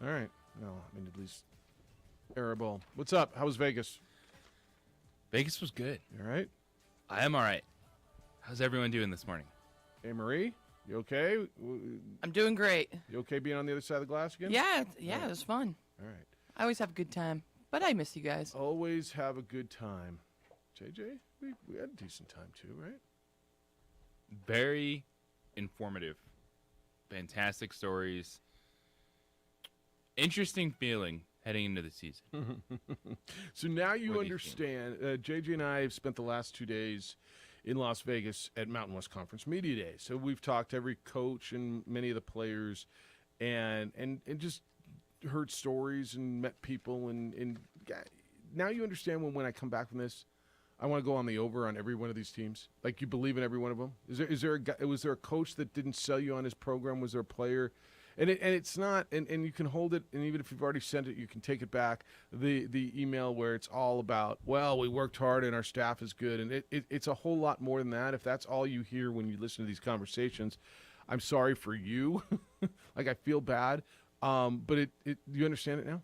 All right. No, I mean, at least arable. What's up? How was Vegas? Vegas was good. You all right? I am all right. How's everyone doing this morning? Hey, Marie, you okay? I'm doing great. You okay being on the other side of the glass again? Yeah, it was fun. All right. I always have a good time, but I miss you guys. Always have a good time. JJ, we had a decent time too, right? Very informative. Fantastic stories. Interesting feeling heading into the season. So now you What do you understand. JJ and I have spent the last 2 days in Las Vegas at Mountain West Conference Media Day. So we've talked to every coach and many of the players and just heard stories and met people. And now you understand when I come back from this, I want to go on the over on every one of these teams. Like, you believe in every one of them? Was there a coach that didn't sell you on his program? Was there a player? And it's not, and you can hold it, and even if you've already sent it, you can take it back. The email where it's all about, well, we worked hard and our staff is good, and it's a whole lot more than that. If that's all you hear when you listen to these conversations, I'm sorry for you. Like, I feel bad, but you understand it now?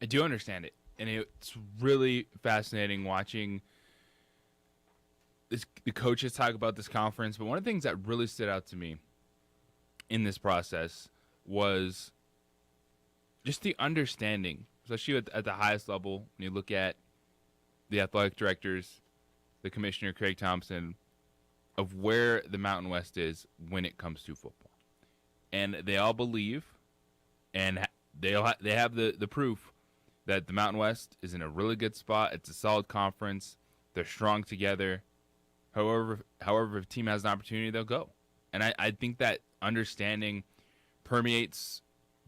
I do understand it, and it's really fascinating watching the coaches talk about this conference. But one of the things that really stood out to me in this process was just the understanding, especially at the highest level, when you look at the athletic directors, the commissioner, Craig Thompson, of where the Mountain West is when it comes to football. And they all believe, and they have the proof that the Mountain West is in a really good spot. It's a solid conference. They're strong together. However, if a team has an opportunity, they'll go. And I think that understanding permeates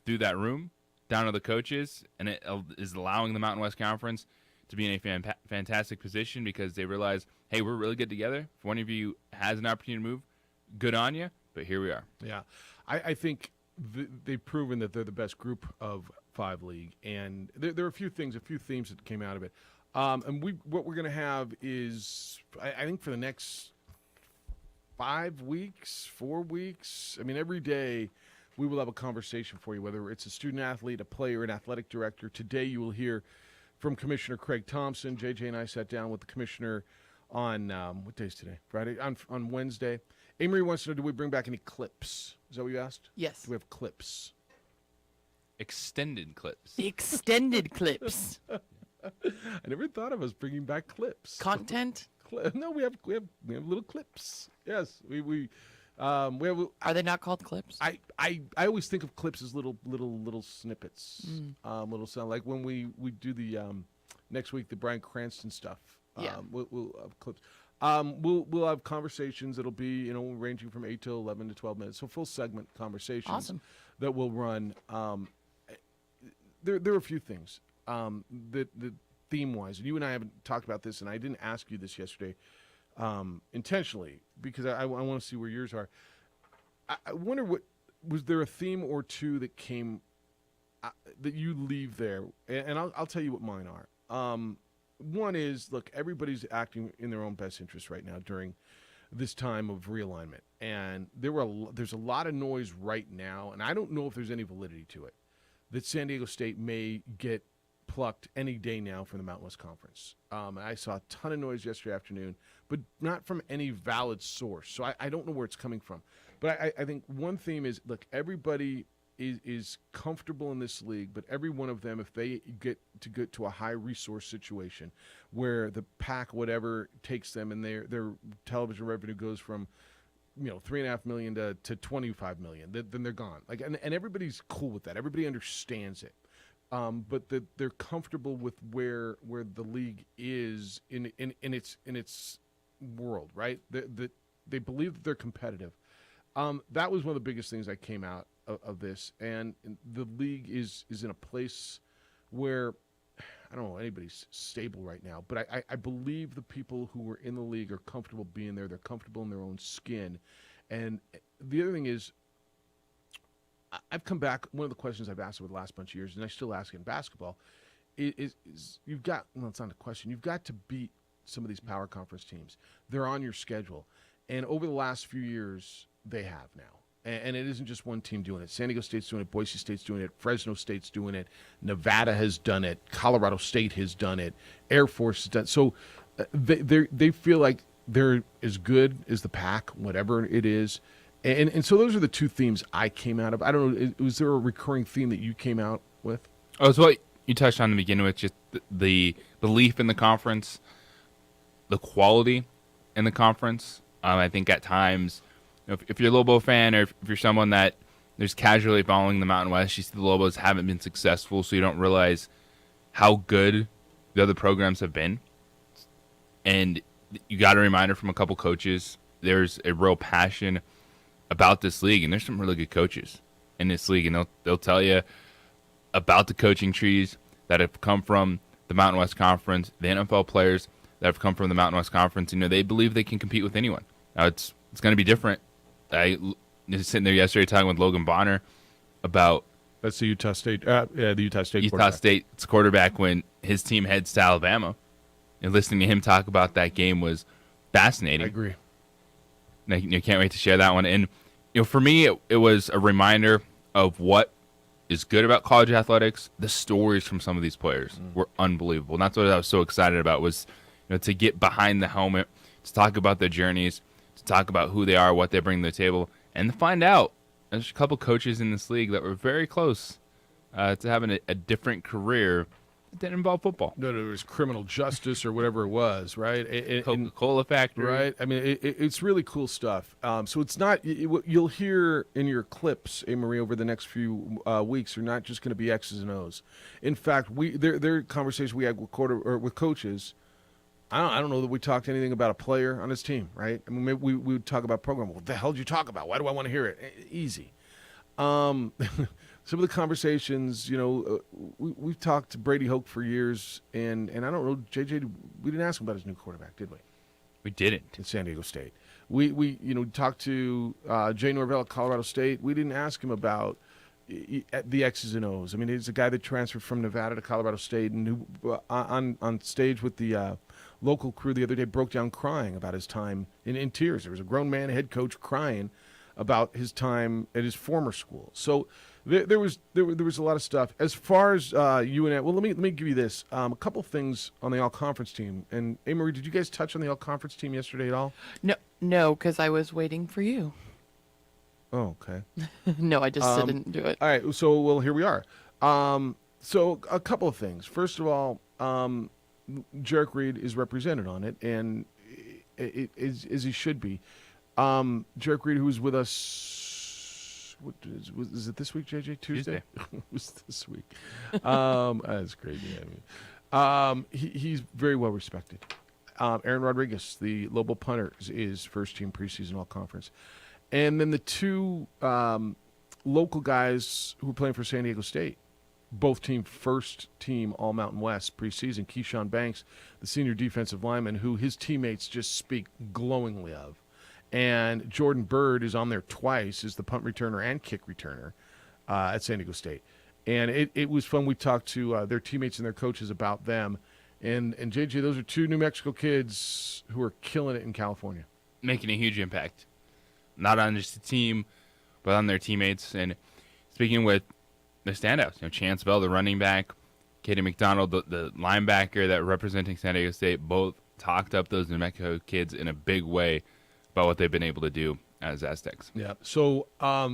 through that room down to the coaches, and it is allowing the Mountain West Conference to be in a fantastic position because they realize, hey, we're really good together. If one of you has an opportunity to move, good on you, but here we are. Yeah. I think they've proven that they're the best group of 5 league, and there are a few themes that came out of it. And what we're going to have is, I think for the next 5 weeks, 4 weeks, I mean, every day we will have a conversation for you, whether it's a student athlete, a player, an athletic director. Today you will hear from Commissioner Craig Thompson. JJ and I sat down with the commissioner on, what day is today? Friday? On Wednesday. Amory wants to know, do we bring back any clips? Is that what you asked? Yes. Do we have clips? Extended clips. Extended clips. I never thought of us bringing back clips. Content? No, we have little clips. Yes, we have. Are they not called clips? I always think of clips as little snippets. Little sound, like when we do the next week, the Bryan Cranston stuff. Yeah. We'll have clips. We'll have conversations that'll be, ranging from 8 to 11 to 12 minutes. So full segment conversations. Awesome. That will run. There are a few things that theme-wise, and you and I haven't talked about this, and I didn't ask you this yesterday intentionally because I want to see where yours are. I wonder, was there a theme or two that came that you leave there, and I'll tell you what mine are. One is, look, everybody's acting in their own best interest right now during this time of realignment, and there's a lot of noise right now, and I don't know if there's any validity to it, that San Diego State may get plucked any day now from the Mountain West Conference. I saw a ton of noise yesterday afternoon, but not from any valid source. So I don't know where it's coming from. But I think one theme is, look, everybody is comfortable in this league, but every one of them, if they get to a high resource situation where the PAC, whatever, takes them and their television revenue goes from $3.5 million to $25 million, then they're gone. Like, and everybody's cool with that. Everybody understands it. But they're comfortable with where the league is in its world, right? They believe that they're competitive. That was one of the biggest things that came out of this, and the league is in a place where I don't know anybody's stable right now, but I believe the people who are in the league are comfortable being there. They're comfortable in their own skin, and the other thing is, I've come back. One of the questions I've asked over the last bunch of years, and I still ask it in basketball, is you've got, well, it's not a question. You've got to beat some of these power conference teams. They're on your schedule, and over the last few years, they have now. And it isn't just one team doing it. San Diego State's doing it. Boise State's doing it. Fresno State's doing it. Nevada has done it. Colorado State has done it. Air Force has done it. So they feel like they're as good as the pack, whatever it is. And so those are the two themes I came out of. I don't know. Was there a recurring theme that you came out with? Oh, it's what you touched on to begin with, just the belief in the conference, the quality in the conference. I think at times, if you're a Lobo fan or if you're someone that is casually following the Mountain West, you see the Lobos haven't been successful, so you don't realize how good the other programs have been. And you got a reminder from a couple coaches. There's a real passion about this league, and there's some really good coaches in this league, and they'll tell you about the coaching trees that have come from the Mountain West Conference, the NFL players that have come from the Mountain West Conference. They believe they can compete with anyone. Now it's going to be different. I was sitting there yesterday talking with Logan Bonner about That's the Utah State. The Utah State. Utah State's quarterback when his team heads to Alabama, and listening to him talk about that game was fascinating. I agree. I can't wait to share that one. And for me, it was a reminder of what is good about college athletics. The stories from some of these players were unbelievable, and that's what I was so excited about. Was to get behind the helmet, to talk about their journeys, to talk about who they are, what they bring to the table, and to find out there's a couple coaches in this league that were very close to having a different career that didn't involve football. No, it was criminal justice or whatever it was, right? Coca-Cola factory. Right? I mean, it's really cool stuff. So it's not, what you'll hear in your clips, Marie, over the next few weeks are not just going to be X's and O's. In fact, there are conversations we had with coaches. I don't know that we talked anything about a player on his team, right? I mean, maybe we would talk about program. What the hell did you talk about? Why do I want to hear it? Easy. Some of the conversations, we've talked to Brady Hoke for years, and I don't know, JJ, we didn't ask him about his new quarterback, did we? We didn't. In San Diego State. We talked to Jay Norvell at Colorado State. We didn't ask him about the X's and O's. I mean, he's a guy that transferred from Nevada to Colorado State and who on stage with the local crew the other day broke down crying about his time in tears. There was a grown man head coach crying about his time at his former school. So there was a lot of stuff. As far as UNF, well, let me give you this. A couple things on the all-conference team. And, Marie, did you guys touch on the all-conference team yesterday at all? No, because I was waiting for you. Oh, okay. No, I just didn't do it. All right, so, well, here we are. So a couple of things. First of all, Jarek Reed is represented on it, and as he should be. Jarek Reed, who was with us, is it this week, JJ? Tuesday? It was this week. That's crazy. I mean, he's very well respected. Aaron Rodriguez, the Lobo punter, is first team preseason all conference. And then the two local guys who were playing for San Diego State, both team first team all Mountain West preseason. Keyshawn Banks, the senior defensive lineman, who his teammates just speak glowingly of. And Jordan Bird is on there twice as the punt returner and kick returner at San Diego State. And it was fun. We talked to their teammates and their coaches about them. And JJ, those are two New Mexico kids who are killing it in California. Making a huge impact. Not on just the team, but on their teammates. And speaking with the standouts, Chance Bell, the running back, Katie McDonald, the linebacker that representing San Diego State, both talked up those New Mexico kids in a big way about what they've been able to do as Aztecs. Yeah, so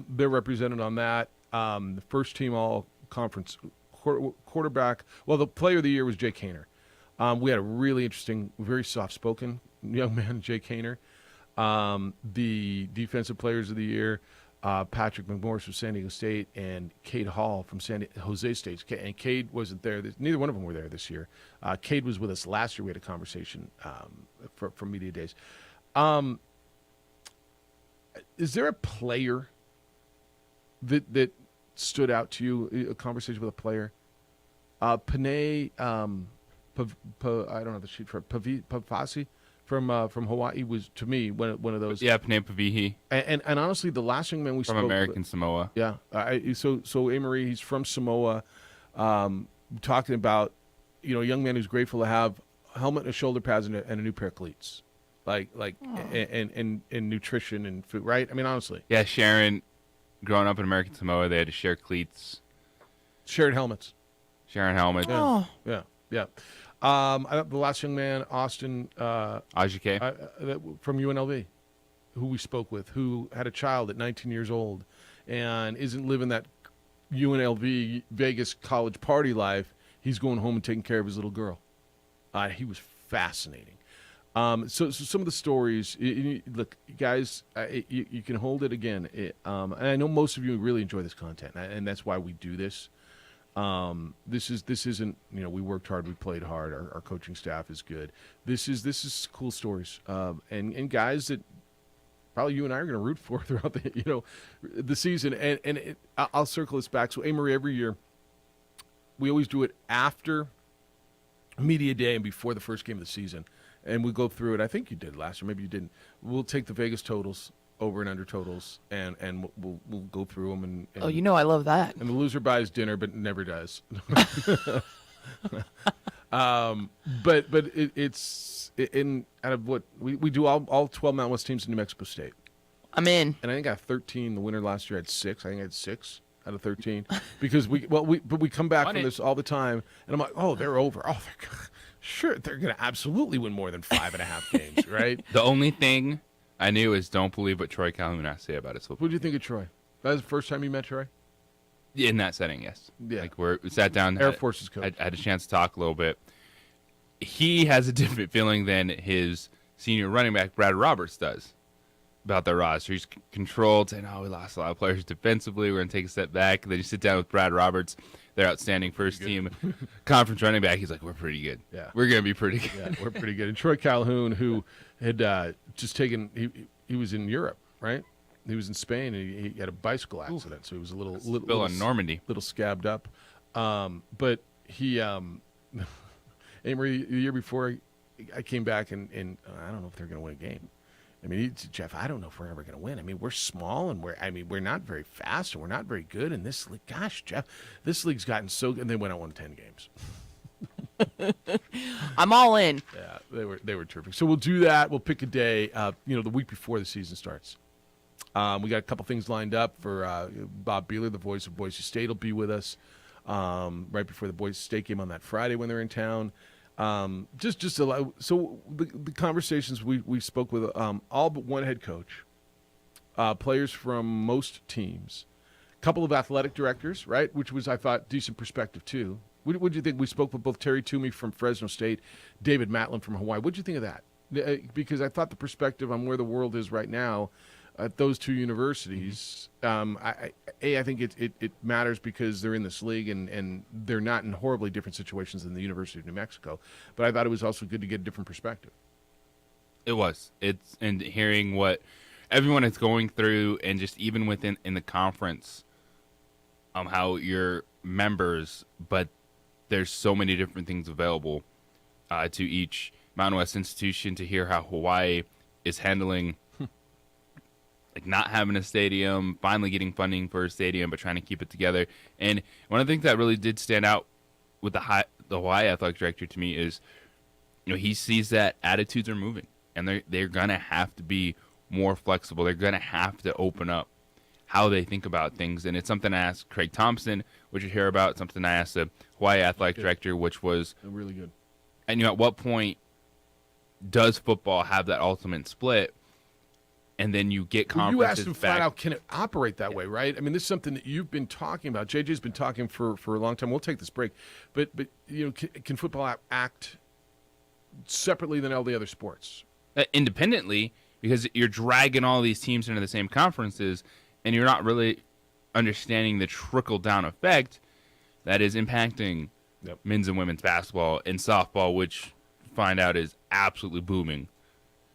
they're represented on that. The first team all-conference quarterback, well, the player of the year was Jay Kayner. We had a really interesting, very soft-spoken young man, Jay Kayner. The defensive players of the year, Patrick McMorris from San Diego State and Cade Hall from San Jose State. And Cade wasn't there. Neither one of them were there this year. Cade was with us last year. We had a conversation for Media Days. Is there a player that stood out to you, a conversation with a player? Panay, I don't know the sheet for Pavasi from Hawaii was, to me, one of those. Yeah, Panay Pavihi. And honestly, the last young man we spoke from American Samoa. Yeah. So Amory, he's from Samoa, talking about, a young man who's grateful to have a helmet and shoulder pads and a new pair of cleats. And nutrition and food, right? I mean, honestly. Yeah, Sharon growing up in American Samoa, they had to share cleats, Shared helmets. sharing helmets. Oh, Yeah. The last young man, Austin, Ajike. from UNLV, who we spoke with, who had a child at 19 years old and isn't living that UNLV Vegas college party life. He's going home and taking care of his little girl. He was fascinating. So some of the stories, look, guys, you can hold it again. And I know most of you really enjoy this content, and that's why we do this. This isn't, we worked hard, we played hard. Our coaching staff is good. This is cool stories. And guys that probably you and I are going to root for throughout the season. And I'll circle this back. So Marie, every year we always do it after media day and before the first game of the season. And we go through it. I think you did last year. Maybe you didn't. We'll take the Vegas totals, over and under totals, and we'll go through them. And I love that. And the loser buys dinner, but never does. But it's in out of what we do all 12 Mountain West teams in New Mexico State. I'm in. And I think I got 13. The winner last year had 6. I think I had 6 out of 13 because we come back from this all the time, and I'm like, oh, they're over. Oh, they're going to absolutely win more than 5.5 games, right? The only thing I knew is don't believe what Troy Calhoun has to say about his football. What do you think of Troy? That was the first time you met Troy? In that setting, yes. Yeah. Like we sat down. Air Force's coach. I had a chance to talk a little bit. He has a different feeling than his senior running back, Brad Roberts, does about their roster. He's controlled, saying, we lost a lot of players defensively. We're going to take a step back. Then you sit down with Brad Roberts, their outstanding first-team conference running back. He's like, we're pretty good. Yeah. We're going to be pretty good. Yeah, we're pretty good. And Troy Calhoun, who had just taken he was in Europe, right? He was in Spain, and he had a bicycle accident, so he was a little on Normandy. Little scabbed up. But he, Amory, the year before, I came back, and I don't know if they're going to win a game. I mean, Jeff, I don't know if we're ever going to win. I mean, we're small, and we're not very fast, and we're not very good in this league. Gosh, Jeff, this league's gotten so good. And they went out and won 10 games. I'm all in. Yeah, they were terrific. So we'll do that. We'll pick a day, the week before the season starts. We got a couple things lined up for Bob Beeler, the voice of Boise State, will be with us right before the Boise State game on that Friday when they're in town. So the conversations we spoke with all but one head coach, players from most teams, a couple of athletic directors, right, which was, I thought, decent perspective too. What did you think? We spoke with both Terry Toomey from Fresno State, David Matlin from Hawaii. What did you think of that? Because I thought the perspective on where the world is right now at those two universities, I think it matters because they're in this league and they're not in horribly different situations than the University of New Mexico. But I thought it was also good to get a different perspective. It was. And hearing what everyone is going through, and just even within the conference, how your members, but there's so many different things available to each Mountain West institution, to hear how Hawaii is handling like not having a stadium, finally getting funding for a stadium, but trying to keep it together. And one of the things that really did stand out with the Hawaii athletic director to me is, he sees that attitudes are moving, and they're gonna have to be more flexible. They're gonna have to open up how they think about things. And it's something I asked Craig Thompson, which you hear about. Something I asked the Hawaii athletic director, which was really good. And at what point does football have that ultimate split? And then you get conferences you asked him back. flat out, can it operate that way, right? I mean, this is something that you've been talking about. JJ's been talking for a long time. We'll take this break. But can football act separately than all the other sports? Independently, because you're dragging all these teams into the same conferences, and you're not really understanding the trickle-down effect that is impacting men's and women's basketball and softball, which find out is absolutely booming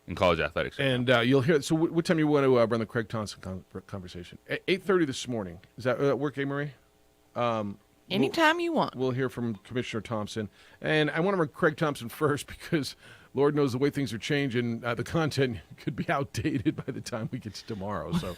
in college athletics. And you'll hear. So, what time you want to run the Craig Thompson conversation? At 8:30 this morning. Is that work, Marie? Anytime you want. We'll hear from Commissioner Thompson, and I want to run Craig Thompson first because Lord knows the way things are changing. The content could be outdated by the time we get to tomorrow. So,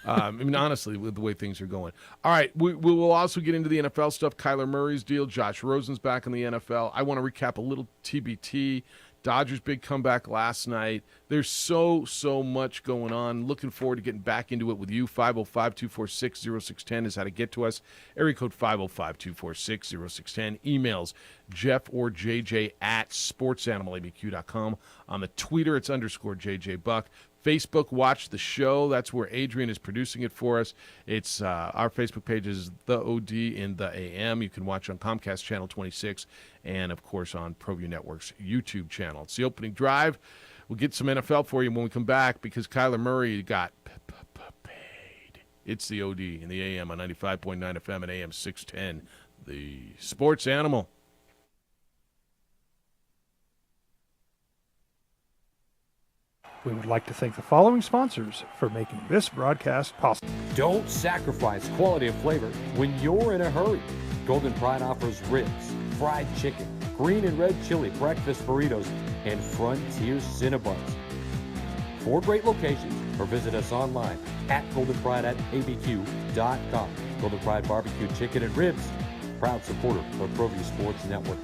I mean, honestly, with the way things are going. All right, we will also get into the NFL stuff. Kyler Murray's deal. Josh Rosen's back in the NFL. I want to recap a little TBT. Dodgers' big comeback last night. There's so much going on. Looking forward to getting back into it with you. 505-246-0610 is how to get to us. Area code 505-246-0610. Emails Jeff or JJ at sportsanimалabq.com. On the Twitter, it's _JJ Buck. Facebook, watch the show. That's where Adrian is producing it for us. It's our Facebook page is The OD in the AM. You can watch on Comcast Channel 26 and, of course, on ProView Network's YouTube channel. It's the opening drive. We'll get some NFL for you when we come back because Kyler Murray got paid. It's the OD in the AM on 95.9 FM and AM 610. The Sports Animal. We would like to thank the following sponsors for making this broadcast possible. Don't sacrifice quality and flavor when you're in a hurry. Golden Pride offers ribs, fried chicken, green and red chili breakfast burritos, and Frontier Cinnabons. 4 great locations, or visit us online at goldenpride@abq.com. Golden Pride Barbecue Chicken and Ribs, proud supporter of ProView Sports Network.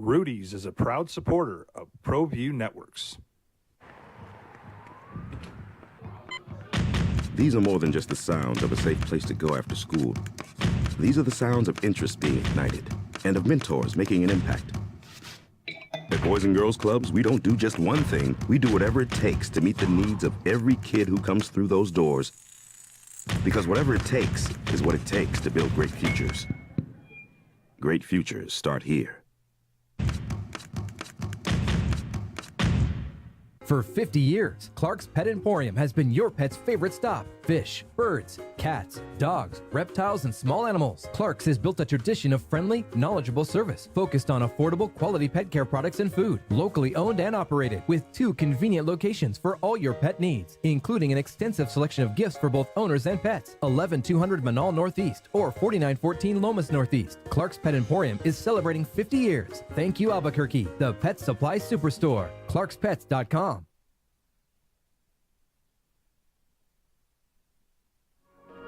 Rudy's is a proud supporter of ProView Networks. These are more than just the sounds of a safe place to go after school. These are the sounds of interest being ignited and of mentors making an impact. At Boys and Girls Clubs, we don't do just one thing. We do whatever it takes to meet the needs of every kid who comes through those doors. Because whatever it takes is what it takes to build great futures. Great futures start here. For 50 years, Clark's Pet Emporium has been your pet's favorite stop. Fish, birds, cats, dogs, reptiles, and small animals. Clark's has built a tradition of friendly, knowledgeable service focused on affordable, quality pet care products and food. Locally owned and operated with 2 convenient locations for all your pet needs, including an extensive selection of gifts for both owners and pets. 11200 Manal Northeast or 4914 Lomas Northeast. Clark's Pet Emporium is celebrating 50 years. Thank you, Albuquerque, the pet supply superstore. ClarksPets.com.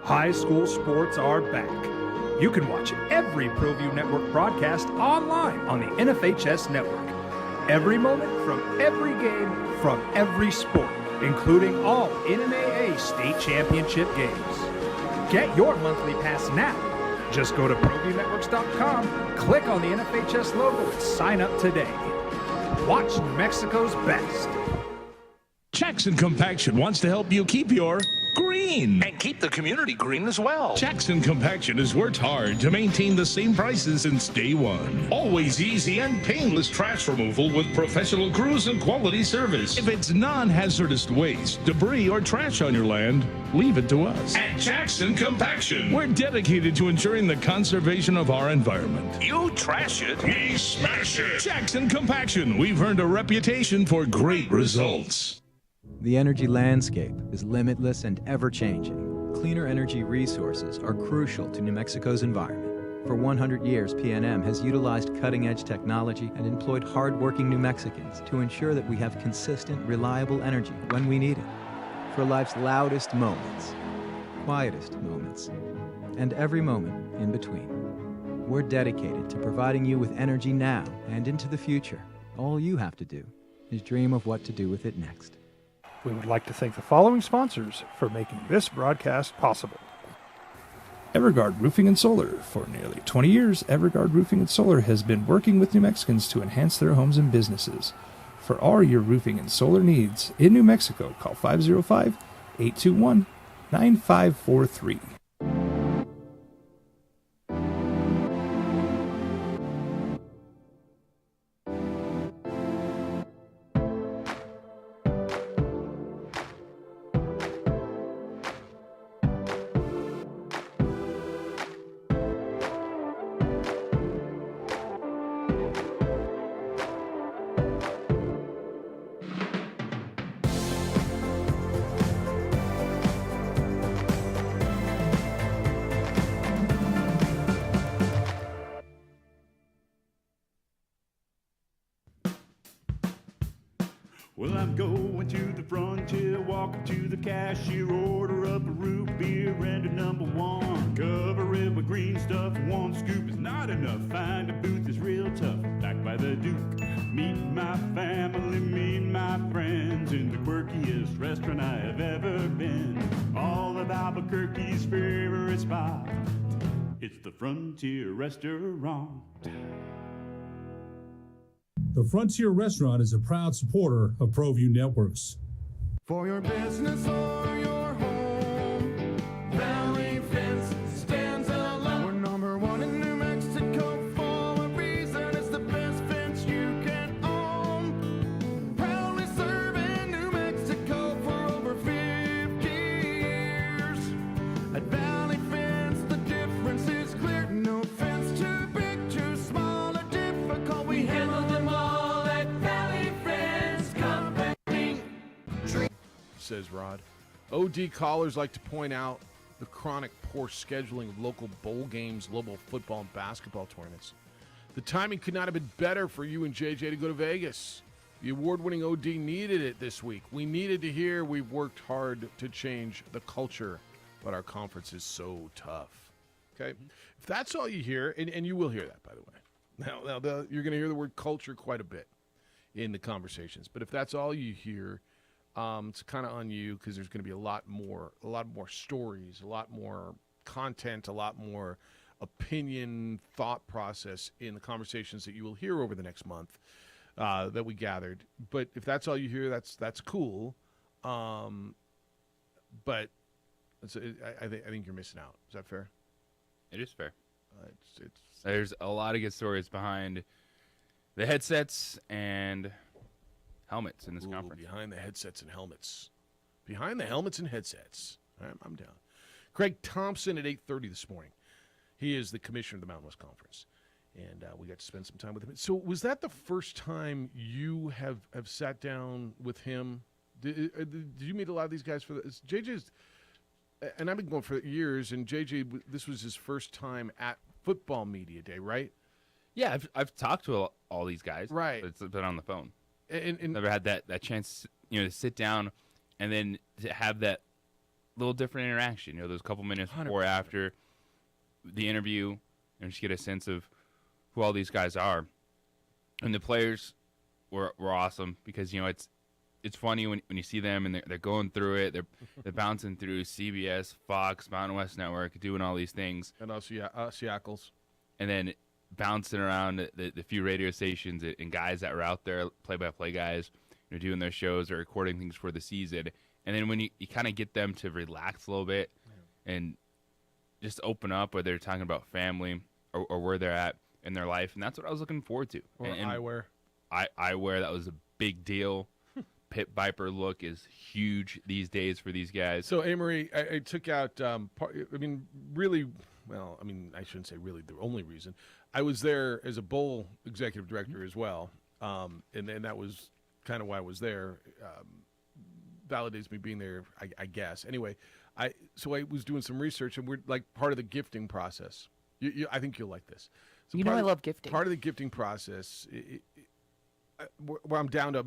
High school sports are back. You can watch every ProView Network broadcast online on the NFHS network. Every moment from every game from every sport, including all Ncaa state championship games. Get your monthly pass now. Just go to ProViewNetworks.com, click on the NFHS logo, and sign up today. Watch New Mexico's best. Jackson Compaction wants to help you keep your green. And keep the community green as well. Jackson Compaction has worked hard to maintain the same prices since day one. Always easy and painless trash removal with professional crews and quality service. If it's non-hazardous waste, debris, or trash on your land, leave it to us. At Jackson Compaction, we're dedicated to ensuring the conservation of our environment. You trash it, we smash it. Jackson Compaction, we've earned a reputation for great results. The energy landscape is limitless and ever-changing. Cleaner energy resources are crucial to New Mexico's environment. For 100 years, PNM has utilized cutting-edge technology and employed hard-working New Mexicans to ensure that we have consistent, reliable energy when we need it. For life's loudest moments, quietest moments, and every moment in between. We're dedicated to providing you with energy now and into the future. All you have to do is dream of what to do with it next. We would like to thank the following sponsors for making this broadcast possible. Everguard Roofing and Solar. For nearly 20 years, Everguard Roofing and Solar has been working with New Mexicans to enhance their homes and businesses. For all your roofing and solar needs in New Mexico, call 505-821-9543. Well, I'm going to the frontier, walking to the cashier, order up a root beer and a number one. Cover it with green stuff, one scoop is not enough. Find a booth is real tough, back by the Duke. Meet my family, meet my friends in the quirkiest restaurant I have ever been. All of Albuquerque's favorite spot, it's the Frontier Restaurant. The Frontier Restaurant is a proud supporter of ProView Networks. For your business or your home, Valley Fence stands alone. We're number one in New Mexico for a reason. It's the best fence you can own. Proudly serving New Mexico for over 50 years. At Valley Fence, the difference is clear. No fence too big, too small, or difficult. We handle them all at Valley Fence Company. Says Rod. OD callers like to point out the chronic poor scheduling of local bowl games, local football and basketball tournaments. The timing could not have been better for you and JJ to go to Vegas. The award-winning OD needed it this week. We needed to hear we've worked hard to change the culture, but our conference is so tough. Okay? If that's all you hear, and you will hear that, by the way. Now you're going to hear the word culture quite a bit in the conversations. But if that's all you hear, it's kind of on you, because there's going to be a lot more stories, a lot more content, a lot more opinion, thought process in the conversations that you will hear over the next month that we gathered. But if that's all you hear, that's cool. But I think you're missing out. Is that fair? It is fair. It's There's a lot of good stories behind the headsets and helmets in this conference. Behind the headsets and helmets. Behind the helmets and headsets. All right, I'm down. Craig Thompson at 8:30 this morning. He is the commissioner of the Mountain West Conference, and we got to spend some time with him. So was that the first time you have sat down with him? Did you meet a lot of these guys for this? JJ's, and I've been going for years, and JJ, this was his first time at Football Media Day, right? Yeah, I've talked to all these guys. Right. It's been on the phone. And never had that chance, to sit down and then to have that little different interaction. Those couple minutes before, 100%. after the interview, and just get a sense of who all these guys are. And the players were awesome, because it's funny when you see them and they're going through it. They're bouncing through CBS, Fox, Mountain West Network, doing all these things, and also Yackles, and then bouncing around the few radio stations and guys that were out there, play-by-play guys, doing their shows or recording things for the season. And then when you kind of get them to relax a little bit and just open up, whether they're talking about family or where they're at in their life. And that's what I was looking forward to. Or eyewear. Eyewear, that was a big deal. Pit Viper look is huge these days for these guys. So, Amory, I took out, I shouldn't say really the only reason. I was there as a bowl executive director as well, and then that was kind of why I was there. Validates me being there, I guess. Anyway, so I was doing some research, and we're like part of the gifting process. I think you'll like this. So I love gifting. Part of the gifting process, where I'm down to,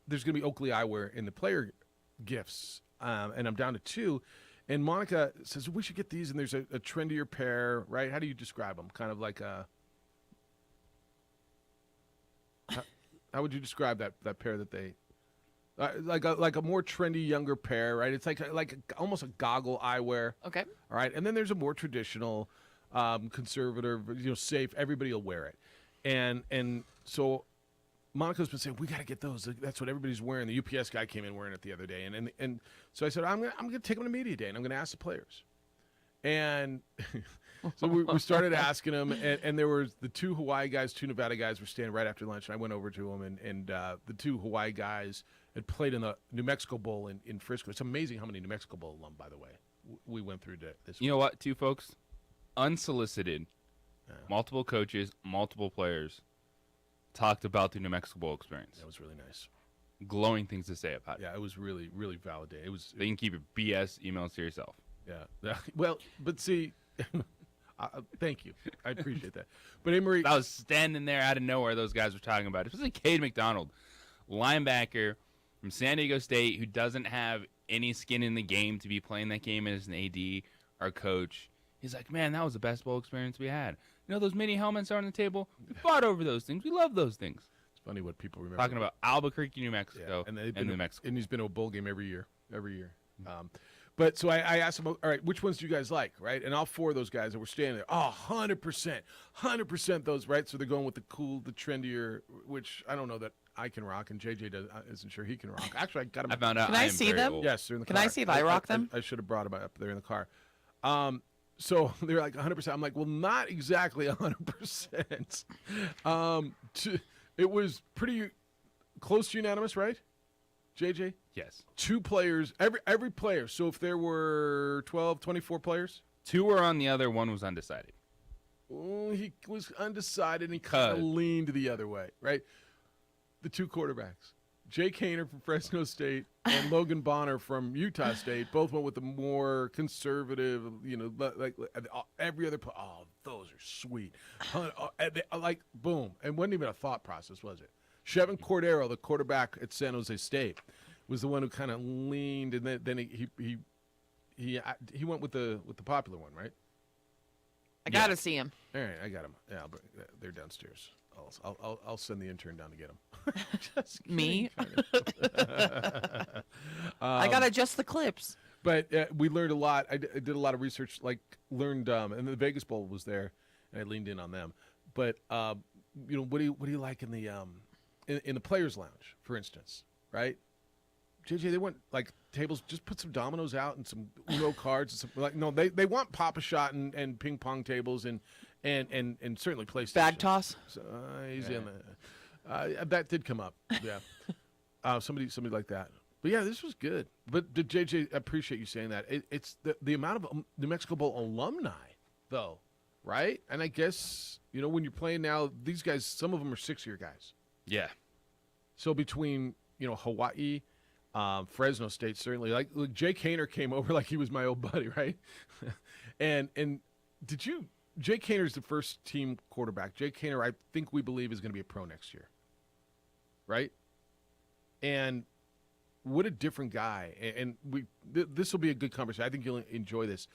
there's going to be Oakley eyewear in the player gifts, and I'm down to 2. And Monica says, we should get these, and there's a trendier pair, right? How do you describe them? Kind of like a... How would you describe that pair that they... like a more trendy, younger pair, right? It's like almost a goggle eyewear. Okay. All right, and then there's a more traditional, conservative, safe. Everybody will wear it. And so Monica's been saying, we got to get those. That's what everybody's wearing. The UPS guy came in wearing it the other day. And so I said, I'm gonna take them to media day, and I'm going to ask the players. And so we started asking them, and there was the 2 Hawaii guys, 2 Nevada guys were standing right after lunch, and I went over to them, and the 2 Hawaii guys had played in the New Mexico Bowl in Frisco. It's amazing how many New Mexico Bowl alum, by the way, we went through this. You know what, too, folks? Unsolicited, multiple coaches, multiple players talked about the New Mexico Bowl experience. That was really nice. Glowing things to say about it. Yeah, it was really, really validating. They can keep your BS emails to yourself. Yeah. Well, but see, thank you. I appreciate that. But Amory, I was standing there out of nowhere. Those guys were talking about it. Especially Cade McDonald. linebacker from San Diego State who doesn't have any skin in the game to be playing that game as an AD, our coach. He's like, man, that was the best bowl experience we had. You know, those mini helmets are on the table. We fought over those things. We love those things. It's funny what people remember. Talking about Albuquerque, New Mexico, and New Mexico. And he's been to a bowl game every year. But so I asked him, all right, which ones do you guys like, right? And all four of those guys that were standing there, 100% those, right? So they're going with the cool, the trendier, which I don't know that I can rock, and JJ isn't sure he can rock. Actually, I got him. I found out. Can I see them? Old. Yes, they're in the car. Can I see if I rock them? I should have brought them up there in the car. So they're like 100%. I'm like, well, not exactly 100%. It was pretty close to unanimous, right? JJ? Yes. 2 players, every player. So if there were 12, 24 players? 2 were on the other, 1 was undecided. Oh, he was undecided, and he kind of leaned the other way, right? The 2 quarterbacks, Jay Kayner from Fresno State and Logan Bonner from Utah State, both went with the more conservative, like every other play. Oh, those are sweet. Like, boom. And wasn't even a thought process, was it? Chevin Cordero, the quarterback at San Jose State, was the one who kind of leaned, and then he went with the popular one, right? I gotta see him. All right, I got them. Yeah, they're downstairs. I'll send the intern down to get them. Just Me? kidding. I gotta adjust the clips. But we learned a lot. I did a lot of research, and the Vegas Bowl was there, and I leaned in on them. But what do you like in the players' lounge, for instance, right? JJ, they want tables. Just put some dominoes out and some Uno cards. And they want Pop-A-Shot and ping pong tables and certainly PlayStation. Bag toss. So, easy on that. That did come up. Yeah, somebody like that. But yeah, this was good. But JJ, I appreciate you saying that. It's the amount of New Mexico Bowl alumni, though, right? And I guess when you're playing now, these guys, some of them are 6-year guys. Yeah. So between Hawaii. Fresno State, certainly. Like Jay Kayner came over like he was my old buddy, right? and Jay Kayner's the first team quarterback. Jay Kayner, I think we believe, is going to be a pro next year, right? And what a different guy. And this will be a good conversation. I think you'll enjoy this.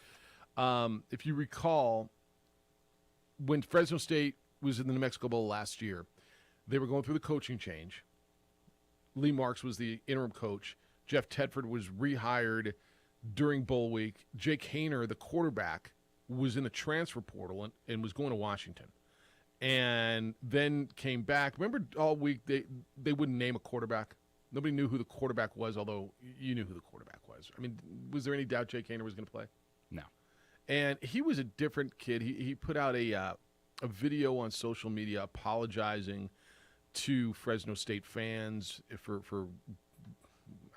If you recall, when Fresno State was in the New Mexico Bowl last year, they were going through the coaching change. Lee Marks was the interim coach. Jeff Tedford was rehired during bowl week. Jake Kayner, the quarterback, was in the transfer portal and was going to Washington. And then came back. Remember all week they wouldn't name a quarterback? Nobody knew who the quarterback was, although you knew who the quarterback was. I mean, was there any doubt Jake Kayner was going to play? No. And he was a different kid. He put out a video on social media apologizing to Fresno State fans for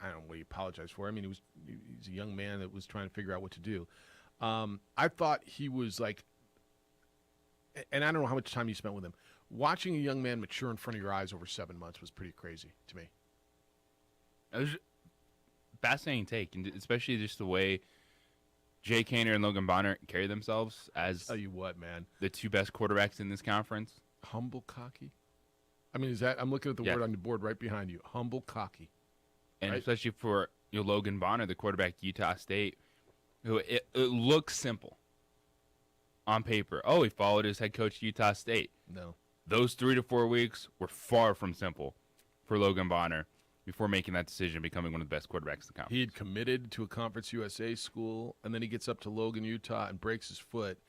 I don't know what he apologized for. I mean, he's a young man that was trying to figure out what to do. I thought he was and I don't know how much time you spent with him. Watching a young man mature in front of your eyes over 7 months was pretty crazy to me. It was fascinating take, and especially just the way Jay Kayner and Logan Bonner carry themselves as tell you what, man, the 2 best quarterbacks in this conference. Humble, cocky. I mean, I'm looking at the word on the board right behind you. Humble, cocky. And right? especially for Logan Bonner, the quarterback at Utah State, who it looks simple on paper. Oh, he followed his head coach at Utah State. No. Those 3 to 4 weeks were far from simple for Logan Bonner before making that decision, becoming one of the best quarterbacks in the conference. He had committed to a Conference USA school, and then he gets up to Logan, Utah, and breaks his foot.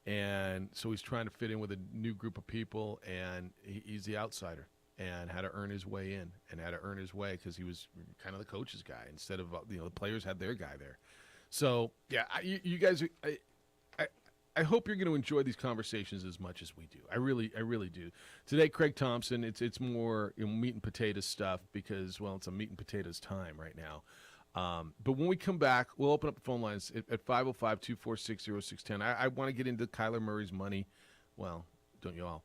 And so he's trying to fit in with a new group of people, and he's the outsider and had to earn his way in and had to earn his way because he was kind of the coach's guy instead of, the players had their guy there. So, yeah, you guys, I hope you're going to enjoy these conversations as much as we do. I really do. Today, Craig Thompson, it's more meat and potatoes stuff because, well, it's a meat and potatoes time right now. But when we come back, we'll open up the phone lines at 505-246-0610. I want to get into Kyler Murray's money. Well, don't you all?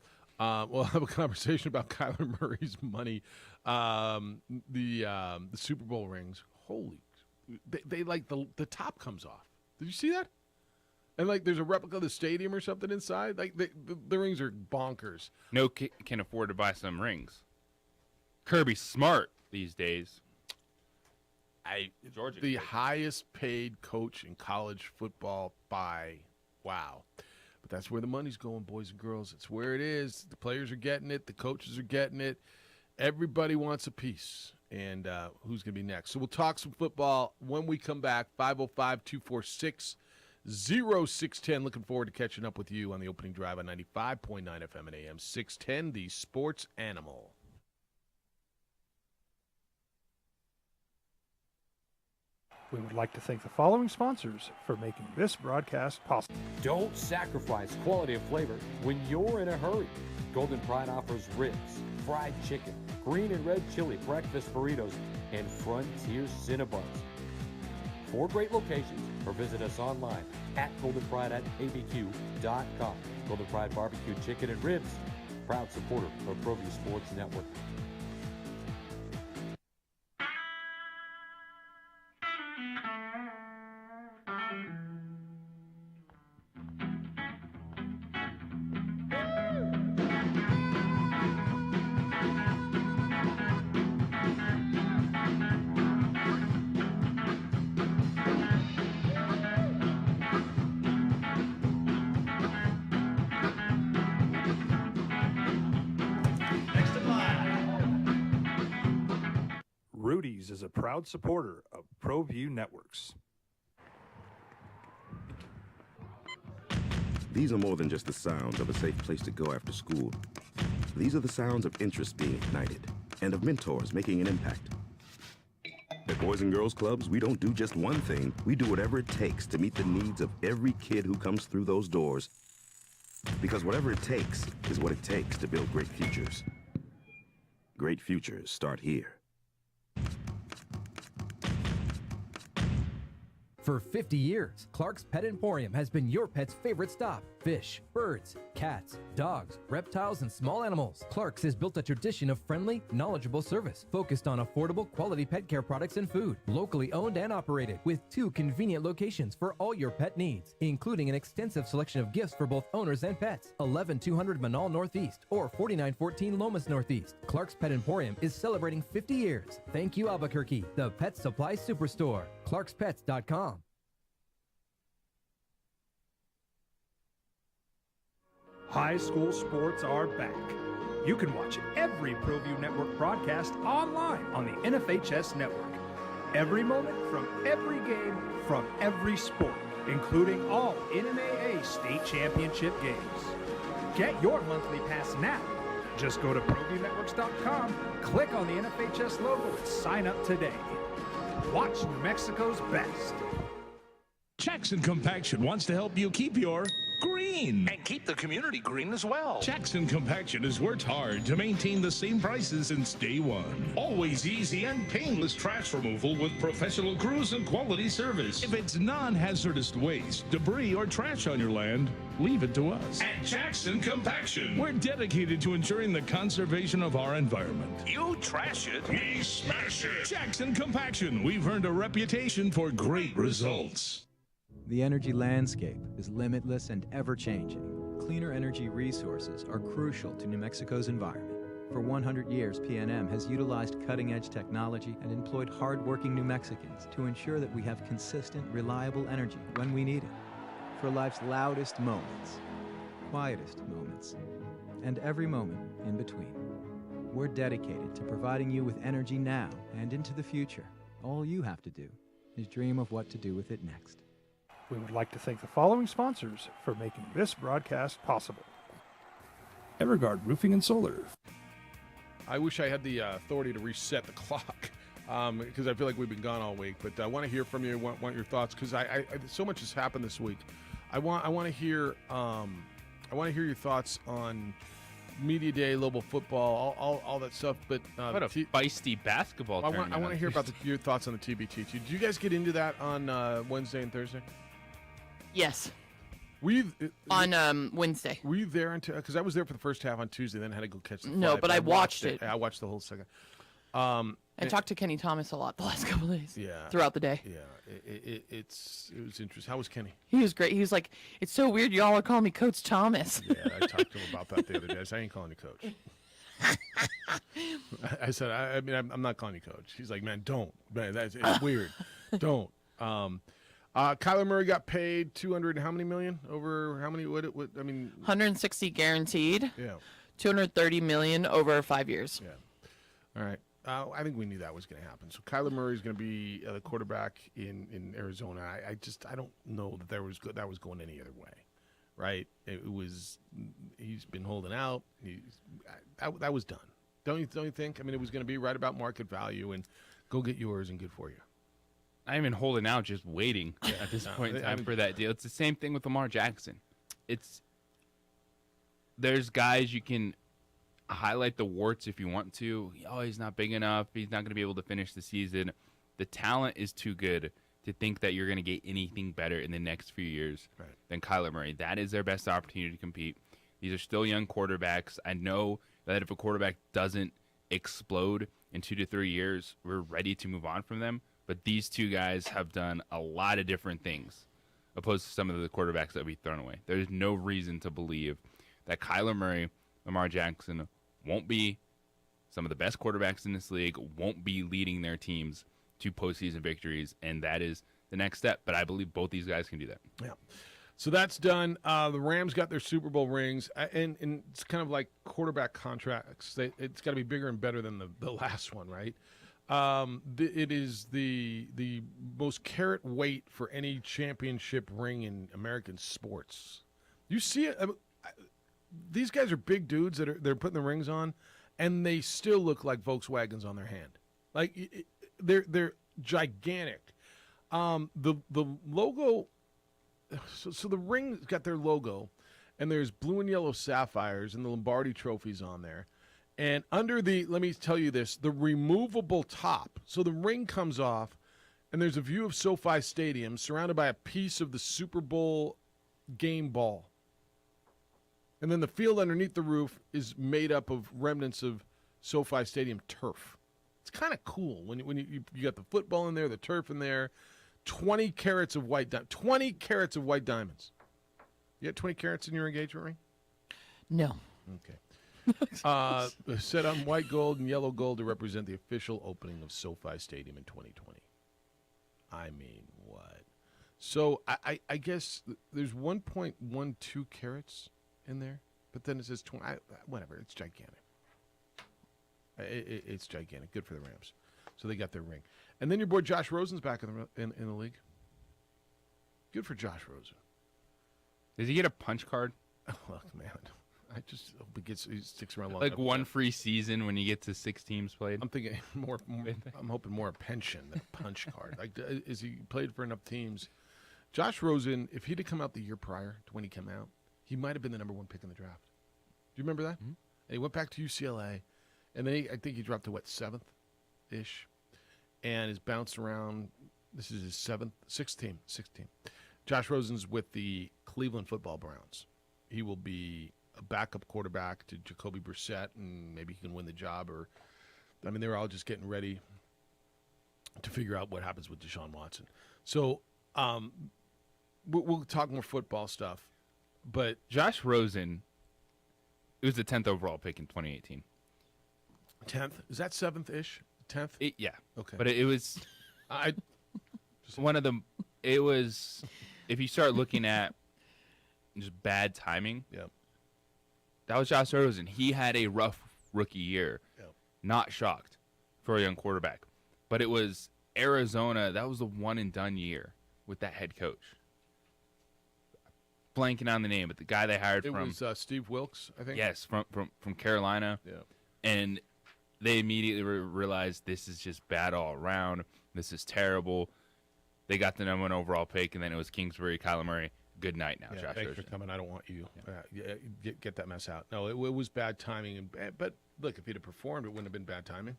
We'll have a conversation about Kyler Murray's money. The Super Bowl rings. Holy, they the top comes off. Did you see that? And there's a replica of the stadium or something inside. The rings are bonkers. No kid can afford to buy some rings. Kirby Smart these days. Georgia The coach. highest paid coach in college football by wow. But that's where the money's going, boys and girls. It's where it is. The players are getting it. The coaches are getting it. Everybody wants a piece. And who's going to be next? So we'll talk some football when we come back. 505-246-0610. Looking forward to catching up with you on the opening drive on 95.9 FM and AM 610, the Sports Animal. We would like to thank the following sponsors for making this broadcast possible. Don't sacrifice quality and flavor when you're in a hurry. Golden Pride offers ribs, fried chicken, green and red chili breakfast burritos, and Frontier Cinnabons. 4 great locations, or visit us online at goldenpride@abq.com. Golden Pride Barbecue Chicken and Ribs, proud supporter of ProView Sports Network. Rudy's is a proud supporter of ProView Networks. These are more than just the sounds of a safe place to go after school. These are the sounds of interest being ignited and of mentors making an impact. At Boys and Girls Clubs, we don't do just one thing. We do whatever it takes to meet the needs of every kid who comes through those doors. Because whatever it takes is what it takes to build great futures. Great futures start here. For 50 years, Clark's Pet Emporium has been your pet's favorite stop. Fish, birds, cats, dogs, reptiles, and small animals. Clark's has built a tradition of friendly, knowledgeable service focused on affordable, quality pet care products and food. Locally owned and operated with 2 convenient locations for all your pet needs, including an extensive selection of gifts for both owners and pets. 11200 Manal Northeast or 4914 Lomas Northeast. Clark's Pet Emporium is celebrating 50 years. Thank you, Albuquerque, the pet supply superstore. ClarksPets.com. High school sports are back. You can watch every ProView Network broadcast online on the NFHS network. Every moment from every game from every sport, including all Ncaa state championship games. Get your monthly pass now. Just go to ProViewNetworks.com, click on the NFHS logo, and sign up today. Watch New Mexico's best. Jackson Compaction wants to help you keep your green. And keep the community green as well. Jackson Compaction has worked hard to maintain the same prices since day one. Always easy and painless trash removal with professional crews and quality service. If it's non-hazardous waste, debris, or trash on your land, leave it to us. At Jackson Compaction, we're dedicated to ensuring the conservation of our environment. You trash it, We smash it. Jackson Compaction, we've earned a reputation for great results. The energy landscape is limitless and ever-changing. Cleaner energy resources are crucial to New Mexico's environment. For 100 years, PNM has utilized cutting-edge technology and employed hard-working New Mexicans to ensure that we have consistent, reliable energy when we need it. For life's loudest moments, quietest moments, and every moment in between. We're dedicated to providing you with energy now and into the future. All you have to do is dream of what to do with it next. We would like to thank the following sponsors for making this broadcast possible. Everguard Roofing and Solar. I wish I had the authority to reset the clock because I feel like we've been gone all week. But I want to hear from you. Want your thoughts because I so much has happened this week. I want to hear your thoughts on Media Day, Lobo football, all that stuff. But What a feisty basketball tournament. I want to hear about your thoughts on the TBT. Did you guys get into that on Wednesday and Thursday? Yes. On Wednesday. Were you there until? Because I was there for the first half on Tuesday, then had to go catch the No, flight, but I watched it. I watched the whole second. I talked to Kenny Thomas a lot the last couple of days. Yeah. Throughout the day. Yeah. It was interesting. How was Kenny? He was great. He was like, "It's so weird. Y'all are calling me Coach Thomas." Yeah, I talked to him about that the other day. I said, I ain't calling you Coach. I said, I mean, I'm not calling you coach. He's like, man, don't. Man, it's weird. Don't. Kyler Murray got paid 200 how many million over how many? What? I mean, 160 guaranteed. Yeah. 230 million over 5 years. Yeah. All right. I think we knew that was going to happen. So Kyler Murray is going to be the quarterback in Arizona. I don't know that that was going any other way, right? It was. He's been holding out. That was done. Don't you think? I mean, it was going to be right about market value and go get yours and good for you. I'm even holding out, just waiting at this point in time for that deal. It's the same thing with Lamar Jackson. There's guys you can highlight the warts if you want to. Oh, he's not big enough. He's not going to be able to finish the season. The talent is too good to think that you're going to get anything better in the next few years than Kyler Murray. That is their best opportunity to compete. These are still young quarterbacks. I know that if a quarterback doesn't explode in 2 to 3 years, we're ready to move on from them. But these two guys have done a lot of different things opposed to some of the quarterbacks that we thrown away. There's no reason to believe that Kyler Murray, Lamar Jackson won't be some of the best quarterbacks in this league, won't be leading their teams to postseason victories, and that is the next step. But I believe both these guys can do that. Yeah. So that's done. The Rams got their Super Bowl rings, and it's kind of like quarterback contracts. It's got to be bigger and better than the last one, right? It is the most carat weight for any championship ring in American sports. You see it. These guys are big dudes they're putting the rings on, and they still look like Volkswagens on their hand. Like they're gigantic. The logo. So the ring's got their logo, and there's blue and yellow sapphires and the Lombardi trophies on there. And under let me tell you this, the removable top. So the ring comes off, and there's a view of SoFi Stadium surrounded by a piece of the Super Bowl game ball. And then the field underneath the roof is made up of remnants of SoFi Stadium turf. It's kind of cool when you got the football in there, the turf in there, 20 carats of white 20 carats of white diamonds. You got 20 carats in your engagement ring? No. Okay. Set on white gold and yellow gold to represent the official opening of SoFi Stadium in 2020. I mean, what? So I guess there's 1.12 carats in there, but then it says 20. Whatever. It's gigantic. It's gigantic. Good for the Rams. So they got their ring. And then your boy Josh Rosen's back in the league. Good for Josh Rosen. Does he get a punch card? Look, man. I just hope he sticks around long like enough. One free season when you get to 6 teams played. I'm thinking more I'm hoping more a pension than a punch card. Like, is he played for enough teams? Josh Rosen, if he'd have come out the year prior to when he came out, he might have been the number 1 pick in the draft. Do you remember that? Mm-hmm. And he went back to UCLA, and then I think he dropped to 7th-ish, and has bounced around. This is his sixth team. Josh Rosen's with the Cleveland Football Browns. He will be a backup quarterback to Jacoby Brissett, and maybe he can win the job. They were all just getting ready to figure out what happens with Deshaun Watson. So we'll talk more football stuff. But Josh Rosen, it was the 10th overall pick in 2018. 10th? Is that 7th-ish? 10th? Yeah. Okay. But it was one of the – it was – if you start looking at just bad timing, yep. That was Josh Rosen. He had a rough rookie year. Yep. Not shocked for a young quarterback. But it was Arizona. That was the one-and-done year with that head coach. Blanking on the name, but the guy they hired from... It was Steve Wilkes, I think? Yes, from Carolina. Yeah. And they immediately realized this is just bad all around. This is terrible. They got the number 1 overall pick, and then it was Kingsbury, Kyler Murray. Good night now, Josh thanks Rosen. for coming. I don't want you. Get that mess out. No, it was bad timing. But look, if he'd have performed, it wouldn't have been bad timing.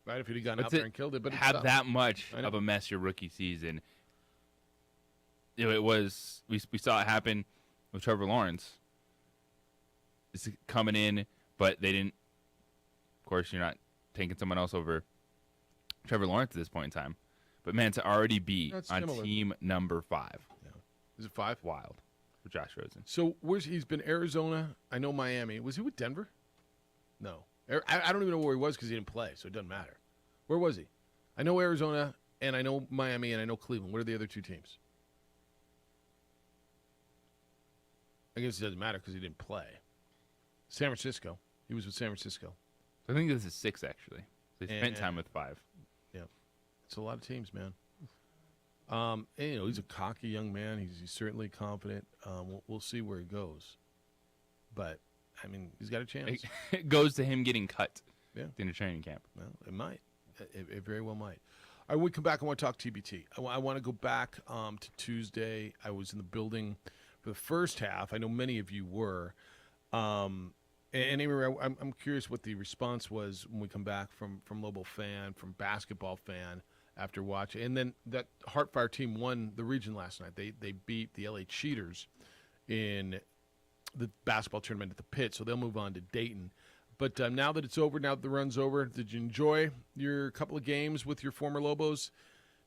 Right? If he'd have gone out there and killed it. But have that much of a mess your rookie season. It was we saw it happen with Trevor Lawrence. It's coming in, but they didn't. Of course, you're not taking someone else over Trevor Lawrence at this point in time. But man, to already be on team number 5. Yeah. Is it 5? Wild for Josh Rosen. So he's been Arizona. I know Miami. Was he with Denver? No. I don't even know where he was because he didn't play, so it doesn't matter. Where was he? I know Arizona, and I know Miami, and I know Cleveland. What are the other two teams? I guess it doesn't matter because he didn't play. San Francisco. He was with San Francisco. I think this is 6, actually. They spent time with 5. Yeah. It's a lot of teams, man. And, he's a cocky young man. He's certainly confident. We'll see where he goes. But, I mean, he's got a chance. It goes to him getting cut in a training camp. Well, it might. It very well might. All right, when we come back, I want to talk TBT. I want to go back to Tuesday. I was in the building for the first half. I know many of you were. And anyway, I'm curious what the response was when we come back from Lobo fan, from basketball fan, after watching. And then that Heartfire team won the region last night. They beat the LA Cheaters in the basketball tournament at the Pit, so they'll move on to Dayton. But now that it's over, now that the run's over, did you enjoy your couple of games with your former Lobos?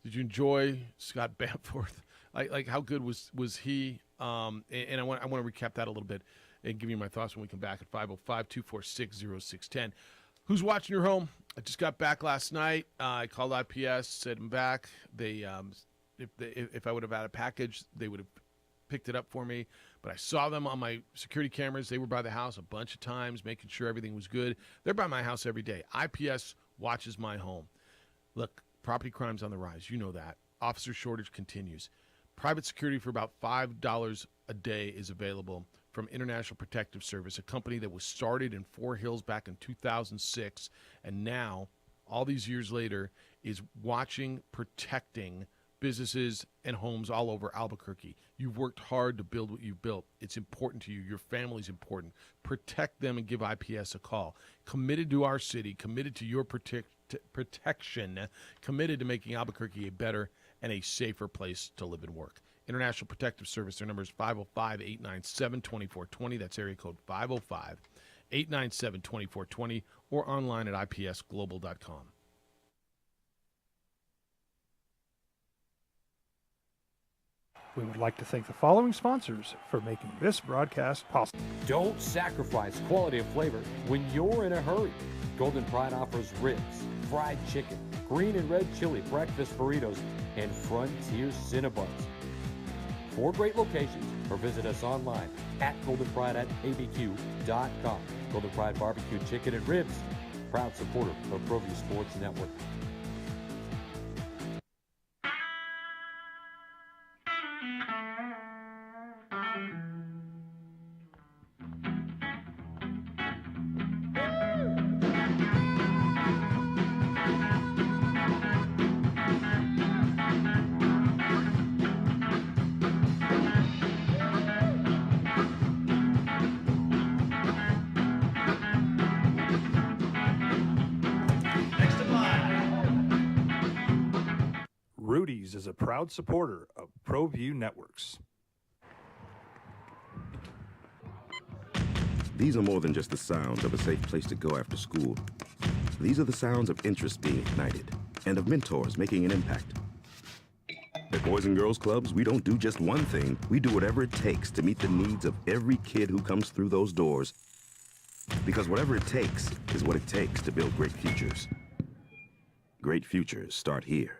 Did you enjoy Scott Bamforth? Like how good was he? And I want to recap that a little bit and give you my thoughts when we come back at 505-246-0610. Who's watching your home? I just got back last night. I called IPS, said I'm back. They, if I would have had a package, they would have picked it up for me. But I saw them on my security cameras. They were by the house a bunch of times, making sure everything was good. They're by my house every day. IPS watches my home. Look, property crime's on the rise. You know that. Officer shortage continues. Private security for about $5 a day is available from International Protective Service, a company that was started in Fort Hills back in 2006, and now, all these years later, is protecting businesses and homes all over Albuquerque. You've worked hard to build what you've built. It's important to you. Your family's important. Protect them and give IPS a call. Committed to our city, committed to your protection, committed to making Albuquerque a better and a safer place to live and work. International Protective Service, their number is 505-897-2420. That's area code 505-897-2420 or online at ipsglobal.com. We would like to thank the following sponsors for making this broadcast possible. Don't sacrifice quality and flavor when you're in a hurry. Golden Pride offers ribs, fried chicken, green and red chili breakfast burritos, and Frontier Cinnabons. 4 great locations, or visit us online at goldenpride@abq.com. Golden Pride Barbecue Chicken and Ribs, proud supporter of ProView Sports Network. Rudy's is a proud supporter of ProView Networks. These are more than just the sounds of a safe place to go after school. These are the sounds of interest being ignited and of mentors making an impact. At Boys and Girls Clubs, we don't do just one thing. We do whatever it takes to meet the needs of every kid who comes through those doors. Because whatever it takes is what it takes to build great futures. Great futures start here.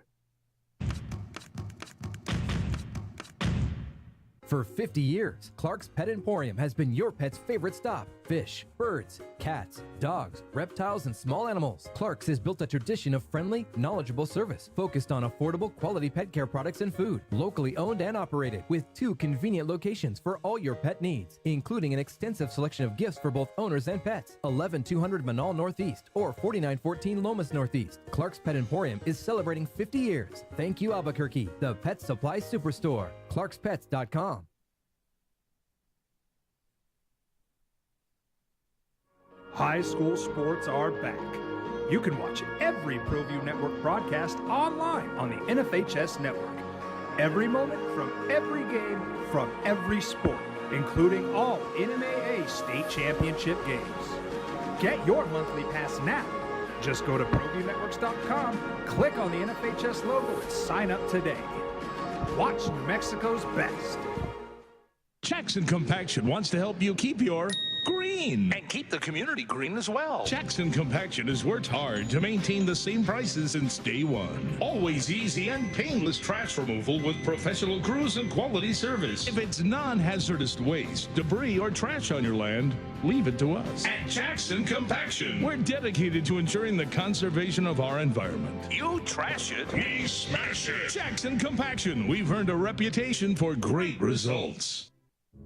For 50 years, Clark's Pet Emporium has been your pet's favorite stop. Fish, birds, cats, dogs, reptiles, and small animals. Clark's has built a tradition of friendly, knowledgeable service focused on affordable, quality pet care products and food. Locally owned and operated with 2 convenient locations for all your pet needs, including an extensive selection of gifts for both owners and pets. 11200 Manal Northeast or 4914 Lomas Northeast. Clark's Pet Emporium is celebrating 50 years. Thank you, Albuquerque, the pet supply superstore. ClarksPets.com. High school sports are back. You can watch every ProView Network broadcast online on the NFHS network. Every moment from every game from every sport, including all Ncaa state championship games. Get your monthly pass now. Just go to ProViewNetworks.com, click on the NFHS logo, and sign up today. Watch New Mexico's best. Jackson Compaction wants to help you keep your green. And keep the community green as well. Jackson Compaction has worked hard to maintain the same prices since day one. Always easy and painless trash removal with professional crews and quality service. If it's non-hazardous waste, debris, or trash on your land, leave it to us. At Jackson Compaction, we're dedicated to ensuring the conservation of our environment. You trash it, We smash it. Jackson Compaction, we've earned a reputation for great results.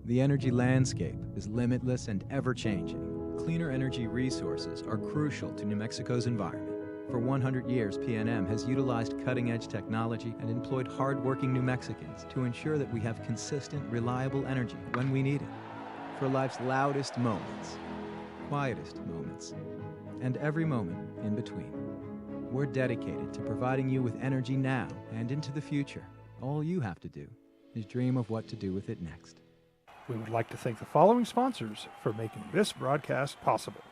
The energy landscape is limitless and ever-changing. Cleaner energy resources are crucial to New Mexico's environment. For 100 years, PNM has utilized cutting-edge technology and employed hard-working New Mexicans to ensure that we have consistent, reliable energy when we need it. For life's loudest moments, quietest moments, and every moment in between. We're dedicated to providing you with energy now and into the future. All you have to do is dream of what to do with it next. We would like to thank the following sponsors for making this broadcast possible.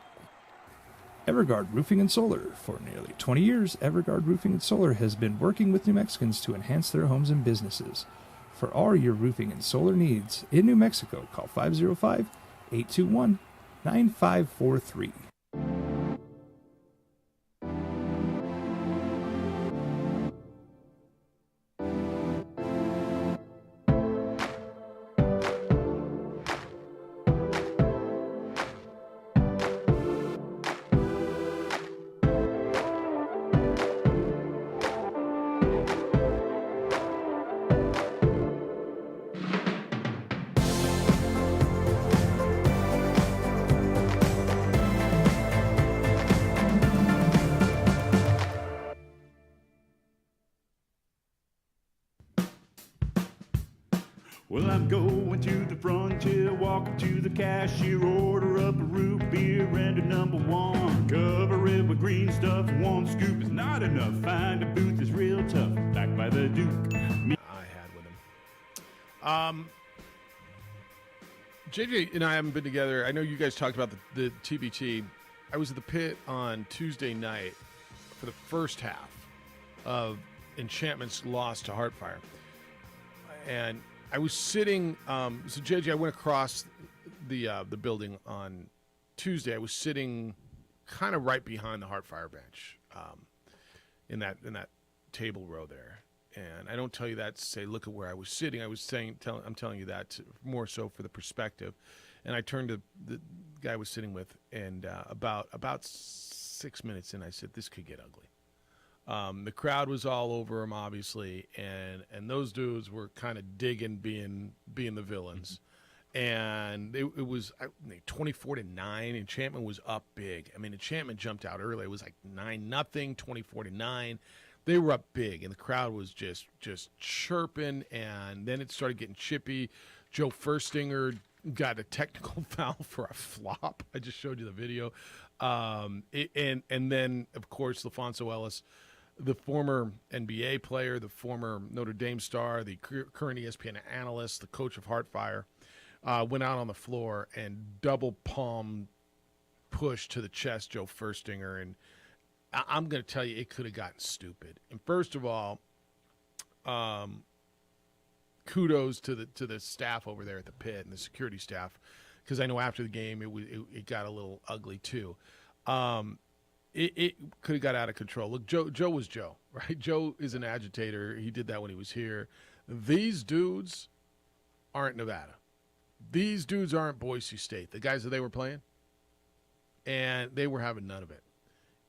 Everguard Roofing and Solar. For nearly 20 years, Everguard Roofing and Solar has been working with New Mexicans to enhance their homes and businesses. For all your roofing and solar needs in New Mexico, call 505-821-9543. Well, I'm going to the frontier, walking to the cashier, order up a root beer and a number one. Cover it with green stuff, one scoop is not enough. Find a booth is real tough, back by the Duke. I had with him. JJ and I haven't been together. I know you guys talked about the TBT. I was at the pit on Tuesday night for the first half of Enchantment's loss to Heartfire. And I was sitting, so JJ, I went across the building on Tuesday. I was sitting kind of right behind the Heartfire bench, in that table row there. And I don't tell you that to say, look at where I was sitting. I was saying, I'm telling you that more so for the perspective. And I turned to the guy I was sitting with, and about 6 minutes in, I said, this could get ugly. The crowd was all over him, obviously, and those dudes were kind of digging being the villains. And it was 24-9. Enchantment was up big. I mean, Enchantment jumped out early. It was like 9-0, 24-9. They were up big, and the crowd was just chirping. And then it started getting chippy. Joe Furstinger got a technical foul for a flop. I just showed you the video. And then, of course, LaFonso Ellis, the former NBA player, the former Notre Dame star, the current ESPN analyst, the coach of Heartfire, went out on the floor and double palm push to the chest Joe Furstinger. And I'm going to tell you, it could have gotten stupid. And first of all, kudos to the staff over there at the pit and the security staff, because I know after the game it got a little ugly too. It could have got out of control. Look, Joe was Joe, right? Joe is an agitator. He did that when he was here. These dudes aren't Nevada. These dudes aren't Boise State, the guys that they were playing. And they were having none of it.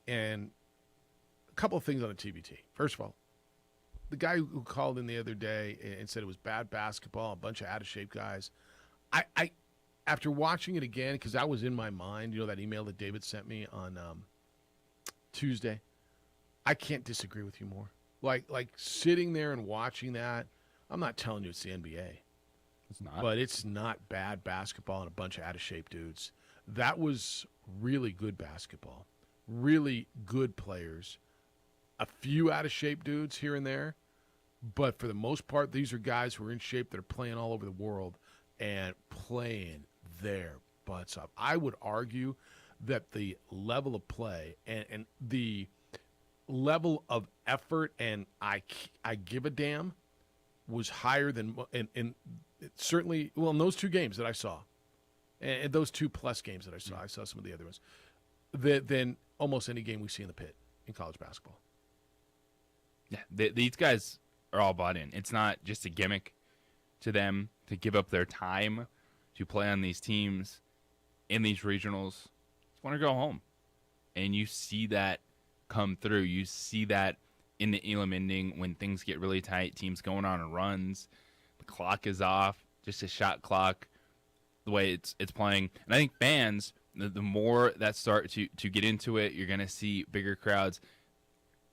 And a couple of things on the TBT. First of all, the guy who called in the other day and said it was bad basketball, a bunch of out-of-shape guys, I after watching it again, because that was in my mind, you know, that email that David sent me on Tuesday, I can't disagree with you more. Like sitting there and watching that, I'm not telling you it's the NBA. It's not. But it's not bad basketball and a bunch of out-of-shape dudes. That was really good basketball. Really good players. A few out-of-shape dudes here and there. But for the most part, these are guys who are in shape that are playing all over the world and playing their butts up. I would argue that the level of play and the level of effort and I give a damn was higher than – and certainly – well, in those two games that I saw, and those 2+ games that I saw some of the other ones, than almost any game we see in the pit in college basketball. Yeah, these guys are all bought in. It's not just a gimmick to them to give up their time to play on these teams in these regionals. Just want to go home. And you see that come through. You see that in the Elam ending when things get really tight, teams going on runs, the clock is off, just a shot clock, the way it's playing. And I think fans, the more that start to get into it, you're going to see bigger crowds.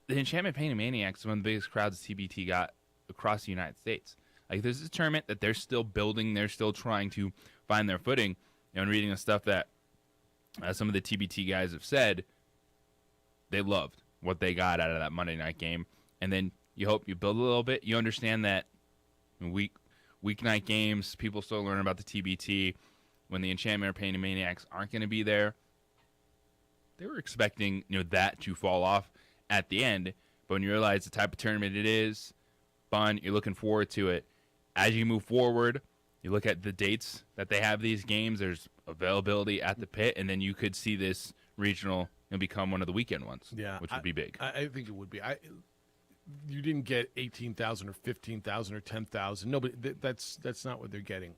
The Enchantment Painting Maniacs are one of the biggest crowds TBT got across the United States. Like, this is a tournament that they're still building. They're still trying to find their footing. And reading the stuff that some of the TBT guys have said, they loved what they got out of that Monday night game. And then you hope you build a little bit. You understand that weeknight games, people still learn about the TBT. When the Enchantment Painting Maniacs aren't going to be there, they were expecting that to fall off at the end. But when you realize the type of tournament it is, fun, you're looking forward to it. As you move forward, you look at the dates that they have these games, there's availability at the pit, and then you could see this regional become one of the weekend ones, which would be big. I think it would be. You didn't get 18,000 or 15,000 or 10,000. No, but that's not what they're getting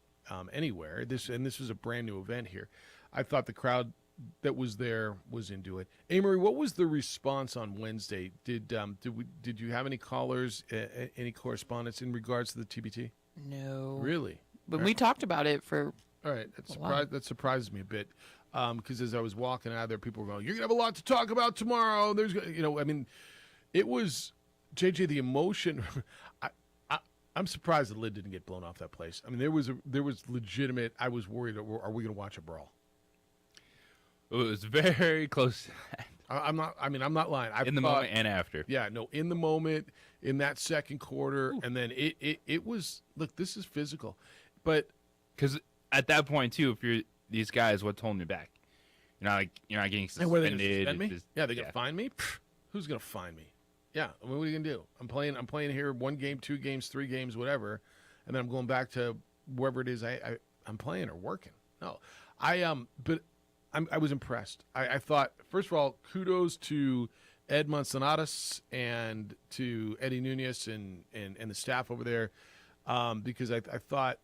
anywhere. This was a brand new event here. I thought the crowd that was there was into it. Amory, what was the response on Wednesday? Did you have any callers, any correspondence in regards to the TBT? No. Really? But we talked about it for. All right, that surprises me a bit, because as I was walking out there, people were going, "You're gonna have a lot to talk about tomorrow." There's, I mean, it was JJ, the emotion. I'm surprised the lid didn't get blown off that place. I mean, there was legitimate. I was worried. Are we going to watch a brawl? It was very close to that. I'm not lying. In the moment and after. Yeah, no, in the moment, in that second quarter, and then it was. Look, this is physical, but because at that point too, if you're these guys, what's holding you back? You're not getting suspended. What are they gonna suspend me? They're gonna fine me. Pfft, who's gonna fine me? Yeah, I mean, what are you gonna do? I'm playing here 1 game, 2 games, 3 games, whatever, and then I'm going back to wherever it is I'm playing or working. No, but I was impressed. I thought, first of all, kudos to Ed Manzanares and to Eddie Nunez and the staff over there, because I thought,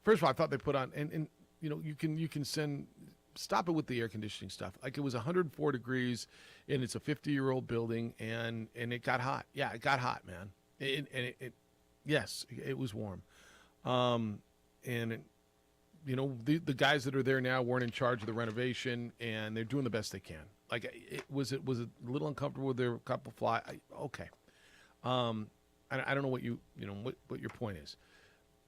first of all, I thought they put on and you can stop it with the air conditioning stuff. Like, it was 104 degrees and it's a 50-year-old building and it got hot. Yeah, it got hot, man. Yes, it was warm. The guys that are there now weren't in charge of the renovation, and they're doing the best they can. Like, it was a little uncomfortable with their couple fly. Okay. I don't know what what your point is,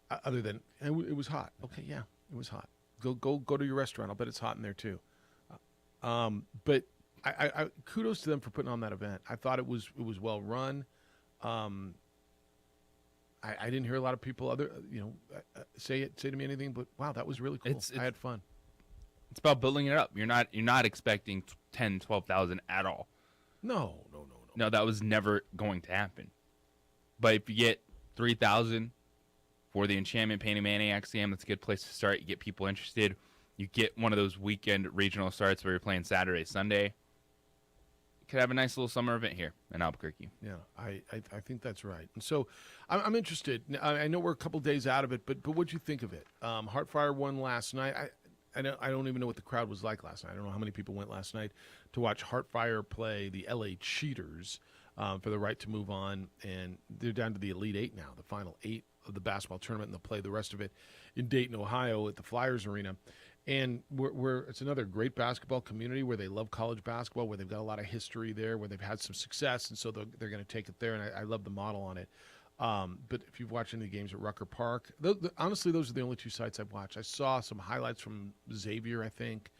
other than it was hot. Okay, yeah, it was hot. Go to your restaurant. I'll bet it's hot in there too. But I kudos to them for putting on that event. I thought it was well run. I didn't hear a lot of people say to me anything, but wow, that was really cool. I had fun. It's about building it up. You're not expecting 10, 12,000 at all. No. No, that was never going to happen. But if you get 3,000 for the Enchantment Painting Maniacs game, that's a good place to start. You get people interested. You get one of those weekend regional starts where you're playing Saturday, Sunday. You could have a nice little summer event here in Albuquerque. Yeah, I think that's right. And so I'm interested. I know we're a couple days out of it, but what'd you think of it? Heartfire won last night. I don't even know what the crowd was like last night. I don't know how many people went last night to watch Heartfire play the LA Cheaters for the right to move on, and they're down to the Elite 8 now, the final 8 of the basketball tournament, and they'll play the rest of it in Dayton, Ohio at the Flyers Arena. And it's another great basketball community where they love college basketball, where they've got a lot of history there, where they've had some success, and so they're going to take it there, and I love the model on it. But if you've watched any of the games at Rucker Park, honestly, those are the only 2 sites I've watched. I saw some highlights from Xavier, I think,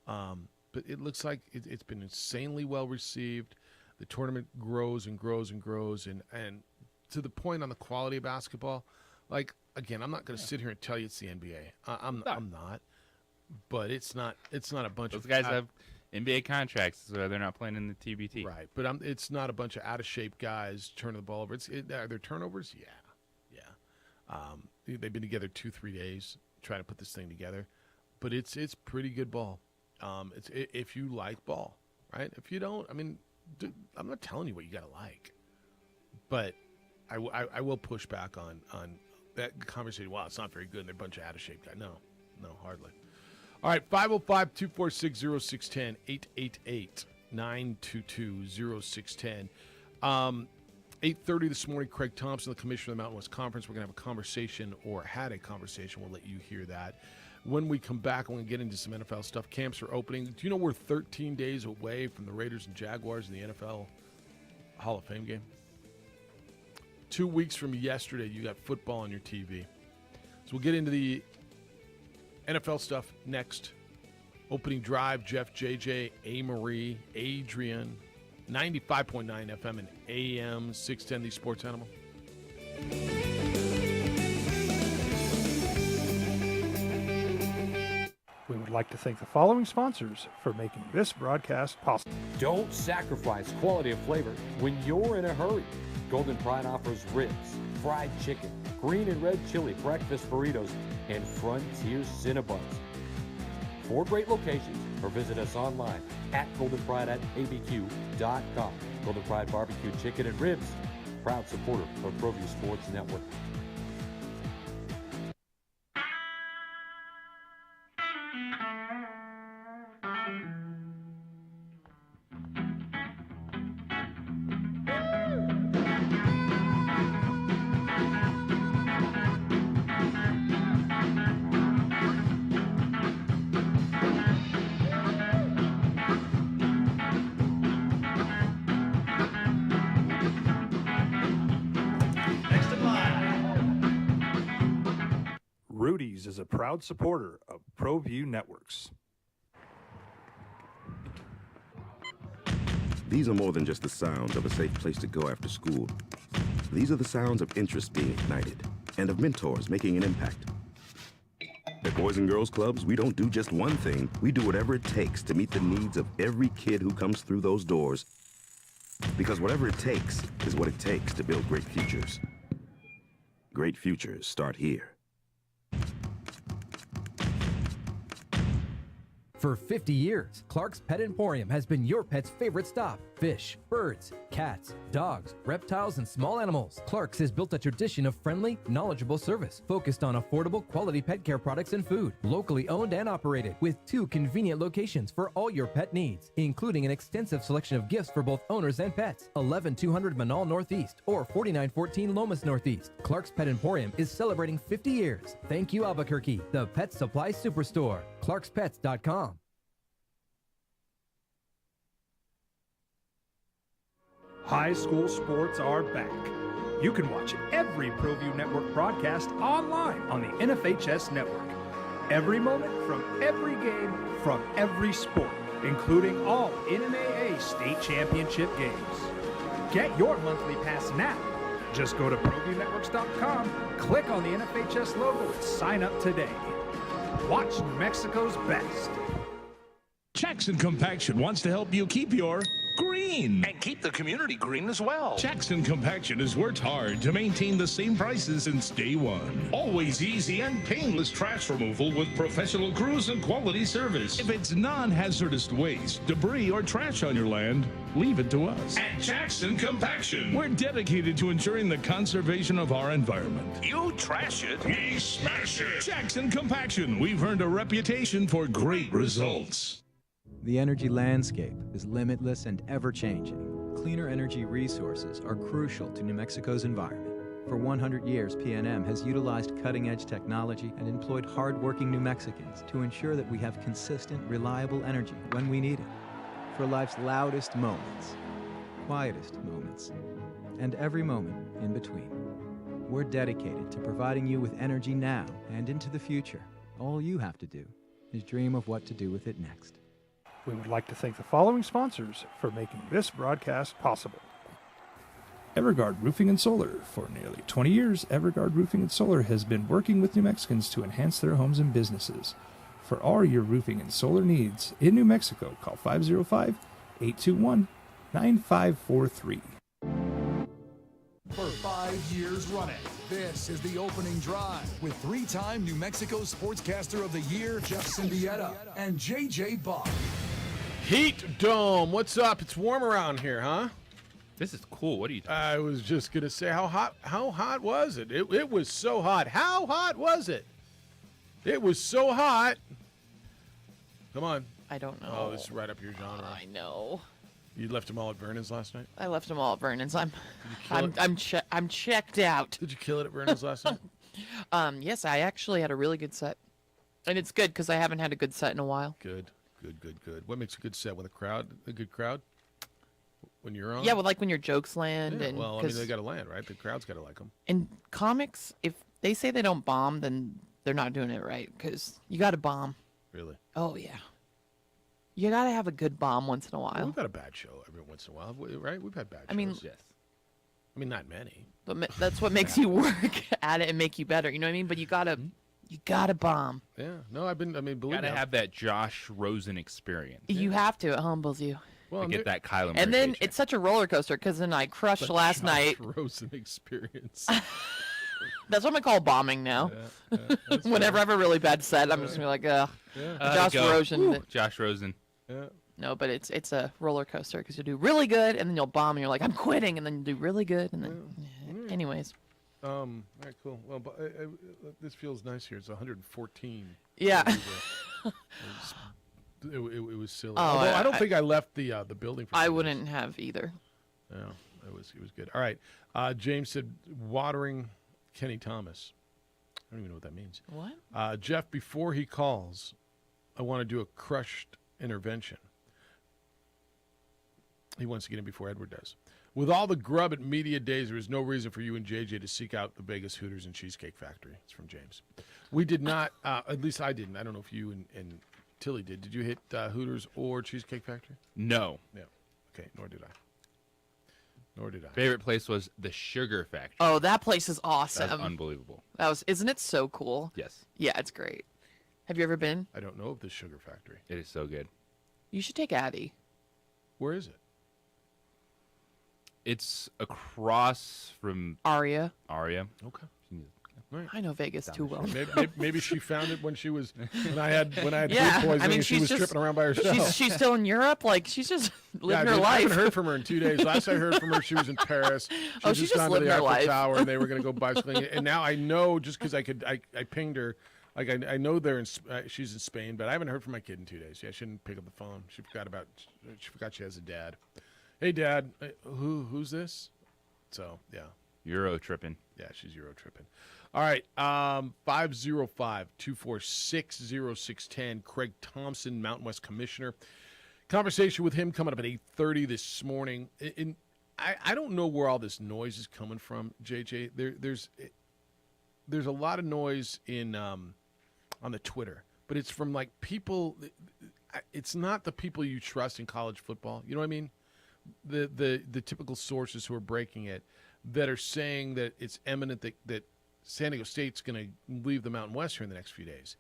but it looks like it's been insanely well received. The tournament grows and grows and grows, and to the point on the quality of basketball. Like, again, I'm not going to sit here and tell you it's the NBA. I'm not. But it's not a bunch Those of guys have NBA contracts, so they're not playing in the TBT. Right, but it's not a bunch of out of shape guys turning the ball over. Are there turnovers? Yeah. They've been together 2-3 days trying to put this thing together, but it's pretty good ball. If you like ball, right? If you don't, I mean, dude, I'm not telling you what you got to like, but I will push back on that conversation. Wow, it's not very good. And they're a bunch of out of shape guys. No, hardly. All right, 505-246-0610, 888-922-0610. 8:30 this morning, Craig Thompson, the commissioner of the Mountain West Conference. We're going to have a conversation, or had a conversation. We'll let you hear that. When we come back, I'm going to get into some NFL stuff. Camps are opening. Do you know we're 13 days away from the Raiders and Jaguars in the NFL Hall of Fame game? 2 weeks from yesterday, you got football on your TV. So we'll get into the NFL stuff next. Opening drive, Jeff, JJ, A-Marie, Adrian, 95.9 FM and AM 610, the Sports Animal. We would like to thank the following sponsors for making this broadcast possible. Don't sacrifice quality and flavor when you're in a hurry. Golden Pride offers ribs, fried chicken, green and red chili breakfast burritos, and Frontier Cinnabons. 4 great locations, or visit us online at goldenpride@abq.com. Golden Pride Barbecue Chicken and Ribs, proud supporter of ProView Sports Network. Rudy's is a proud supporter of ProView Networks. These are more than just the sounds of a safe place to go after school. These are the sounds of interest being ignited and of mentors making an impact. At Boys and Girls Clubs, we don't do just one thing. We do whatever it takes to meet the needs of every kid who comes through those doors. Because whatever it takes is what it takes to build great futures. Great futures start here. For 50 years, Clark's Pet Emporium has been your pet's favorite stop. Fish, birds, cats, dogs, reptiles, and small animals. Clark's has built a tradition of friendly, knowledgeable service focused on affordable, quality pet care products and food. Locally owned and operated with 2 convenient locations for all your pet needs, including an extensive selection of gifts for both owners and pets. 11200 Manal Northeast or 4914 Lomas Northeast. Clark's Pet Emporium is celebrating 50 years. Thank you, Albuquerque, the pet supply superstore. ClarksPets.com. High school sports are back. You can watch every ProView Network broadcast online on the NFHS network. Every moment from every game from every sport, including all Ncaa state championship games. Get your monthly pass now. Just go to ProViewNetworks.com, click on the NFHS logo, and sign up today. Watch New Mexico's best. Jackson Compaction wants to help you keep your green. And keep the community green as well. Jackson Compaction has worked hard to maintain the same prices since day one. Always easy and painless trash removal with professional crews and quality service. If it's non-hazardous waste, debris, or trash on your land, leave it to us. At Jackson Compaction, we're dedicated to ensuring the conservation of our environment. You trash it, we smash it. Jackson Compaction, we've earned a reputation for great results. The energy landscape is limitless and ever-changing. Cleaner energy resources are crucial to New Mexico's environment. For 100 years, PNM has utilized cutting-edge technology and employed hard-working New Mexicans to ensure that we have consistent, reliable energy when we need it. For life's loudest moments, quietest moments, and every moment in between. We're dedicated to providing you with energy now and into the future. All you have to do is dream of what to do with it next. We would like to thank the following sponsors for making this broadcast possible. Everguard Roofing and Solar. For nearly 20 years, Everguard Roofing and Solar has been working with New Mexicans to enhance their homes and businesses. For all your roofing and solar needs in New Mexico, call 505-821-9543. For 5 years running, This is the opening drive with three-time New Mexico Sportscaster of the Year, Jeff Cindietta, and J.J. Bach. Heat Dome, what's up? It's warm around here, huh? This is cool. What are you talking I was just going to say, how hot was it? It was so hot. How hot was it? It was so hot. Come on. I don't know. Oh, this is right up your genre. I know. You left them all at Vernon's last night? I left them all at Vernon's. I'm it? I'm checked out. Did you kill it at Vernon's last night? Yes, I actually had a really good set, and it's good because I haven't had a good set in a while. Good. What makes a good set? With a good crowd? When you're on? Yeah, well, like when your jokes land. Yeah, and well, I mean, they got to land, right? The crowd's got to like them. In comics, if they say they don't bomb, then they're not doing it right because you got to bomb. Really? Oh, yeah. You got to have a good bomb once in a while. Well, we've had a bad show every once in a while, right? We've had bad shows. I mean, yes. I mean, not many. But that's what makes you work at it and make you better. You know what I mean? But you gotta bomb. Yeah. No, believe Gotta me. have that Josh Rosen experience. You have to. It humbles you. Well, to get that Kyler Murray And then paycheck. it's such a roller coaster because then I crushed last Josh night. Rosen experience. That's what I call bombing now. Whenever I have a really bad set, I'm just gonna be like, Josh Rosen. Josh Rosen. Yeah. No, but it's a roller coaster because you'll do really good and then you'll bomb and you're like, I'm quitting, and then you do really good and then, anyways. All right, cool. Well, but this feels nice here. It's 114. Yeah. It was silly. Oh, Although I don't think I left the building. For I wouldn't have either. No, it was good. All right. James said watering Kenny Thomas. I don't even know what that means. What? Jeff, before he calls, I want to do a crushed intervention. He wants to get in before Edward does. With all the grub at media days, there is no reason for you and JJ to seek out the Vegas Hooters and Cheesecake Factory. It's from James. We did not, at least I didn't. I don't know if you and Tilly did. Did you hit Hooters or Cheesecake Factory? No. Yeah. Okay, nor did I. Favorite place was the Sugar Factory. Oh, that place is awesome. That's unbelievable. Isn't it so cool? Yes. Yeah, it's great. Have you ever been? I don't know of the Sugar Factory. It is so good. You should take Addie. Where is it? It's across from Aria. Okay. Right. I know Vegas too well. Maybe she found it when I had food Yeah, poisoning I mean, and she was tripping around by herself. She's still in Europe. Like she's just living her I life. haven't heard from her in 2 days. Last I heard from her, she was in Paris. She's just gone to living the her Eiffel life. Tower, and they were going to go bicycling. And now I know just because I pinged her. Like I know she's in Spain, but I haven't heard from my kid in 2 days. Yeah, I shouldn't pick up the phone. She forgot she has a dad. Hey, Dad, who's this? So yeah, Euro tripping. Yeah, she's Euro tripping. All right, 505-246-0610. Craig Thompson, Mountain West Commissioner. Conversation with him coming up at 8:30 this morning. I don't know where all this noise is coming from, JJ. There's a lot of noise in on the Twitter, but it's from like people. It's not the people you trust in college football. You know what I mean? The typical sources who are breaking it that are saying that it's imminent that San Diego State's going to leave the Mountain West here in the next few days.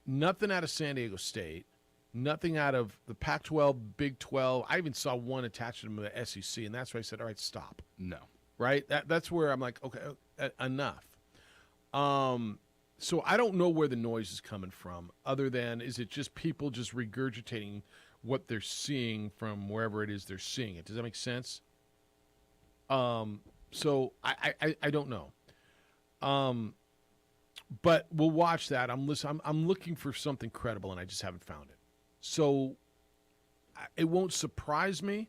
Nothing out of San Diego State. Nothing out of the Pac-12, Big 12. I even saw one attached to the SEC, and that's why I said, all right, stop. No. Right? That's where I'm like, okay, enough. So I don't know where the noise is coming from, other than is it just people just regurgitating what they're seeing from wherever it is they're seeing it. Does that make sense? So I don't know. But we'll watch that. I'm looking for something credible, and I just haven't found it. So it won't surprise me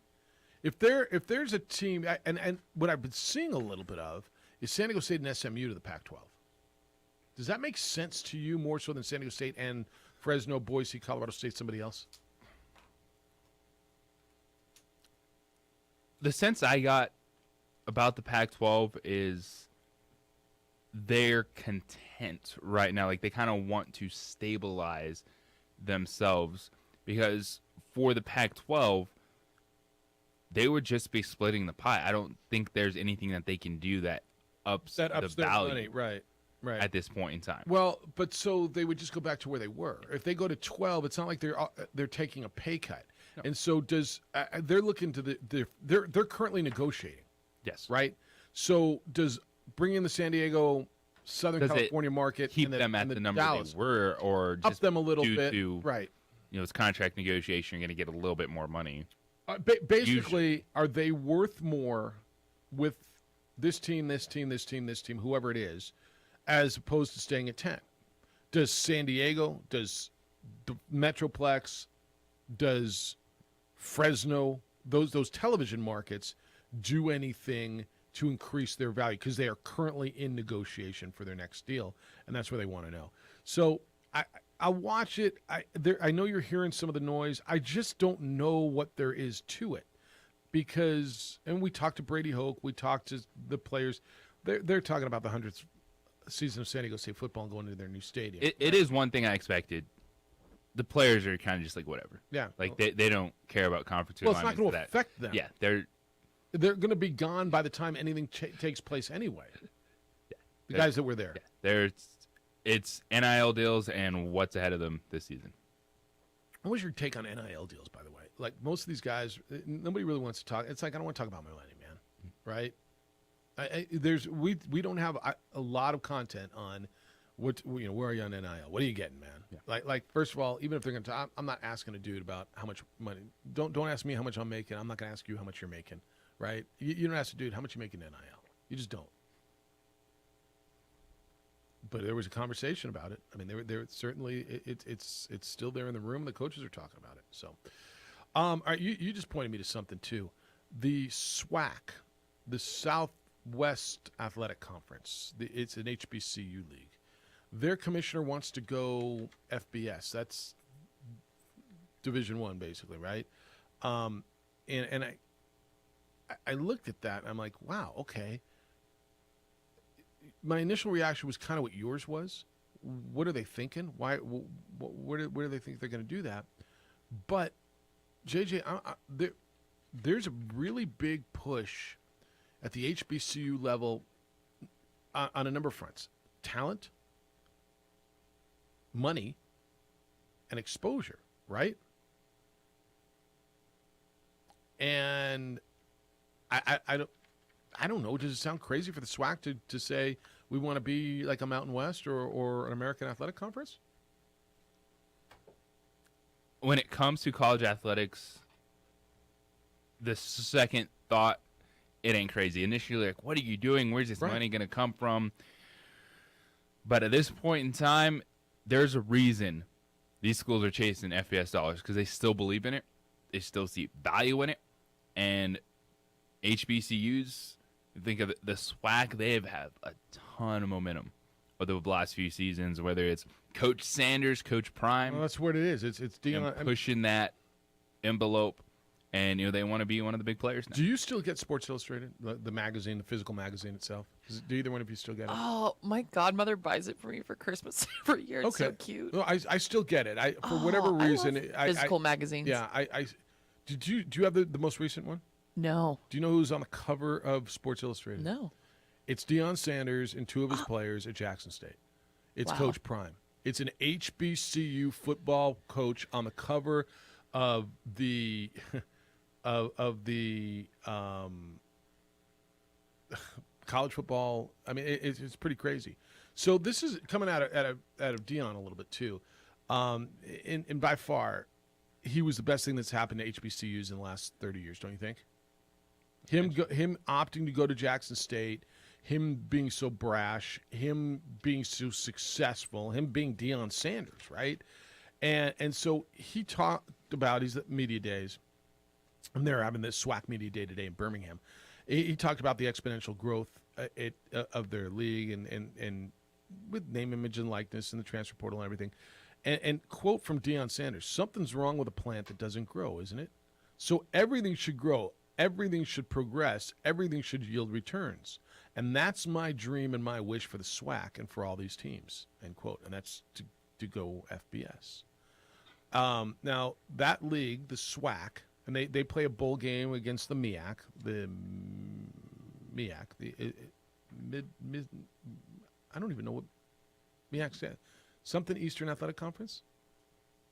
if there's a team, and what I've been seeing a little bit of is San Diego State and SMU to the Pac-12. Does that make sense to you more so than San Diego State and Fresno, Boise, Colorado State, somebody else? The sense I got about the Pac-12 is they're content right now. Like they kind of want to stabilize themselves because for the Pac-12, they would just be splitting the pie. I don't think there's anything that they can do that ups the their value money. Right. at this point in time. Well, but so they would just go back to where they were. If they go to 12, it's not like they're taking a pay cut. No. And so they're looking to they're currently negotiating. Yes. Right? So does bring in the San Diego, Southern Does it California market, keep and them at the number Dallas. they were, or just Up them a little due bit, to, right? It's contract negotiation. You're going to get a little bit more money. Basically, are they worth more with this team, this team, this team, this team, whoever it is, as opposed to staying at 10? Does San Diego, does the Metroplex, does Fresno, those television markets do anything to increase their value? Because they are currently in negotiation for their next deal, and that's where they want to know. So I'll watch it. I know you're hearing some of the noise. I just don't know what there is to it. Because, and we talked to Brady Hoke, we talked to the players. They're talking about the 100th season of San Diego State football and going into their new stadium. It is one thing I expected. The players are kind of just like whatever. Yeah. Like they don't care about conference Well, it's not going to that. affect them. Yeah, they're going to be gone by the time anything takes place anyway. Yeah, the guys that were there. Yeah, it's NIL deals and what's ahead of them this season. What was your take on NIL deals, by the way? Like, most of these guys, nobody really wants to talk. It's like, I don't want to talk about my wedding, man. Right? We don't have a lot of content on where are you on NIL? What are you getting, man? Yeah. Like first of all, even if they're going to, I'm not asking a dude about how much money. Don't ask me how much I'm making. I'm not going to ask you how much you're making. Right? You don't ask a dude how much you make in NIL. You just don't. But there was a conversation about it. I mean, there certainly it's still there in the room. The coaches are talking about it. So, all right, you just pointed me to something too. The SWAC, the Southwest Athletic Conference. It's an HBCU league. Their commissioner wants to go FBS. That's Division I, basically, right? And I looked at that and I'm like, wow, okay. My initial reaction was kind of what yours was. What are they thinking? Why? Where do they think they're going to do that? But JJ, there's a really big push at the HBCU level on a number of fronts: talent, money, and exposure. Right? And I don't know. Does it sound crazy for the SWAC to say we want to be like a Mountain West or an American Athletic Conference? When it comes to college athletics, the second thought, it ain't crazy. Initially, like, what are you doing? Where's this money going to come from? But at this point in time, there's a reason these schools are chasing FBS dollars, because they still believe in it. They still see value in it. And HBCUs, think of the SWAC, they've had a ton of momentum over the last few seasons, whether it's Coach Sanders, Coach Prime. Well, that's what it is. It's Deion pushing that envelope, and they want to be one of the big players now. Do you still get Sports Illustrated, the magazine, the physical magazine itself? Do either one of you still get it? Oh, my godmother buys it for me for Christmas every year. It's so cute. Well, I still get it. For whatever reason, physical magazines. Yeah, do you have the most recent one? No. Do you know who's on the cover of Sports Illustrated? No. It's Deion Sanders and two of his players at Jackson State. It's Coach Prime. It's an HBCU football coach on the cover of the college football. I mean, it's pretty crazy. So this is coming out of Deion a little bit too, and by far, he was the best thing that's happened to HBCUs in the last 30 years. Don't you think? Him opting to go to Jackson State, him being so brash, him being so successful, him being Deion Sanders, right? And so he talked about his media days, and they're having this SWAC media day today in Birmingham. He talked about the exponential growth of their league and with name, image, and likeness and the transfer portal and everything. And quote from Deion Sanders: "Something's wrong with a plant that doesn't grow, isn't it? So everything should grow. Everything should progress. Everything should yield returns. And that's my dream and my wish for the SWAC and for all these teams," end quote. And that's to go FBS. Now, that league, the SWAC, and they play a bowl game against the MEAC, I don't even know what MEAC stands. Something Eastern Athletic Conference?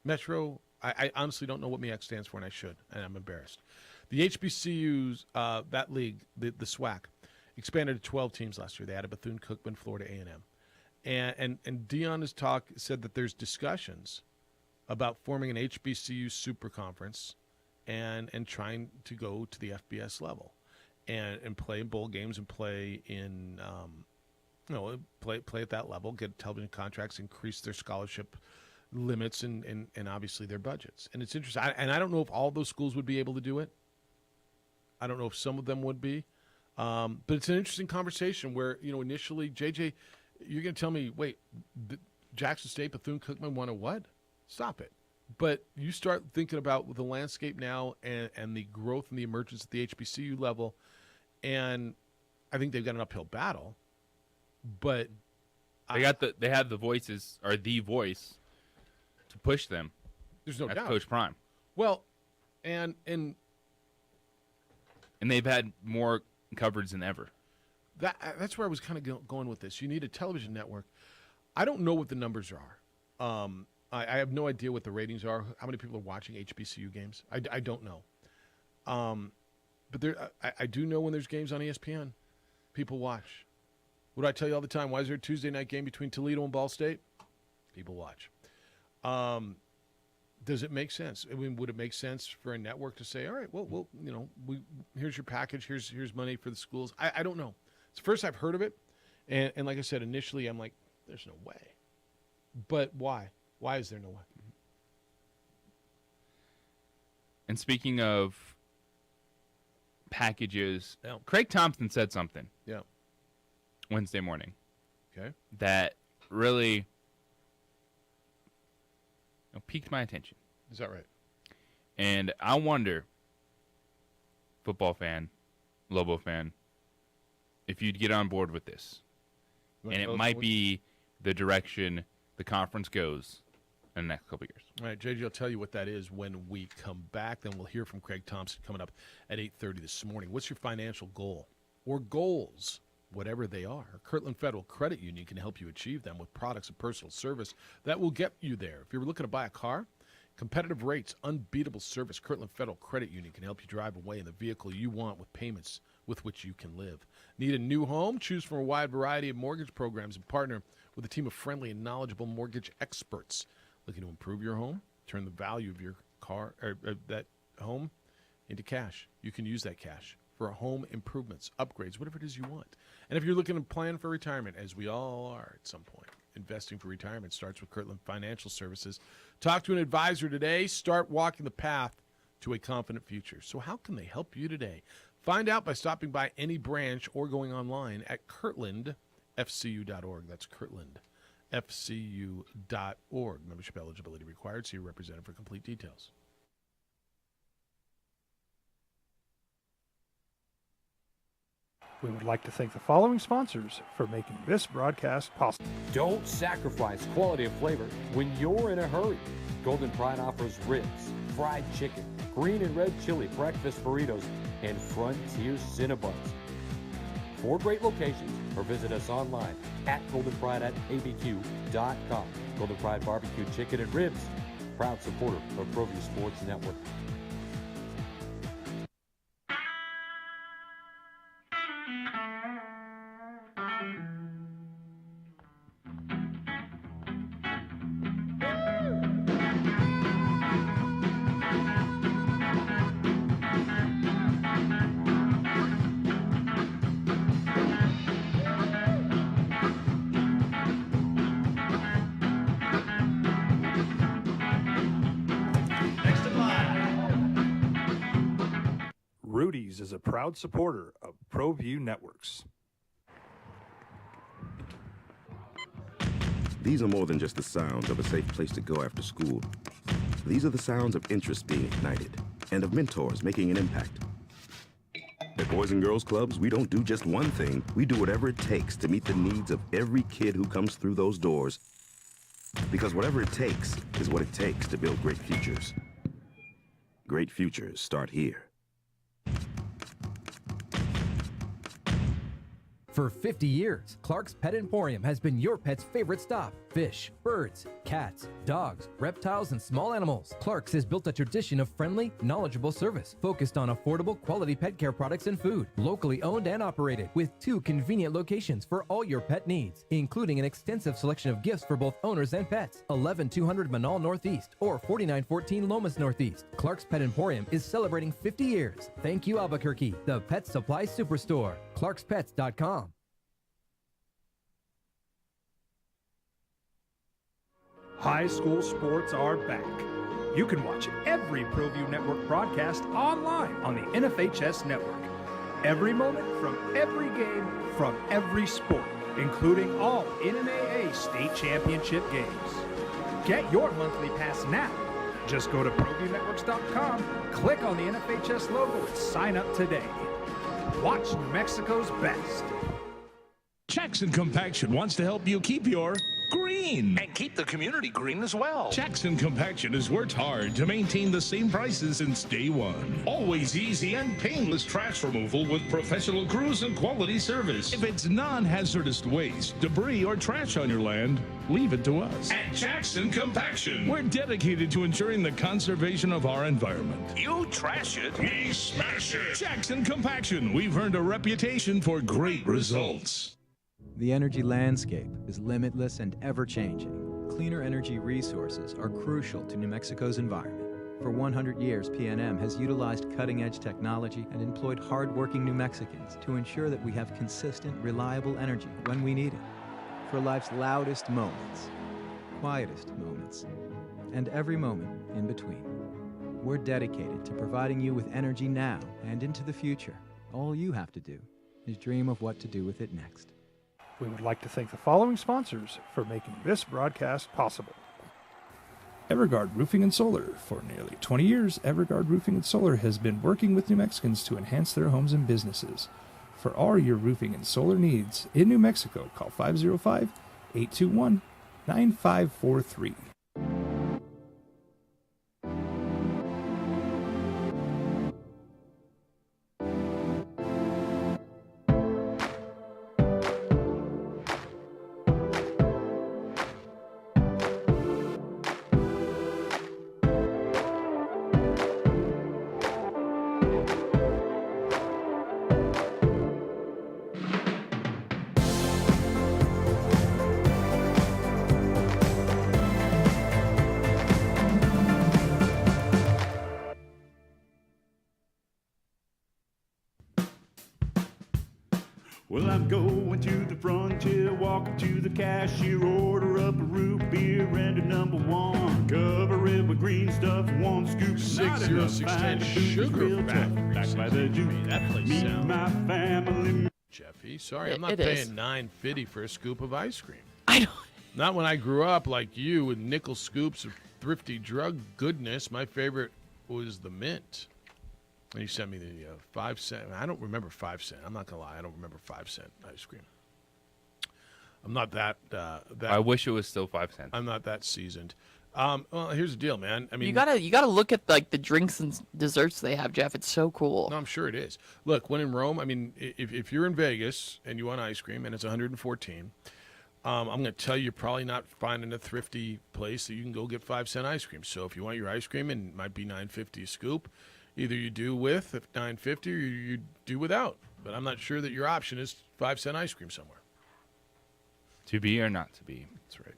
Metro. I honestly don't know what MEAC stands for, and I should, and I'm embarrassed. The HBCUs, that league, the SWAC, expanded to 12 teams last year. They added Bethune-Cookman, Florida A&M. And Dion has said that there's discussions about forming an HBCU super conference and trying to go to the FBS level and play in bowl games and play in play at that level, get television contracts, increase their scholarship limits and obviously their budgets. And it's interesting. I don't know if all those schools would be able to do it. I don't know if some of them would be. But it's an interesting conversation where, initially, JJ, you're going to tell me, wait, Jackson State, Bethune-Cookman want to what? Stop it. But you start thinking about the landscape now and the growth and the emergence at the HBCU level, and I think they've got an uphill battle. But they have the voices, or the voice, to push them. There's no doubt. Coach Prime. Well, and they've had more coverage than ever. That's where I was kind of going with this. You need a television network. I don't know what the numbers are. I have no idea what the ratings are. How many people are watching HBCU games? I don't know. But I do know when there's games on ESPN, people watch. What do I tell you all the time? Why is there a Tuesday night game between Toledo and Ball State? People watch. Does it make sense? I mean, would it make sense for a network to say, all right, well, here's your package. Here's money for the schools. I don't know. It's the first I've heard of it. And like I said, initially I'm like, there's no way. But why? Why is there no way? And speaking of packages, Craig Thompson said something. Yeah. Wednesday morning. Okay. That really piqued my attention. Is that right? And I wonder, football fan, Lobo fan, if you'd get on board with this. And it might be the direction the conference goes in the next couple of years. All right, JJ, I'll tell you what that is when we come back. Then we'll hear from Craig Thompson coming up at 8:30 this morning. What's your financial goal or goals? Whatever they are, Kirtland Federal Credit Union can help you achieve them with products and personal service that will get you there. If you're looking to buy a car, competitive rates, unbeatable service, Kirtland Federal Credit Union can help you drive away in the vehicle you want with payments with which you can live. Need a new home? Choose from a wide variety of mortgage programs and partner with a team of friendly and knowledgeable mortgage experts. Looking to improve your home? Turn the value of your car or that home into cash. You can use that cash for home improvements, upgrades, whatever it is you want. And if you're looking to plan for retirement, as we all are at some point, investing for retirement starts with Kirtland Financial Services. Talk to an advisor today. Start walking the path to a confident future. So how can they help you today? Find out by stopping by any branch or going online at kirtlandfcu.org. That's kirtlandfcu.org. Membership eligibility required. See your representative for complete details. We would like to thank the following sponsors for making this broadcast possible. Don't sacrifice quality of flavor when you're in a hurry. Golden Pride offers ribs, fried chicken, green and red chili breakfast burritos, and Frontier Cinnabons. 4 great locations, or visit us online at goldenpride@abq.com. Golden Pride Barbecue Chicken and Ribs, proud supporter of ProView Sports Network. Rudy's is a proud supporter of ProView Networks. These are more than just the sounds of a safe place to go after school. These are the sounds of interest being ignited and of mentors making an impact. At Boys and Girls Clubs, we don't do just one thing. We do whatever it takes to meet the needs of every kid who comes through those doors. Because whatever it takes is what it takes to build great futures. Great futures start here. For 50 years, Clark's Pet Emporium has been your pet's favorite stop. Fish, birds, cats, dogs, reptiles, and small animals. Clark's has built a tradition of friendly, knowledgeable service focused on affordable, quality pet care products and food. Locally owned and operated with 2 convenient locations for all your pet needs, including an extensive selection of gifts for both owners and pets. 11200 Manal Northeast or 4914 Lomas Northeast. Clark's Pet Emporium is celebrating 50 years. Thank you, Albuquerque, the pet supply superstore. ClarksPets.com. High school sports are back. You can watch every ProView Network broadcast online on the NFHS network. Every moment from every game from every sport, including all Ncaa state championship games. Get your monthly pass now. Just go to ProViewNetworks.com, click on the NFHS logo, and sign up today. Watch New Mexico's best. Jackson Compaction wants to help you keep your green. And keep the community green as well. Jackson Compaction has worked hard to maintain the same prices since day one. Always easy and painless trash removal with professional crews and quality service. If it's non-hazardous waste, debris, or trash on your land, leave it to us. At Jackson Compaction, we're dedicated to ensuring the conservation of our environment. You trash it, we smash it. Jackson Compaction, we've earned a reputation for great results. The energy landscape is limitless and ever-changing. Cleaner energy resources are crucial to New Mexico's environment. For 100 years, PNM has utilized cutting-edge technology and employed hard-working New Mexicans to ensure that we have consistent, reliable energy when we need it. For life's loudest moments, quietest moments, and every moment in between. We're dedicated to providing you with energy now and into the future. All you have to do is dream of what to do with it next. We would like to thank the following sponsors for making this broadcast possible. Everguard Roofing and Solar. For nearly 20 years, Everguard Roofing and Solar has been working with New Mexicans to enhance their homes and businesses. For all your roofing and solar needs in New Mexico, call 505-821-9543. Well, I'm going to the frontier, walking to the cashier, order up a root beer and a number one. Cover it with green stuff, 1 scoop. 60610 Sugar Factory. Back by the juice. That place Meet sounds. my family. Jeffy, sorry, I'm not It paying is. $9.50 for a scoop of ice cream. I don't. Not when I grew up like you with nickel scoops of thrifty drug goodness. My favorite was the mint. And you sent me the 5 cent. I don't remember 5 cent. I'm not gonna lie. I don't remember 5 cent ice cream. I'm not that. I wish it was still 5 cents. I'm not that seasoned. Well, here's the deal, man. I mean, You gotta look at like the drinks and desserts they have, Jeff. It's so cool. No, I'm sure it is. Look, when in Rome, I mean, if you're in Vegas and you want ice cream and it's 114, I'm going to tell you, you're probably not finding a thrifty place that you can go get 5 cent ice cream. So if you want your ice cream and it might be $9.50 a scoop, either you do with at $9.50 or you do without. But I'm not sure that your option is 5 cent ice cream somewhere. To be or not to be. That's right.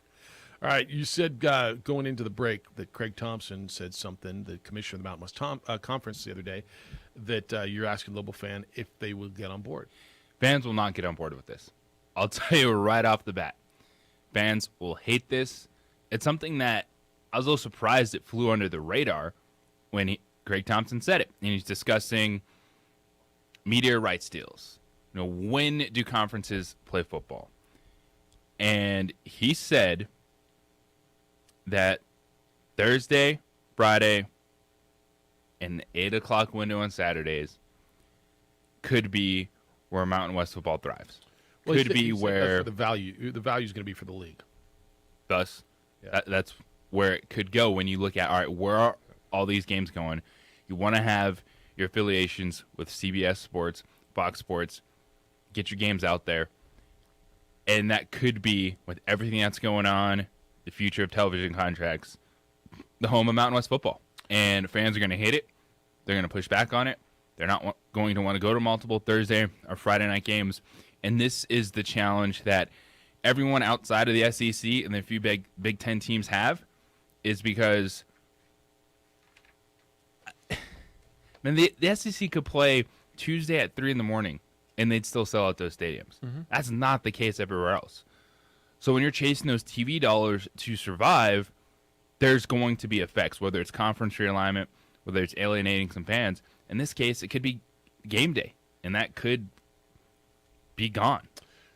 All right, you said going into the break that Craig Thompson said something, the commissioner of the Mountain West Conference the other day, that you're asking Lobo fan if they will get on board. Fans will not get on board with this. I'll tell you right off the bat. Fans will hate this. It's something that I was a little surprised it flew under the radar when Craig Thompson said it. And he's discussing media rights deals. You know, when do conferences play football? And he said that Thursday, Friday, and the 8 o'clock window on Saturdays could be where Mountain West football thrives. Well, Could be he said where that's for the value is going to be for the league. Thus, Yeah. that's where it could go when you look at, all right, where are all these games going? You want to have your affiliations with CBS Sports, Fox Sports, get your games out there. And that could be, with everything that's going on, the future of television contracts, the home of Mountain West football. And fans are going to hate it. They're going to push back on it. They're not going to want to go to multiple Thursday or Friday night games. And this is the challenge that everyone outside of the SEC and the few Big Ten teams have, is because man, the SEC could play Tuesday at 3 in the morning and they'd still sell out those stadiums. Mm-hmm. That's not the case everywhere else. So when you're chasing those TV dollars to survive, there's going to be effects, whether it's conference realignment, whether it's alienating some fans. In this case, it could be game day, and that could be gone.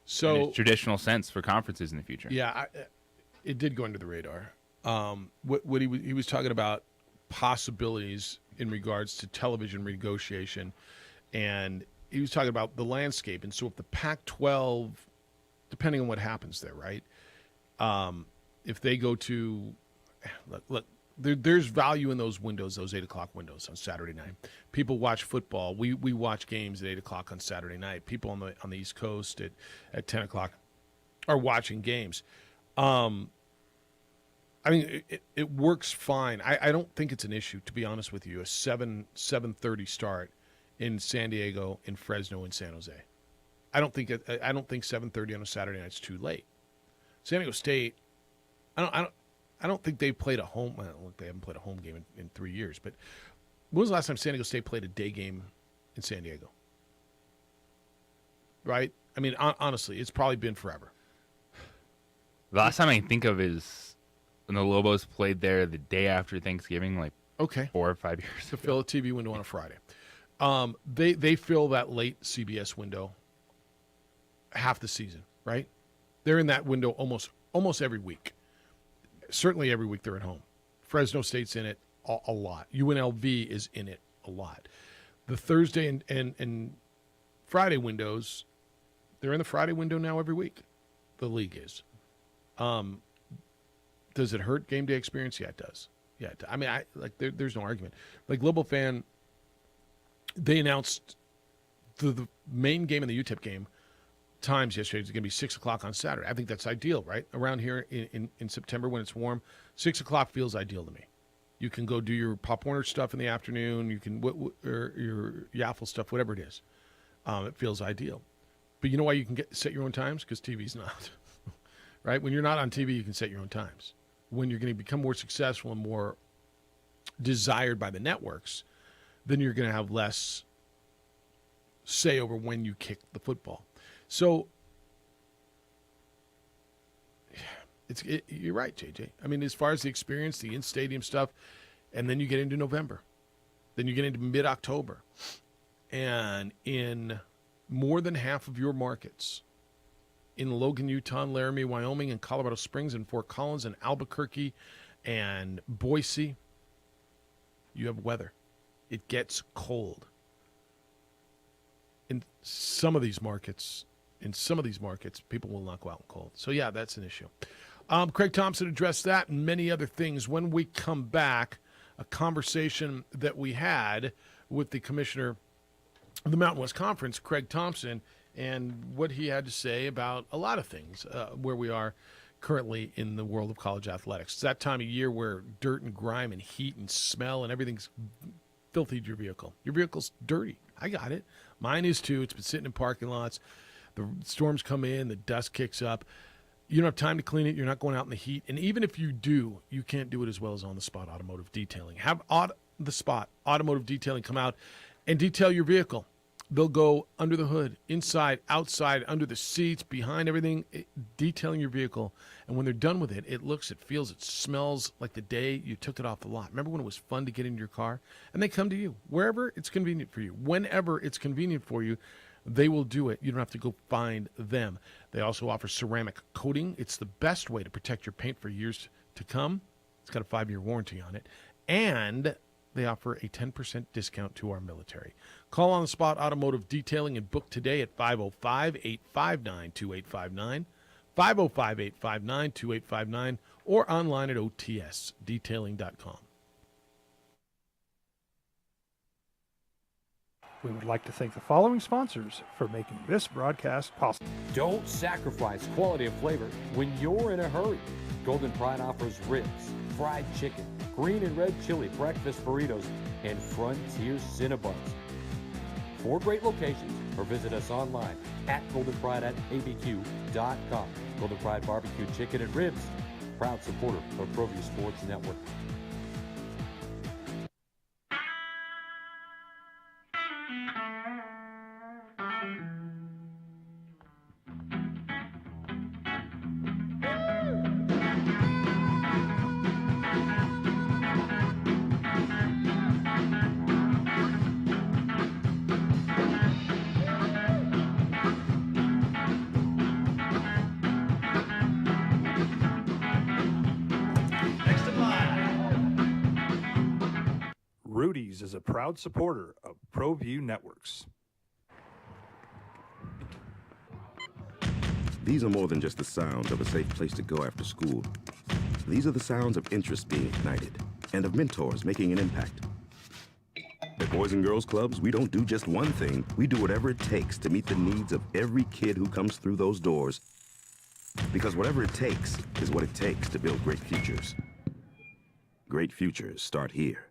So, in its traditional sense for conferences in the future. Yeah, it did go under the radar. What he was talking about possibilities in regards to television renegotiation, and he was talking about the landscape. And so if the Pac-12, depending on what happens there, right? If they go to look, there's value in those windows, those 8 o'clock windows on Saturday night. People watch football. We watch games at 8 o'clock on Saturday night. People on the East Coast at 10 o'clock are watching games. I mean, it works fine. I don't think it's an issue, to be honest with you. A 7:30 start in San Diego, in Fresno, in San Jose. I don't think 7:30 on a Saturday night's too late. San Diego State, I don't think they played a home. Well, look, they haven't played a home game in 3 years. But when was the last time San Diego State played a day game in San Diego? Right? I mean, honestly, it's probably been forever. The last time I can think of is when the Lobos played there the day after Thanksgiving, like 4 or 5 years to fill a TV window on a Friday. They fill that late CBS window half the season, right? They're in that window almost every week. Certainly every week they're at home. Fresno State's in it a lot. UNLV is in it a lot. The Thursday and Friday windows, they're in the Friday window now every week. The league is. Does it hurt game day experience? Yeah, it does. Yeah, I mean, there's no argument. Like Global Fan, they announced the main game and the UTEP game times yesterday. It's going to be 6 o'clock on Saturday. I think that's ideal, right? Around here in September when it's warm, 6 o'clock feels ideal to me. You can go do your Pop Warner stuff in the afternoon. You can or your Yaffle stuff, whatever it is. It feels ideal. But you know why you can set your own times? Because TV's not. Right? When you're not on TV, you can set your own times. When you're going to become more successful and more desired by the networks, then you're going to have less say over when you kick the football. So, you're right, JJ. I mean, as far as the experience, the in-stadium stuff, and then you get into November. Then you get into mid-October. And in more than half of your markets, in Logan, Utah, and Laramie, Wyoming, and Colorado Springs, and Fort Collins, and Albuquerque, and Boise, you have weather. It gets cold. In some of these markets, people will not go out in cold. So, yeah, that's an issue. Craig Thompson addressed that and many other things. When we come back, a conversation that we had with the commissioner of the Mountain West Conference, Craig Thompson, and what he had to say about a lot of things where we are currently in the world of college athletics. It's that time of year where dirt and grime and heat and smell and everything's filthy to your vehicle. Your vehicle's dirty. I got it. Mine is too. It's been sitting in parking lots. The storms come in. The dust kicks up. You don't have time to clean it. You're not going out in the heat. And even if you do, you can't do it as well as On the Spot Automotive Detailing. Have On the Spot Automotive Detailing come out and detail your vehicle. They'll go under the hood, inside, outside, under the seats, behind everything, detailing your vehicle. And when they're done with it, it looks, it feels, it smells like the day you took it off the lot. Remember when it was fun to get into your car? And they come to you wherever it's convenient for you. Whenever it's convenient for you, they will do it. You don't have to go find them. They also offer ceramic coating. It's the best way to protect your paint for years to come. It's got a 5-year warranty on it. And they offer a 10% discount to our military. Call On the Spot Automotive Detailing and book today at 505-859-2859, 505-859-2859, or online at otsdetailing.com. We would like to thank the following sponsors for making this broadcast possible. Don't sacrifice quality and flavor when you're in a hurry. Golden Pride offers ribs, fried chicken, green and red chili breakfast burritos, and Frontier Cinnabons. 4 great locations, or visit us online at goldenprideabq.com. Golden Pride Barbecue Chicken and Ribs, proud supporter of ProView Sports Network. Rudy's is a proud supporter of ProView Networks. These are more than just the sounds of a safe place to go after school. These are the sounds of interest being ignited and of mentors making an impact. At Boys and Girls Clubs, we don't do just one thing. We do whatever it takes to meet the needs of every kid who comes through those doors. Because whatever it takes is what it takes to build great futures. Great futures start here.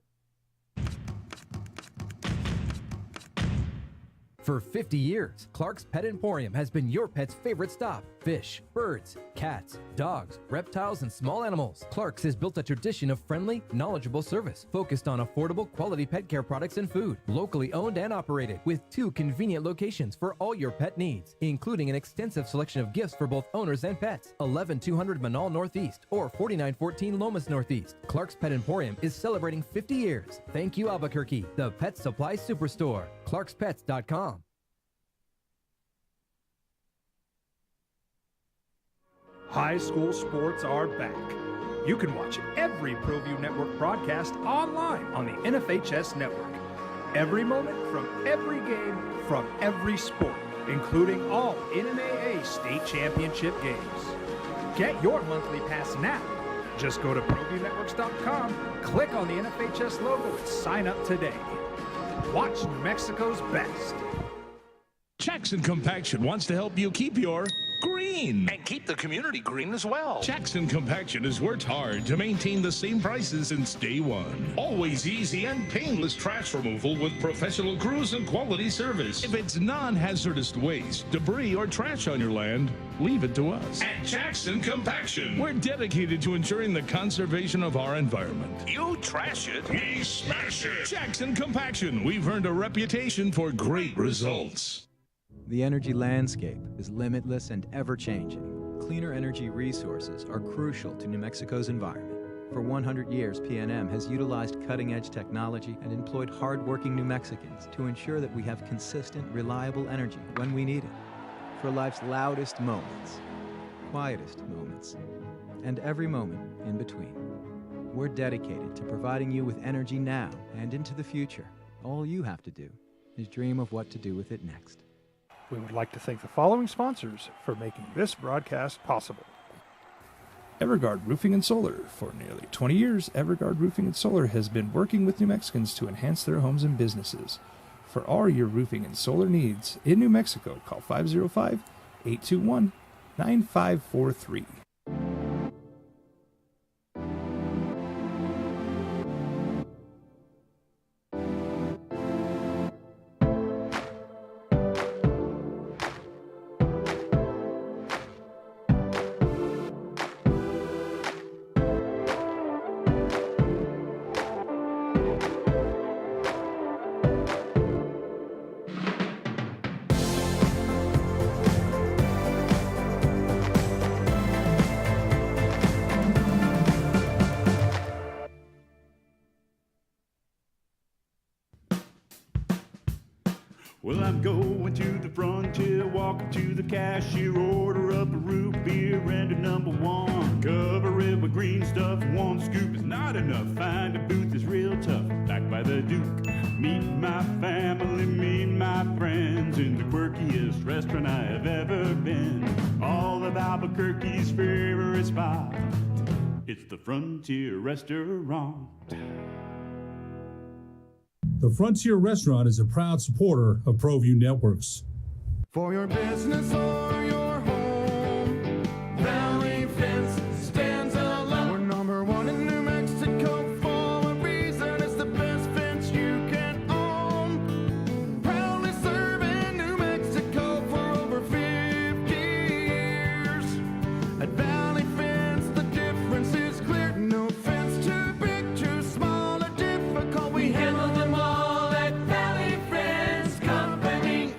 For 50 years, Clark's Pet Emporium has been your pet's favorite stop. Fish, birds, cats, dogs, reptiles, and small animals. Clark's has built a tradition of friendly, knowledgeable service focused on affordable, quality pet care products and food. Locally owned and operated with 2 convenient locations for all your pet needs, including an extensive selection of gifts for both owners and pets. 11200 Manal Northeast or 4914 Lomas Northeast. Clark's Pet Emporium is celebrating 50 years. Thank you, Albuquerque, the Pet Supply Superstore. ClarksPets.com. High school sports are back. You can watch every ProView Network broadcast online on the NFHS network. Every moment from every game from every sport, including all Ncaa state championship games. Get your monthly pass now. Just go to ProViewNetworks.com, click on the NFHS logo, and sign up today. Watch New Mexico's best. Jackson Compaction wants to help you keep your green. And keep the community green as well. Jackson Compaction has worked hard to maintain the same prices since day one. Always easy and painless trash removal with professional crews and quality service. If it's non-hazardous waste, debris, or trash on your land, leave it to us. At Jackson Compaction, we're dedicated to ensuring the conservation of our environment. You trash it, we smash it. Jackson Compaction, we've earned a reputation for great results. The energy landscape is limitless and ever-changing. Cleaner energy resources are crucial to New Mexico's environment. For 100 years, PNM has utilized cutting-edge technology and employed hard-working New Mexicans to ensure that we have consistent, reliable energy when we need it. For life's loudest moments, quietest moments, and every moment in between. We're dedicated to providing you with energy now and into the future. All you have to do is dream of what to do with it next. We would like to thank the following sponsors for making this broadcast possible. Everguard Roofing and Solar. For nearly 20 years, Everguard Roofing and Solar has been working with New Mexicans to enhance their homes and businesses. For all your roofing and solar needs in New Mexico, call 505-821-9543. Well, I'm going to the frontier, walking to the cashier, order up a root beer and a number one. Cover it with green stuff, one scoop is not enough. Find a booth is real tough, back by the Duke. Meet my family, meet my friends in the quirkiest restaurant I have ever been. All of Albuquerque's favorite spot, it's the Frontier Restaurant. The Frontier Restaurant is a proud supporter of ProView Networks. For your business or your home, Valley Fence stands alone. We're number one in New Mexico for a reason. It's the best fence you can own. Proudly serving New Mexico for over 50 years. At Valley Fence, the difference is clear. No fence too big, too small, or difficult. We handle them all at Valley Fence Company.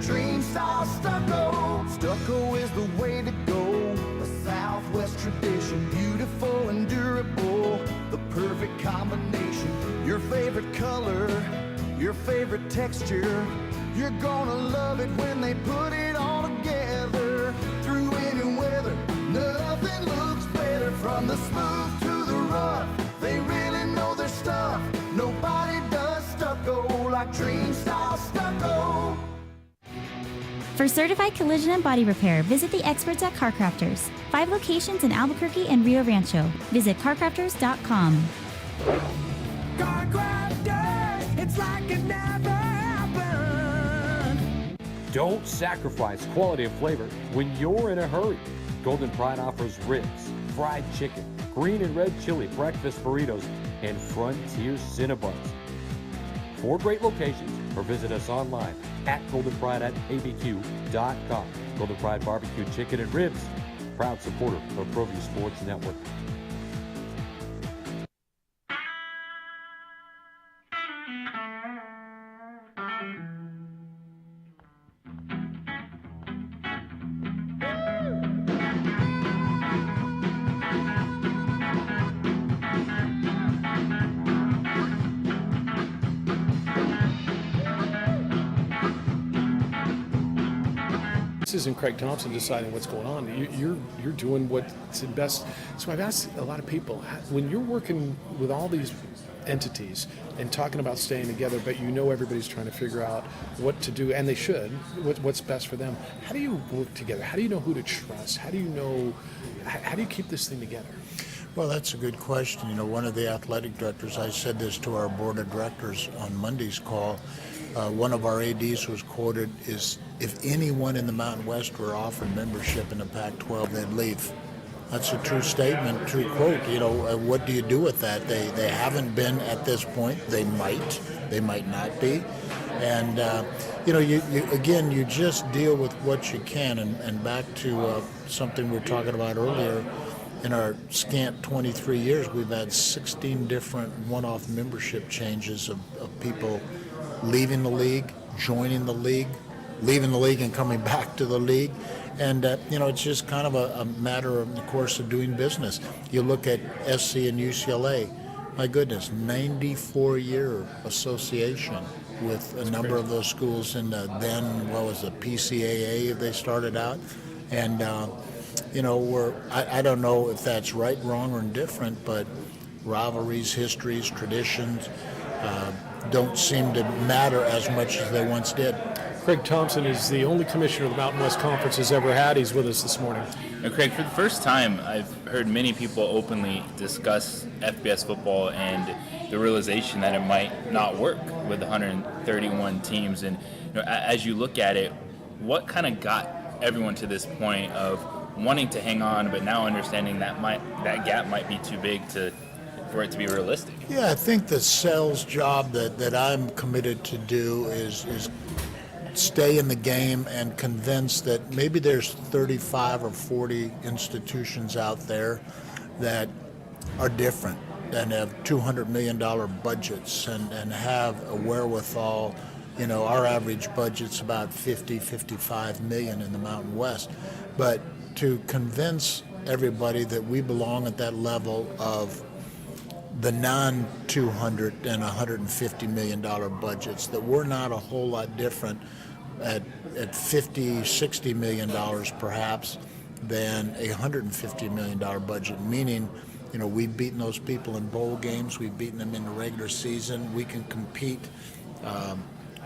Dream style stucco. Stucco is the way to go. A Southwest tradition, beautiful and durable. The perfect combination. Your favorite color, your favorite texture. You're gonna love it when they put it all together. Through any weather, nothing looks better. From the smooth to the rough, they really know their stuff. Nobody does stucco like Dream style stucco. For certified collision and body repair, visit the experts at Car Crafters. 5 locations in Albuquerque and Rio Rancho. Visit carcrafters.com. Car Crafters, it's like it never happened. Don't sacrifice quality and flavor when you're in a hurry. Golden Pride offers ribs, fried chicken, green and red chili breakfast burritos, and Frontier Cinnabons. 4 great locations, or visit us online at goldenpride@abq.com. Golden Pride Barbecue Chicken and Ribs, proud supporter of ProView Sports Network. This isn't Craig Thompson deciding what's going on. You're doing what's in best. So I've asked a lot of people, when you're working with all these entities and talking about staying together, but you know everybody's trying to figure out what to do, and they should, what's best for them. How do you work together? How do you know who to trust? How do you keep this thing together? Well, that's a good question. You know, one of the athletic directors, I said this to our board of directors on Monday's call, one of our ADs was quoted is, if anyone in the Mountain West were offered membership in the Pac-12, they'd leave. That's a true statement, true quote. You know, what do you do with that? They haven't been at this point. They might not be. And, you know, you just deal with what you can. And back to something we were talking about earlier, in our scant 23 years, we've had 16 different one-off membership changes of people leaving the league, joining the league, leaving the league and coming back to the league. And, you know, it's just kind of a matter of the course of doing business. You look at SC and UCLA, my goodness, 94-year association with a number of those schools in the then, what was it, PCAA they started out. And, you know, I don't know if that's right, wrong, or indifferent, but rivalries, histories, traditions don't seem to matter as much as they once did. Craig Thompson is the only commissioner the Mountain West Conference has ever had. He's with us this morning. Now, Craig, for the first time, I've heard many people openly discuss FBS football and the realization that it might not work with 131 teams. And you know, as you look at it, what kind of got everyone to this point of wanting to hang on, but now understanding that gap might be too big for it to be realistic? Yeah, I think the sales job that I'm committed to do is stay in the game and convince that maybe there's 35 or 40 institutions out there that are different and have $200 million budgets and have a wherewithal. You know, our average budget's about 55 million in the Mountain West. But to convince everybody that we belong at that level of the non-200 and $150 million budgets, that we're not a whole lot different at $50, $60 million perhaps than a $150 million budget, meaning, you know, we've beaten those people in bowl games, we've beaten them in the regular season, we can compete.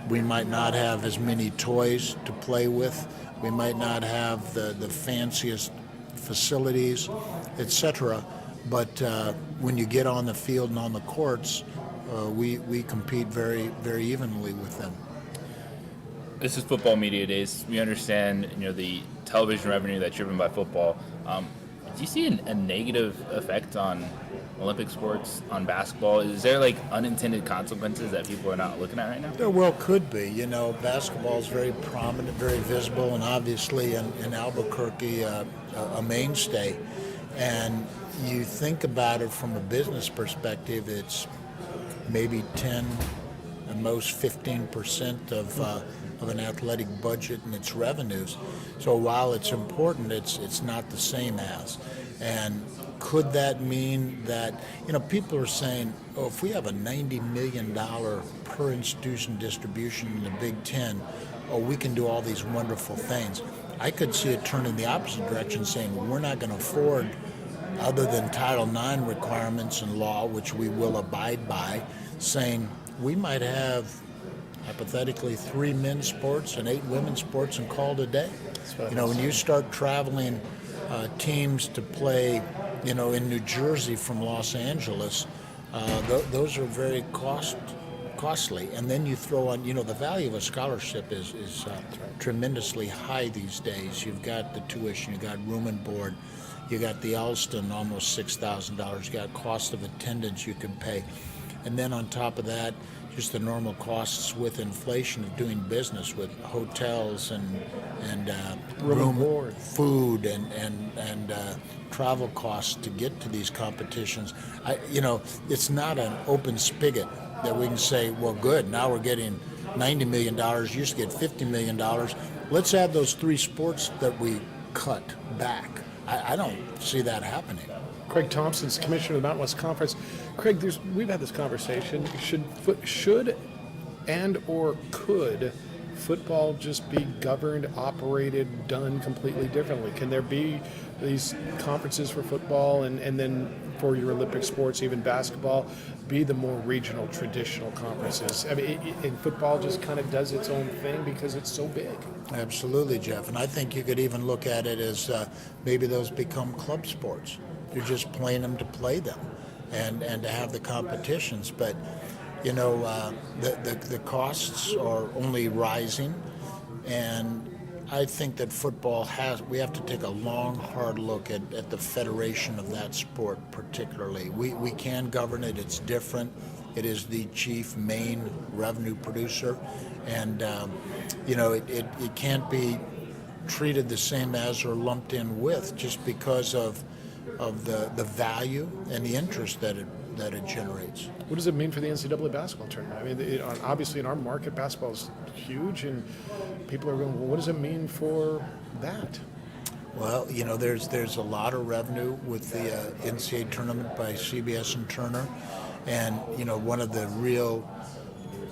We might not have as many toys to play with, we might not have the fanciest facilities, etc. But when you get on the field and on the courts, we compete very, very evenly with them. This is football media days. We understand, the television revenue that's driven by football. Do you see a negative effect on Olympic sports, on basketball? Is there unintended consequences that people are not looking at right now? There well could be. Basketball is very prominent, very visible, and obviously in Albuquerque a mainstay. And you think about it from a business perspective, it's maybe 10, at most 15% of an athletic budget and its revenues. So while it's important, it's not the same as. And could that mean that, people are saying, oh, if we have a $90 million per institution distribution in the Big Ten, oh, we can do all these wonderful things. I could see it turn in the opposite direction, saying we're not going to afford, other than Title IX requirements and law, which we will abide by, saying we might have hypothetically 3 men's sports and 8 women's sports and call it a day. When you start traveling teams to play, in New Jersey from Los Angeles, those are very costly. And then you throw on, the value of a scholarship is tremendously high these days. You've got the tuition, you've got room and board, you got the Elston, almost $6,000. You got cost of attendance you can pay. And then on top of that, just the normal costs with inflation of doing business with hotels and room, board, food, and travel costs to get to these competitions. It's not an open spigot that we can say, well, good, now we're getting $90 million, used to get $50 million. Let's add those 3 sports that we cut back. I don't see that happening. Craig Thompson's commissioner of the Mountain West Conference. Craig, we've had this conversation. Should and or could football just be governed, operated, done completely differently? Can there be these conferences for football and then for your Olympic sports, even basketball, be the more regional, traditional conferences? I mean, and football just kind of does its own thing because it's so big. Absolutely, Jeff. And I think you could even look at it as maybe those become club sports. You're just playing them to play them and to have the competitions. But, the costs are only rising. And I think that football we have to take a long, hard look at the federation of that sport particularly. We can govern it. It's different. It is the chief main revenue producer. And, it can't be treated the same as or lumped in with just because of the value and the interest that it generates. What does it mean for the NCAA basketball tournament? I mean, obviously in our market, basketball is huge, and people are going, well, what does it mean for that? Well, there's a lot of revenue with the NCAA tournament by CBS and Turner, and one of the real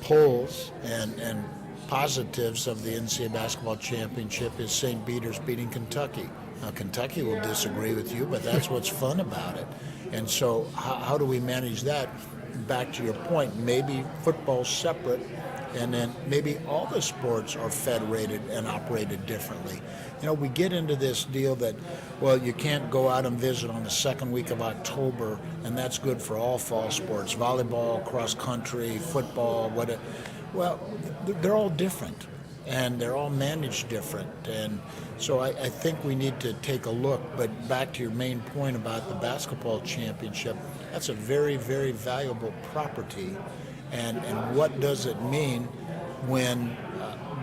polls and positives of the NCAA basketball championship is St. Peter's beating Kentucky. Now, Kentucky will disagree with you, but that's what's fun about it. And so how do we manage that? Back to your point, maybe football's separate, and then maybe all the sports are federated and operated differently. We get into this deal that, well, you can't go out and visit on the second week of October, and that's good for all fall sports, volleyball, cross country, football, whatever. Well, they're all different, and they're all managed different. And so I think we need to take a look. But back to your main point about the basketball championship, that's a very, very valuable property. And what does it mean when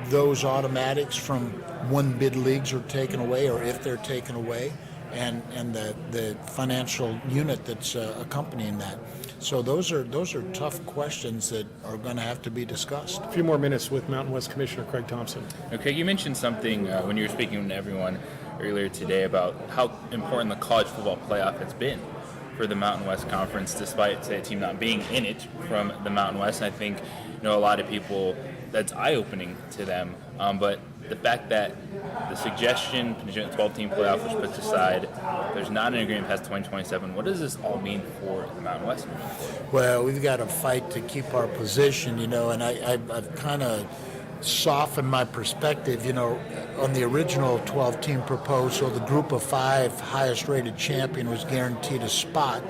those automatics from one bid leagues are taken away, or if they're taken away, and the financial unit that's accompanying that? So those are tough questions that are going to have to be discussed. A few more minutes with Mountain West Commissioner Craig Thompson. Okay, you mentioned something when you were speaking to everyone earlier today about how important the college football playoff has been for the Mountain West Conference, despite, say, a team not being in it from the Mountain West. And I think, a lot of people, that's eye-opening to them. But the fact that the suggestion, the 12-team playoff was put aside, there's not an agreement past 2027. What does this all mean for the Mountain West? Well, we've got to fight to keep our position, and I've kind of softened my perspective, on the original 12-team proposal, the group of 5 highest-rated champion was guaranteed a spot.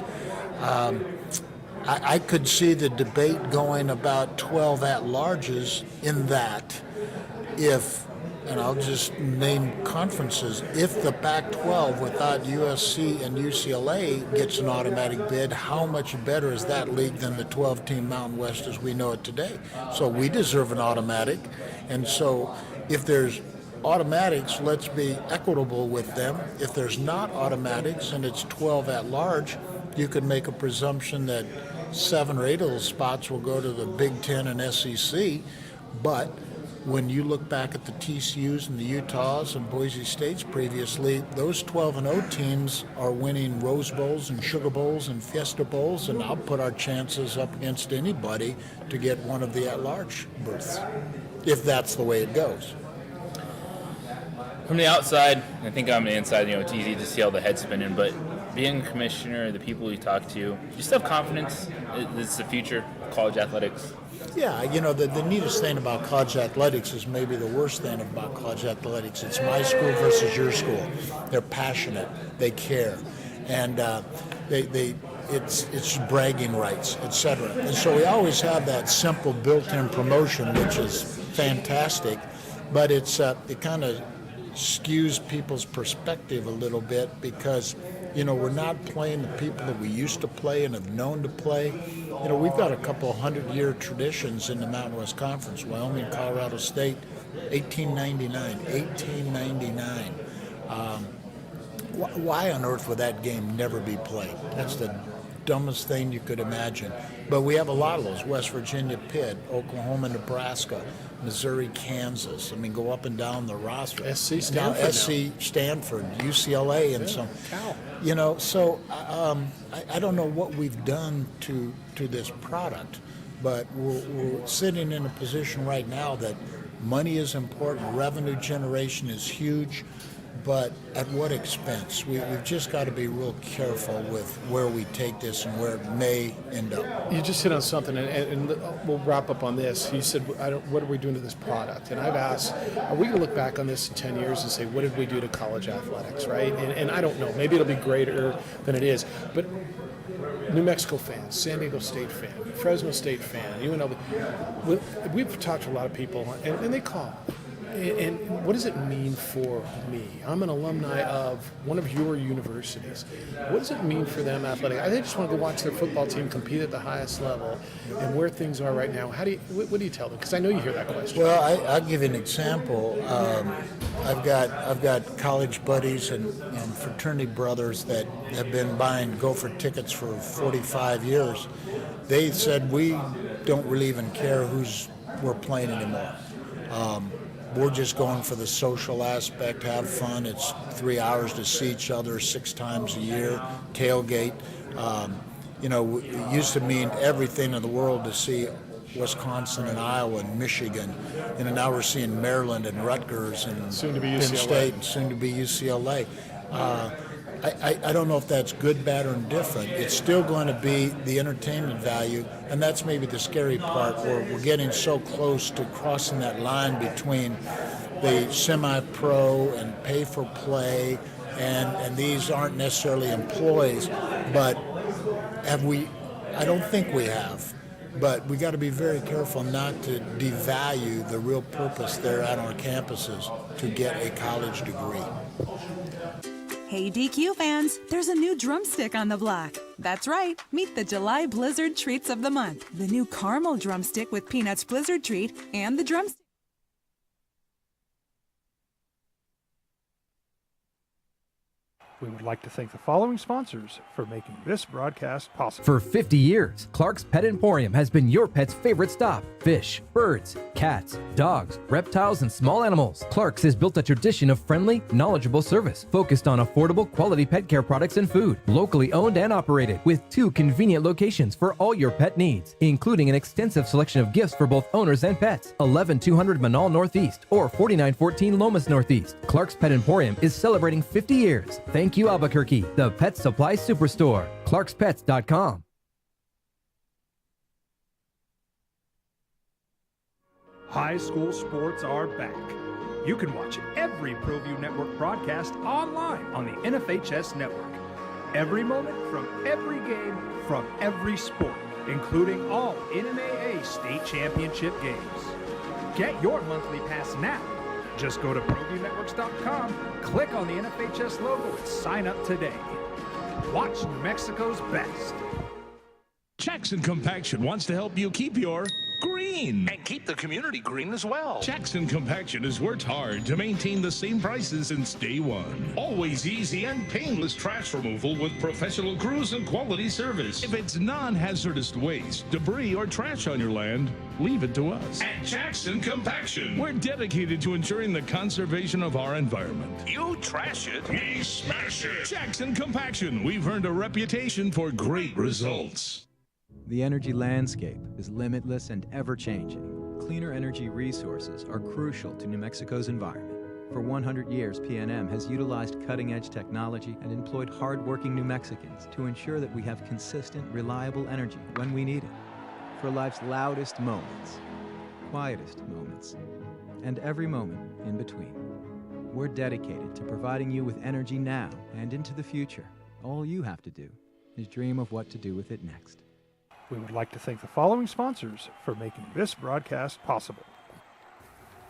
I could see the debate going about 12 at-larges in that if, and I'll just name conferences, if the Pac-12 without USC and UCLA gets an automatic bid, how much better is that league than the 12-team Mountain West as we know it today? So we deserve an automatic, and so if there's automatics, let's be equitable with them. If there's not automatics and it's 12 at large, you could make a presumption that 7 or 8 of those spots will go to the Big Ten and SEC. But when you look back at the TCUs and the Utahs and Boise States previously, those 12-0 teams are winning Rose Bowls and Sugar Bowls and Fiesta Bowls, and I'll put our chances up against anybody to get one of the at-large berths, if that's the way it goes. From the outside, I think I'm the inside, it's easy to see all the head spinning, but being a commissioner, the people you talk to, you still have confidence it's the future of college athletics? Yeah, the neatest thing about college athletics is maybe the worst thing about college athletics. It's my school versus your school. They're passionate, they care, and it's bragging rights, etc. And so we always have that simple built-in promotion, which is fantastic, but it kind of skews people's perspective a little bit because, we're not playing the people that we used to play and have known to play. We've got a couple 100-year traditions in the Mountain West Conference. Wyoming, Colorado State, 1899. Why on earth would that game never be played? That's the dumbest thing you could imagine. But we have a lot of those. West Virginia, Pitt, Oklahoma, Nebraska, Missouri, Kansas. Go up and down the roster. SC Stanford. Stanford, UCLA, and some. So I don't know what we've done to this product, but we're sitting in a position right now that money is important, revenue generation is huge, but at what expense? We've just got to be real careful with where we take this and where it may end up. You just hit on something, and we'll wrap up on this. You said, what are we doing to this product? And I've asked, are we going to look back on this in 10 years and say, what did we do to college athletics, right? And I don't know. Maybe it'll be greater than it is. But New Mexico fans, San Diego State fan, Fresno State fan, UNLV, we've talked to a lot of people, and they call. And what does it mean for me? I'm an alumni of one of your universities. What does it mean for them athletic? I just want to go watch their football team compete at the highest level, and where things are right now. What do you tell them? Because I know you hear that question. Well, I'll give you an example. I've got college buddies and fraternity brothers that have been buying Gopher tickets for 45 years. They said, we don't really even care who's we're playing anymore. We're just going for the social aspect, have fun. It's 3 hours to see each other 6 times a year, tailgate. It used to mean everything in the world to see Wisconsin and Iowa and Michigan. Now we're seeing Maryland and Rutgers and soon to be Penn UCLA. State and soon to be UCLA. I don't know if that's good, bad, or indifferent. It's still going to be the entertainment value, and that's maybe the scary part, where we're getting so close to crossing that line between the semi-pro and pay-for-play, and these aren't necessarily employees, but have we? I don't think we have. But we got to be very careful not to devalue the real purpose there at our campuses to get a college degree. Hey DQ fans, there's a new drumstick on the block. That's right, meet the July Blizzard Treats of the Month. The new caramel drumstick with Peanuts Blizzard Treat and the drumstick. We would like to thank the following sponsors for making this broadcast possible. For 50 years, Clark's Pet Emporium has been your pet's favorite stop. Fish, birds, cats, dogs, reptiles, and small animals. Clark's has built a tradition of friendly, knowledgeable service focused on affordable, quality pet care products and food. Locally owned and operated with 2 convenient locations for all your pet needs, including an extensive selection of gifts for both owners and pets. 11200 Manal Northeast or 4914 Lomas Northeast. Clark's Pet Emporium is celebrating 50 years. Thank you, Albuquerque, the Pet Supply Superstore. ClarksPets.com. High school sports are back. You can watch every ProView Network broadcast online on the NFHS network. Every moment from every game from every sport. including all NMAA state championship games. Get your monthly pass now. Just go to ProViewNetworks.com, click on the NFHS logo, and sign up today. Watch New Mexico's best. Jackson Compaction wants to help you keep your green. And keep the community green as well. Jackson Compaction has worked hard to maintain the same prices since day one. Always easy and painless trash removal with professional crews and quality service. If it's non-hazardous waste, debris, or trash on your land, leave it to us. At Jackson Compaction, we're dedicated to ensuring the conservation of our environment. You trash it, we smash it. Jackson Compaction, we've earned a reputation for great results. The energy landscape is limitless and ever-changing. Cleaner energy resources are crucial to New Mexico's environment. For 100 years, PNM has utilized cutting-edge technology and employed hard-working New Mexicans to ensure that we have consistent, reliable energy when we need it. For life's loudest moments, quietest moments, and every moment in between. We're dedicated to providing you with energy now and into the future. All you have to do is dream of what to do with it next. We would like to thank the following sponsors for making this broadcast possible.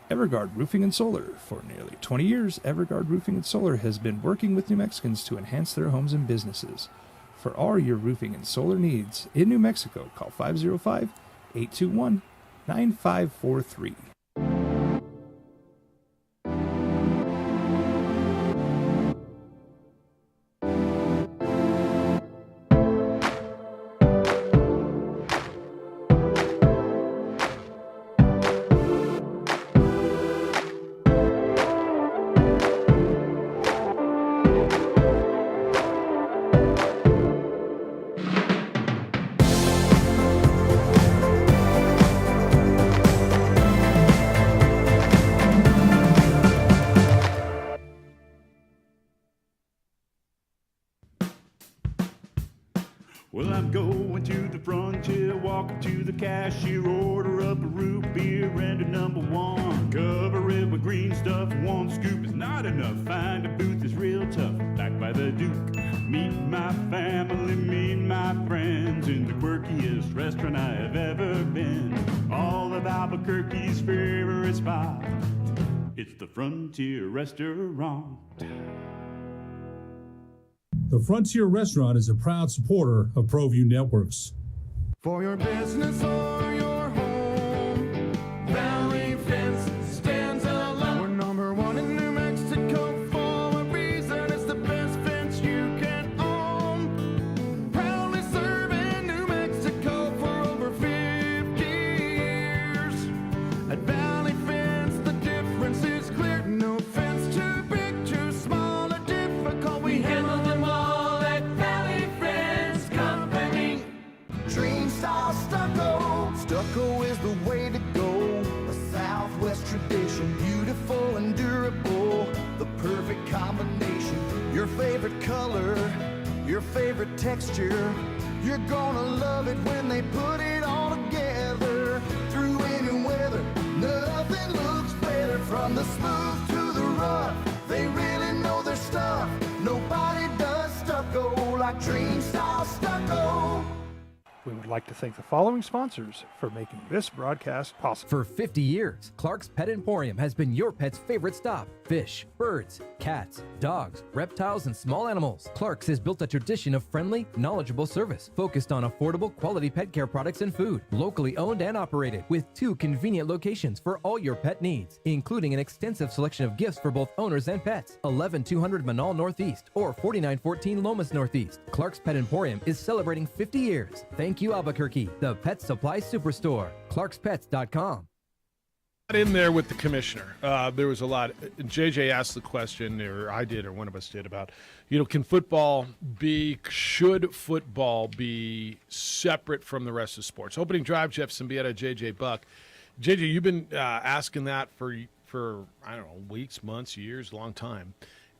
Everguard Roofing and Solar. For nearly 20 years, Everguard Roofing and Solar has been working with New Mexicans to enhance their homes and businesses. For all your roofing and solar needs in New Mexico, call 505-821-9543. Well, I'm going to the frontier, walking to the cashier, order up a root beer and a number one. Cover it with green stuff, one scoop is not enough. Find a booth is real tough, back by the Duke. Meet my family, meet my friends in the quirkiest restaurant I have ever been. All of Albuquerque's favorite spot, it's the Frontier Restaurant. The Frontier Restaurant is a proud supporter of ProView Networks. For your business or your home, Valley Fence stands alone. We're number one in New Mexico for a reason. It's the best fence you can own. Proudly serving New Mexico for over 50 years. At Valley Fence, the difference is clear. No fence too big, too small, or difficult. We handle them all at Valley Fence Company. Dream style stucco. Stucco is the way to go. A Southwest tradition, beautiful and durable. The perfect combination. Your favorite color, your favorite texture. You're gonna love it when they put it all together. Through any weather, nothing looks better. From the smooth to the rough, they really know their stuff. Nobody does stucco like Dream Style Stucco. We would like to thank the following sponsors for making this broadcast possible. For 50 years, Clark's Pet Emporium has been your pet's favorite stop. Fish, birds, cats, dogs, reptiles, and small animals. Clark's has built a tradition of friendly, knowledgeable service focused on affordable, quality pet care products and food. Locally owned and operated with 2 convenient locations for all your pet needs, including an extensive selection of gifts for both owners and pets. 11200 Manal Northeast or 4914 Lomas Northeast. Clark's Pet Emporium is celebrating 50 years. Thank you, Albuquerque, the Pet Supply Superstore. ClarksPets.com. In there with the commissioner, there was a lot. JJ asked the question, or I did, or one of us did, about, should football be separate from the rest of sports? Opening drive, Jeff Symbieta, JJ Buck. JJ, you've been asking that for I don't know, weeks, months, years, long time,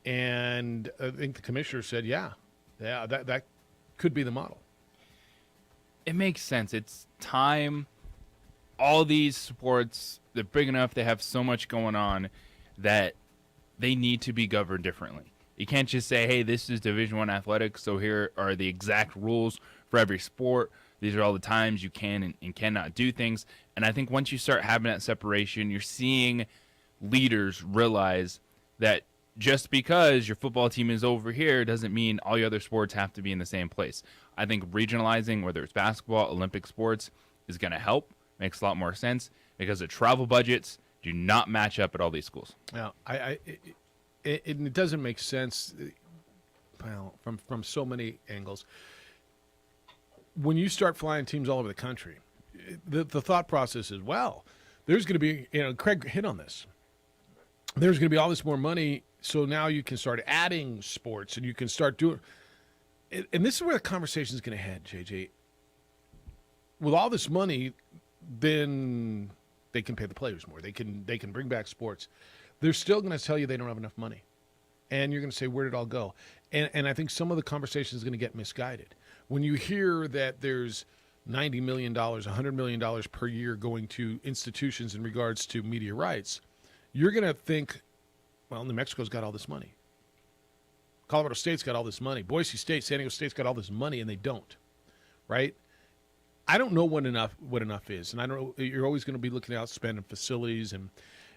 and I think the commissioner said, that could be the model. It makes sense. It's time. All these sports, they're big enough, they have so much going on that they need to be governed differently. You can't just say, hey, this is Division I athletics, so here are the exact rules for every sport. These are all the times you can and cannot do things. And I think once you start having that separation, you're seeing leaders realize that just because your football team is over here doesn't mean all your other sports have to be in the same place. I think regionalizing, whether it's basketball, Olympic sports, is going to help. Makes a lot more sense because the travel budgets do not match up at all these schools. Now, it doesn't make sense, well, from so many angles. When you start flying teams all over the country, the thought process is, well, there's going to be, Craig hit on this. There's going to be all this more money, so now you can start adding sports and you can start doing. And this is where the conversation is going to head, JJ. With all this money, then they can pay the players more. They can bring back sports. They're still going to tell you they don't have enough money. And you're going to say, where did it all go? And I think some of the conversation is going to get misguided. When you hear that there's $90 million, $100 million per year going to institutions in regards to media rights, you're going to think, well, New Mexico's got all this money. Colorado State's got all this money. Boise State, San Diego State's got all this money, and they don't, right? I don't know what enough is, and I don't know. You're always going to be looking out spending facilities and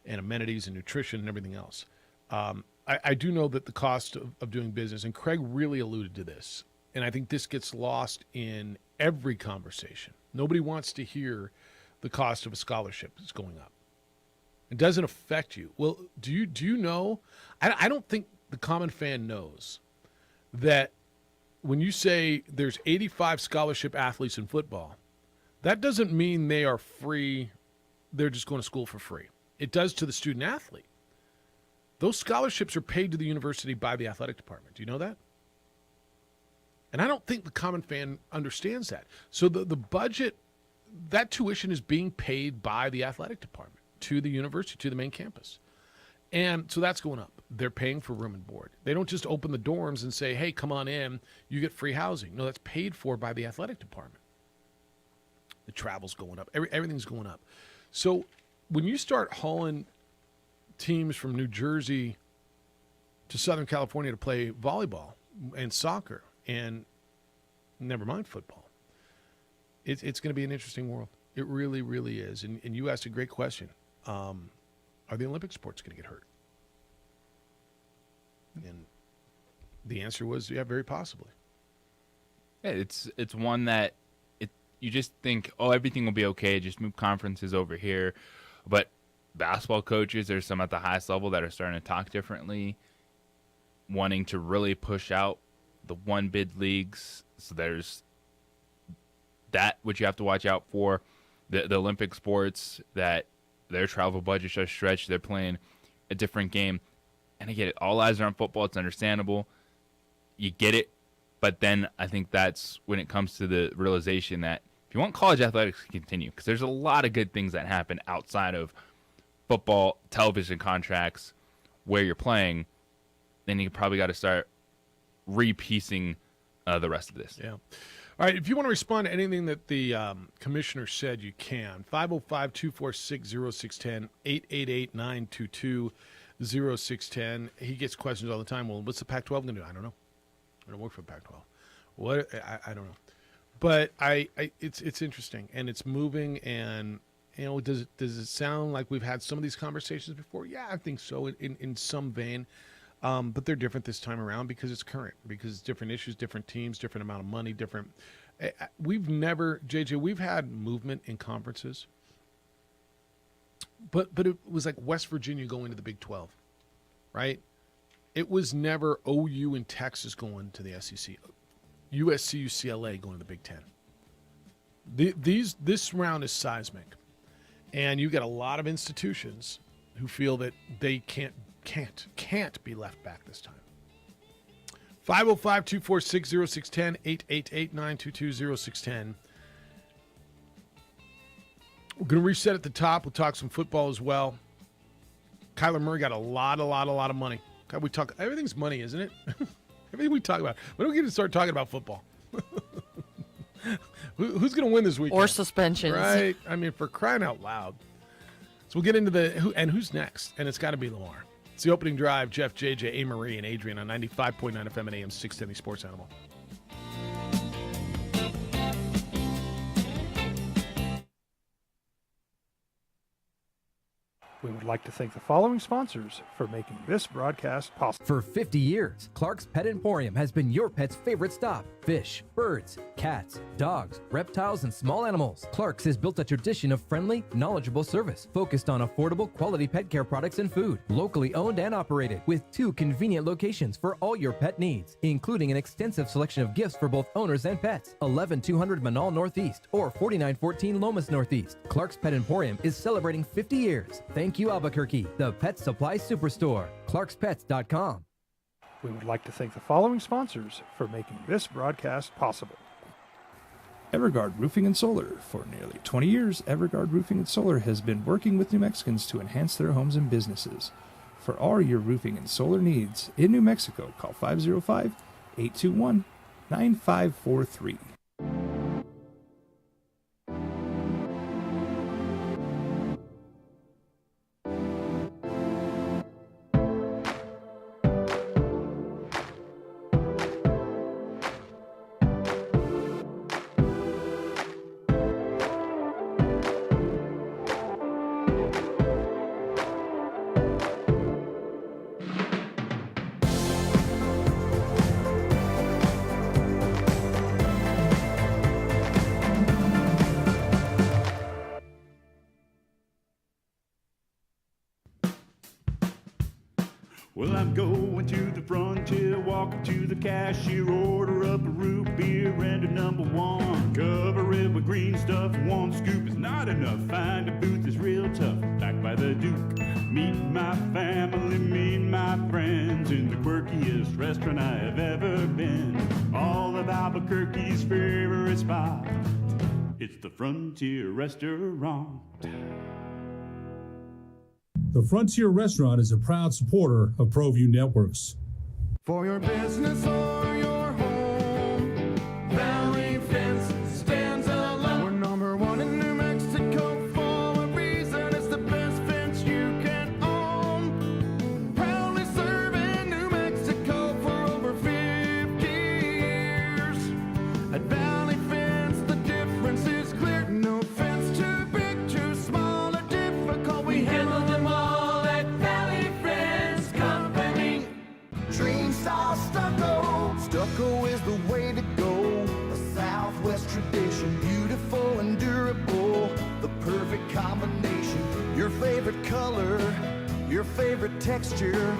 amenities and nutrition and everything else. I do know that the cost of doing business, and Craig really alluded to this, and I think this gets lost in every conversation. Nobody wants to hear the cost of a scholarship is going up. It doesn't affect you. Well, do you know? I don't think the common fan knows that when you say there's 85 scholarship athletes in football, that doesn't mean they are free. They're just going to school for free. It does to the student athlete. Those scholarships are paid to the university by the athletic department. Do you know that? And I don't think the common fan understands that. So the budget, that tuition is being paid by the athletic department to the university, to the main campus. And so that's going up. They're paying for room and board. They don't just open the dorms and say, hey, come on in, you get free housing. No, that's paid for by the athletic department. The travel's going up. Everything's going up. So when you start hauling teams from New Jersey to Southern California to play volleyball and soccer and never mind football, it's going to be an interesting world. It really, really is. And you asked a great question. Are the Olympic sports going to get hurt? And the answer was, yeah, very possibly. Yeah, it's one that you just think, oh, everything will be okay. Just move conferences over here. But basketball coaches, there's some at the highest level that are starting to talk differently, wanting to really push out the one bid leagues. So there's that which you have to watch out for. The Olympic sports, that their travel budgets are stretched. They're playing a different game. And I get it. All eyes are on football. It's understandable. You get it. But then I think that's when it comes to the realization that if you want college athletics to continue, because there's a lot of good things that happen outside of football, television contracts, where you're playing, then you probably got to start repiecing the rest of this. Yeah. All right, if you want to respond to anything that the commissioner said, you can. 505-246-0610, 888-922-0610. He gets questions all the time. Well, what's the Pac-12 going to do? I don't know. I don't work for the Pac-12. What? I don't know. But it's interesting, and it's moving, and does it sound like we've had some of these conversations before? Yeah, I think so, in some vein. But they're different this time around because it's current, because it's different issues, different teams, different amount of money, different. We've had movement in conferences, but it was like West Virginia going to the Big 12, right? It was never OU and Texas going to the SEC, USC, UCLA going to the Big 10. This round is seismic, and you get a lot of institutions who feel that they can't be left back this time. 505-246-0610, 888-922-0610. We're going to reset at the top. We'll talk some football as well. Kyler Murray got a lot of money. God, everything's money, isn't it? Everything we talk about. When are we going to start talking about football? Who's going to win this weekend? Or suspensions. Right? I mean, for crying out loud. So we'll get into who's next, and it's got to be Lamar. It's the opening drive. Jeff, JJ, A. Marie, and Adrian on 95.9 FM and AM 670 Sports Animal. We would like to thank the following sponsors for making this broadcast possible. For 50 years, Clark's Pet Emporium has been your pet's favorite stop. Fish, birds, cats, dogs, reptiles, and small animals. Clark's has built a tradition of friendly, knowledgeable service focused on affordable, quality pet care products and food. Locally owned and operated with 2 convenient locations for all your pet needs, including an extensive selection of gifts for both owners and pets. 11200 Manal Northeast or 4914 Lomas Northeast. Clark's Pet Emporium is celebrating 50 years. Thank you, Albuquerque, the Pet Supply Superstore. ClarksPets.com. We would like to thank the following sponsors for making this broadcast possible. Everguard Roofing and Solar. For nearly 20 years, Everguard Roofing and Solar has been working with New Mexicans to enhance their homes and businesses. For all your roofing and solar needs in New Mexico, call 505-821-9543. Well, I'm going to the frontier, walking to the cashier, order up a root beer and a number one. Cover it with green stuff, 1 scoop is not enough. Find a booth is real tough, back by the Duke. Meet my family, meet my friends in the quirkiest restaurant I have ever been. All of Albuquerque's favorite spot, it's the Frontier Restaurant. The Frontier Restaurant is a proud supporter of ProView Networks. For your business or your home, Valley Fence stands alone. We're number 1 in New Mexico for a reason. It's the best fence you can own. Proudly serving New Mexico for over 50 years. At Valley Fence, the difference is clear. No fence too big, too small, or difficult. We handle them all at Valley Fence Company. Dream style stucco. Stucco is the way to go. A Southwest tradition, beautiful and durable. The perfect combination. Your favorite color, your favorite texture.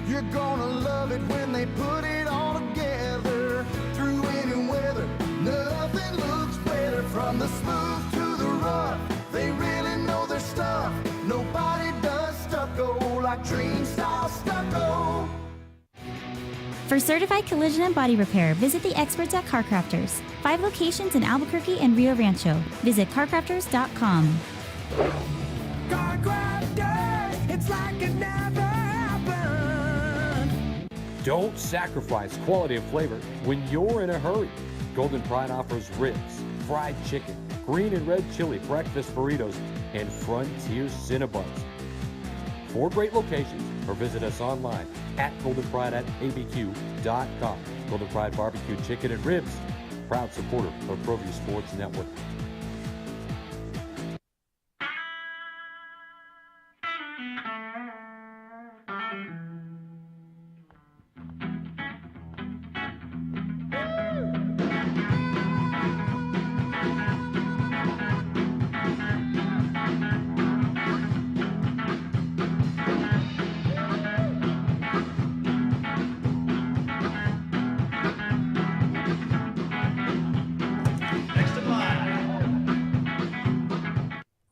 You're gonna love it when they put it all together. Through any weather, nothing looks better. From the smooth to the rough, they really know their stuff. Nobody does stucco like Dream Style Stucco. For certified collision and body repair, visit the experts at Car Crafters. 5 locations in Albuquerque and Rio Rancho. Visit carcrafters.com. Car Crafters, it's like it never happened. Don't sacrifice quality and flavor when you're in a hurry. Golden Pride offers ribs, fried chicken, green and red chili breakfast burritos, and Frontier Cinnabons. 4 great locations, or visit us online at goldenpride@abq.com. Golden Pride Barbecue Chicken and Ribs, proud supporter of ProView Sports Network.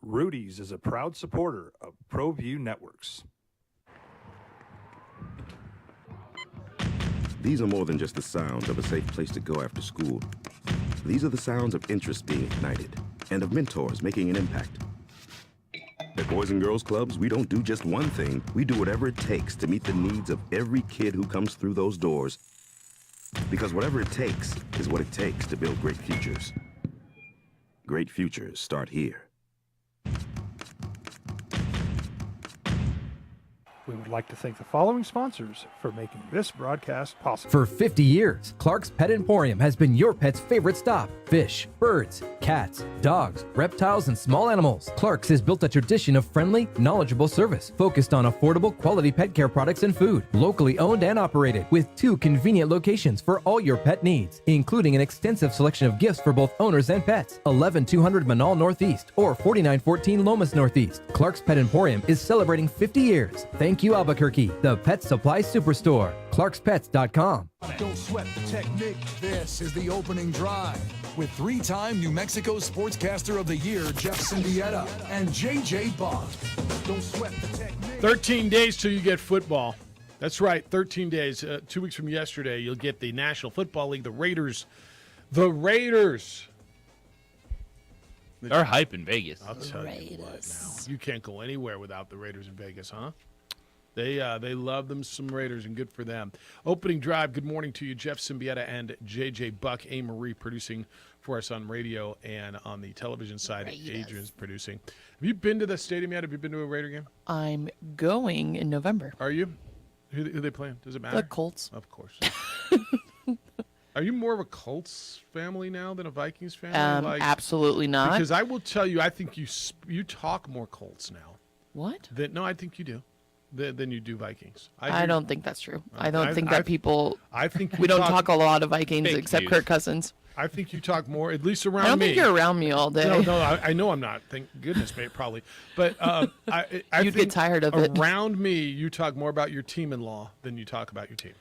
Rudy's is a proud supporter of ProView Networks. These are more than just the sounds of a safe place to go after school. These are the sounds of interest being ignited and of mentors making an impact. At Boys and Girls Clubs, we don't do just one thing. We do whatever it takes to meet the needs of every kid who comes through those doors. Because whatever it takes is what it takes to build great futures. Great futures start here. We would like to thank the following sponsors for making this broadcast possible. For 50 years, Clark's Pet Emporium has been your pet's favorite stop. Fish, birds, cats, dogs, reptiles, and small animals. Clark's has built a tradition of friendly, knowledgeable service focused on affordable, quality pet care products and food. Locally owned and operated with 2 convenient locations for all your pet needs, including an extensive selection of gifts for both owners and pets. 11200 Manal Northeast or 4914 Lomas Northeast. Clark's Pet Emporium is celebrating 50 years. Thank you, Albuquerque, the Pet Supply Superstore. ClarksPets.com. Don't sweat the technique. This is the opening drive with 3-time New Mexico Sportscaster of the Year, Jeff Symbieta, and JJ Buck. Don't sweat the technique. 13 days till you get football. That's right, 13 days. 2 weeks from yesterday, you'll get the National Football League, the Raiders. The Raiders. They're hype in Vegas. I'll tell you what now. You can't go anywhere without the Raiders in Vegas, huh? They love them some Raiders, and good for them. Opening drive, good morning to you, Jeff Symbieta and J.J. Buck. A. Marie producing for us on radio and on the television side. Adrian's producing. Have you been to the stadium yet? Have you been to a Raider game? I'm going in November. Are you? Who they playing? Does it matter? The Colts. Of course. Are you more of a Colts family now than a Vikings family? Absolutely not. Because I will tell you, I think you talk more Colts now. What? No, I think you do. Than you do Vikings. I don't think that's true. I don't think that people. I think we don't talk a lot of Vikings except Kirk Cousins. I think you talk more, at least around me. I don't think you're around me all day. No, I know I'm not. Thank goodness, probably. But I you'd get tired of it. Around me, you talk more about your team-in-law than you talk about your team.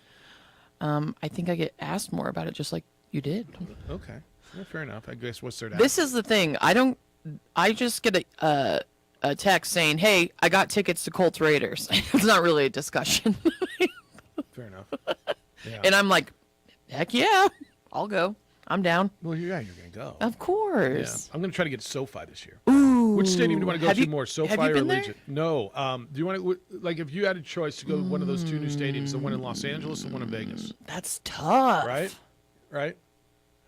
I think I get asked more about it, just like you did. Okay, well, fair enough. I guess what's there to This is the thing. I just get a text saying, "Hey, I got tickets to Colts Raiders." It's not really a discussion. Fair enough. Yeah. And I'm like, heck yeah, I'll go. I'm down. Well, yeah, you're gonna go. Of course. Yeah. I'm gonna try to get SoFi this year. Ooh. Which stadium do you want to go to more, SoFi have you or been Allegiant? No. Do you want to like if you had a choice to go to one of those 2 new stadiums, the one in Los Angeles, the one in Vegas? That's tough. Right.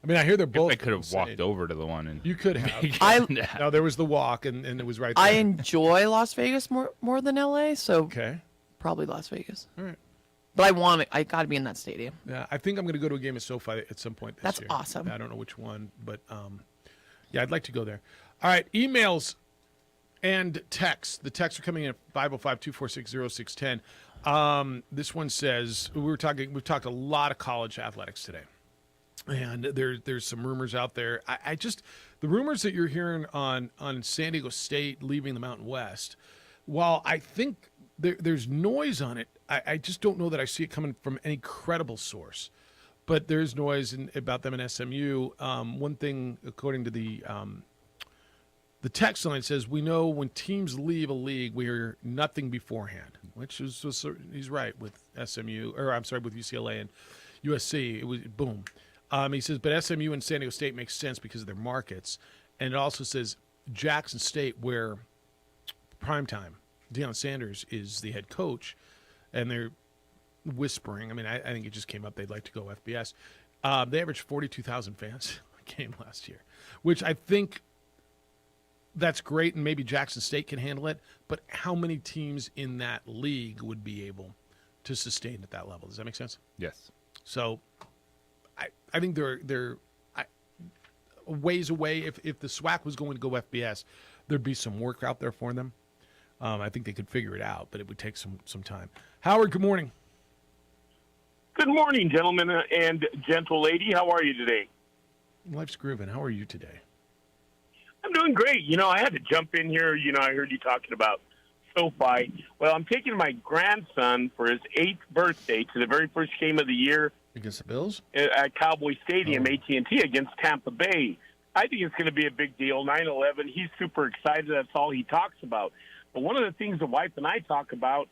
I mean, I hear they're both. I could have walked over to the one in. You could have. No, there was the walk, and it was right there. I enjoy Las Vegas more than LA, so okay, probably Las Vegas. All right. But I got to be in that stadium. Yeah, I think I'm going to go to a game at SoFi at some point this year. That's awesome. I don't know which one, but yeah, I'd like to go there. All right, emails and texts. The texts are coming in at 505-246-0610. This one says we've talked a lot of college athletics today. And there's some rumors out there. I just the rumors that you're hearing on San Diego State leaving the Mountain West, while I think there's noise on it, I just don't know that I see it coming from any credible source. But there's noise about them in SMU. One thing, according to the text line, says we know when teams leave a league, we hear nothing beforehand, which is he's right with SMU, or I'm sorry, with UCLA and USC. It was boom. He says, but SMU and San Diego State makes sense because of their markets. And it also says Jackson State, where primetime, Deion Sanders is the head coach, and they're whispering. I mean, I think it just came up they'd like to go FBS. They averaged 42,000 fans a game last year, which I think that's great, and maybe Jackson State can handle it. But how many teams in that league would be able to sustain at that level? Does that make sense? Yes. So I think they're ways away. If the SWAC was going to go FBS, there'd be some work out there for them. I think they could figure it out, but it would take some time. Howard, good morning. Good morning, gentlemen and gentle lady. How are you today? Life's grooving. How are you today? I'm doing great. I had to jump in here. I heard you talking about SoFi. Well, I'm taking my grandson for his 8th birthday to the very first game of the year. Against the Bills? At Cowboy Stadium, AT&T, against Tampa Bay. I think it's going to be a big deal. 9/11, he's super excited. That's all he talks about. But one of the things the wife and I talk about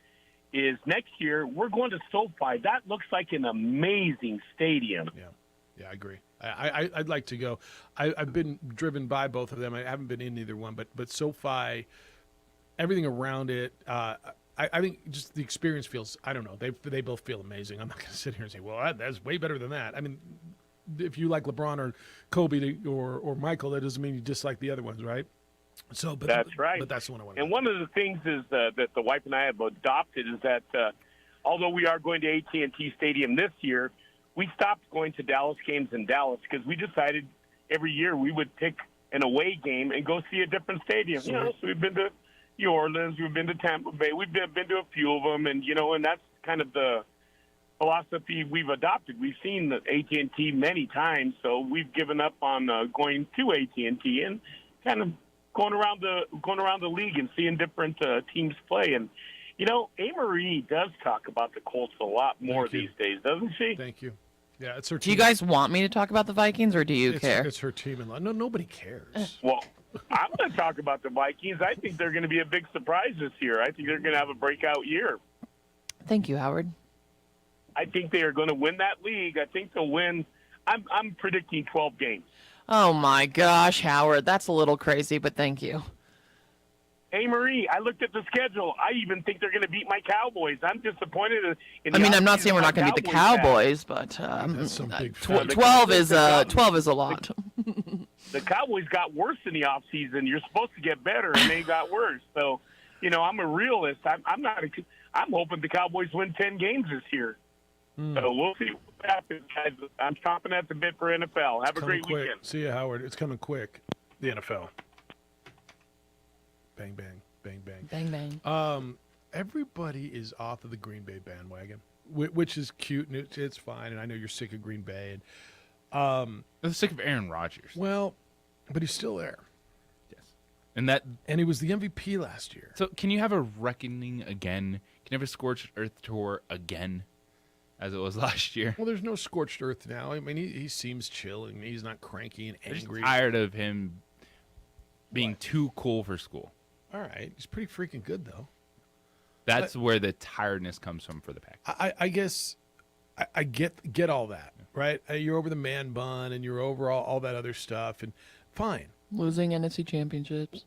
is next year we're going to SoFi. That looks like an amazing stadium. Yeah, I agree. I'd like to go. I've been driven by both of them. I haven't been in either one, but SoFi, everything around it, I think just the experience feels, I don't know, they both feel amazing. I'm not going to sit here and say, well, that's way better than that. I mean, if you like LeBron or Kobe or Michael, that doesn't mean you dislike the other ones, right? So, but That's right. But that's the one I want. And one of the things is that's one I want. And one of the things is that the wife and I have adopted is that although we are going to AT&T Stadium this year, we stopped going to Dallas games in Dallas because we decided every year we would pick an away game and go see a different stadium. You know, so we've been to New Orleans, we've been to Tampa Bay, we've been to a few of them, and and that's kind of the philosophy we've adopted. We've seen the AT&T many times, so we've given up on going to AT&T and kind of going around the league and seeing different teams play. And A-Marie does talk about the Colts a lot more these days, doesn't she? Thank you. Yeah, it's her. Do you guys want me to talk about the Vikings, or do you care? It's her team-in-law. No, nobody cares. Well, I'm going to talk about the Vikings. I think they're going to be a big surprise this year. I think they're going to have a breakout year. Thank you, Howard. I think they are going to win that league. I think they'll win. I'm predicting 12 games. Oh, my gosh, Howard. That's a little crazy, but thank you. Hey, Marie, I looked at the schedule. I even think they're going to beat my Cowboys. I'm disappointed in I mean, I'm not saying we're not going to beat the Cowboys, but 12 is a lot. The Cowboys got worse in the offseason. You're supposed to get better, and they got worse. So, I'm a realist. I'm hoping the Cowboys win 10 games this year. So we'll see what happens, guys. I'm chomping at the bit for NFL. Have a great weekend. See you, Howard. It's coming quick. The NFL. Bang, bang, bang, bang. Bang, bang. Everybody is off of the Green Bay bandwagon, which is cute, and it's fine. And I know you're sick of Green Bay. I'm sick of Aaron Rodgers. Well, but he's still there. Yes. And he was the MVP last year. So can you have a reckoning again? Can you have a scorched earth tour again, as it was last year? Well, there's no scorched earth now. I mean, he seems chill, and he's not cranky and I'm just angry. tired of him being too cool for school. All right. He's pretty freaking good, though. That's where the tiredness comes from for the Packers. I guess I get all that, right? You're over the man bun, and you're over all that other stuff, and fine. Losing NFC championships.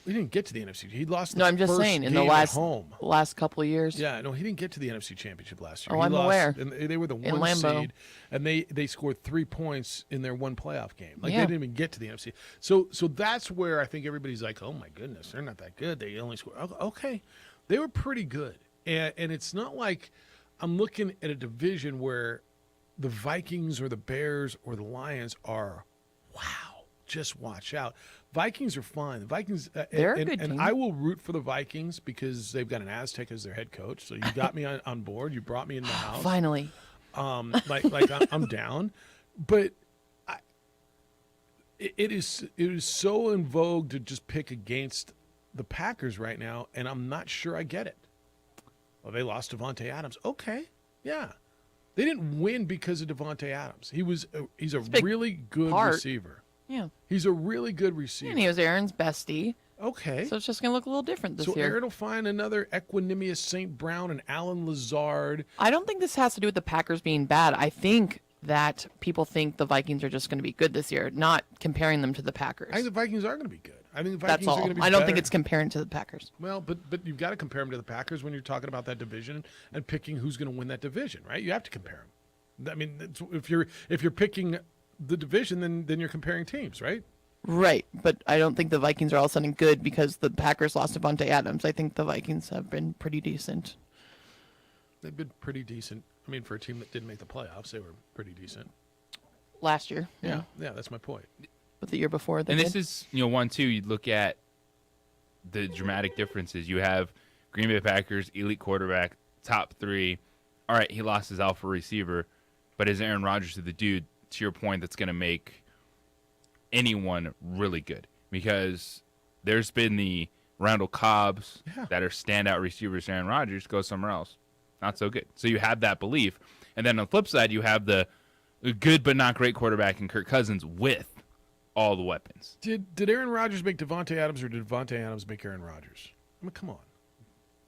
He didn't get to the NFC. He lost the No, I'm just first saying, in the game at home. last couple of years. Yeah, no, he didn't get to the NFC Championship last year. Oh, He I'm lost, aware. And they were the In one Lambeau. seed, and they scored 3 points in their one playoff game. Like, Yeah. they didn't even get to the NFC. So that's where I think everybody's like, oh, my goodness, they're not that good. They only scored. Okay, they were pretty good. And it's not like I'm looking at a division where the Vikings or the Bears or the Lions are, wow, just watch out. Vikings are fine. The Vikings, They're a good and team. I will root for the Vikings because they've got an Aztec as their head coach. So you got me on board. You brought me in the house. Finally. I'm down, but it is so in vogue to just pick against the Packers right now, and I'm not sure I get it. Well, they lost Devontae Adams. Okay, yeah, they didn't win because of Devontae Adams. He's a big really good part. receiver. Yeah. He's a really good receiver. And he was Aaron's bestie. Okay. So it's just going to look a little different this So year. Aaron will find another Equanimous St. Brown and Alan Lazard. I don't think this has to do with the Packers being bad. I think that people think the Vikings are just going to be good this year, not comparing them to the Packers. I think the Vikings are going to be good. I think the That's Vikings are all. going to be I don't think better. it's comparing to the Packers. Well, but you've got to compare them to the Packers when you're talking about that division and picking who's going to win that division, right? You have to compare them. I mean, if you're picking the division, then you're comparing teams, right? Right, but I don't think the Vikings are all of a sudden good because the Packers lost Devontae Adams. I think the Vikings have been pretty decent. They've been pretty decent. I mean, for a team that didn't make the playoffs, they were pretty decent. Last year. Yeah, that's my point. But the year before, they And did. this is, one, too, you look at the dramatic differences. You have Green Bay Packers, elite quarterback, top 3. All right, he lost his alpha receiver, but is Aaron Rodgers the dude, to your point, that's going to make anyone really good? Because there's been the Randall Cobbs that are standout receivers. Aaron Rodgers goes somewhere else. Not so good. So you have that belief. And then on the flip side, you have the good but not great quarterback in Kirk Cousins with all the weapons. Did Aaron Rodgers make Devontae Adams, or did Devontae Adams make Aaron Rodgers? I mean, come on.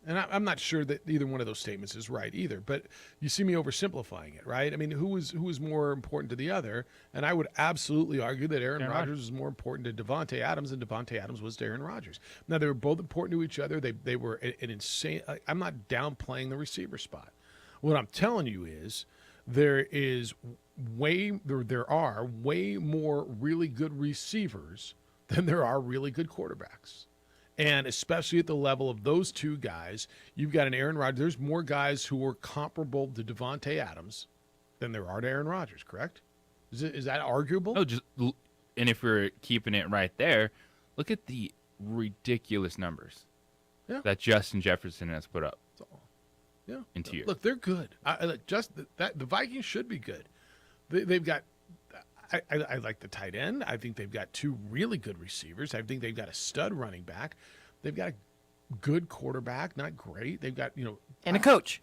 And I'm not sure that either one of those statements is right either, but you see me oversimplifying it, right? I mean, who was more important to the other? And I would absolutely argue that Aaron Rodgers was more important to Devontae Adams than Devontae Adams was to Aaron Rodgers. Now, they were both important to each other. They were an insane – I'm not downplaying the receiver spot. What I'm telling you is there are way more really good receivers than there are really good quarterbacks. And especially at the level of those two guys, you've got an Aaron Rodgers. There's more guys who are comparable to Devontae Adams than there are to Aaron Rodgers, correct? Is that arguable? No, and if we're keeping it right there, look at the ridiculous numbers that Justin Jefferson has put up. Yeah. In 2 years. Look, they're good. The Vikings should be good. They've got. I like the tight end. I think they've got two really good receivers. I think they've got a stud running back. They've got a good quarterback, not great. They've got and a coach,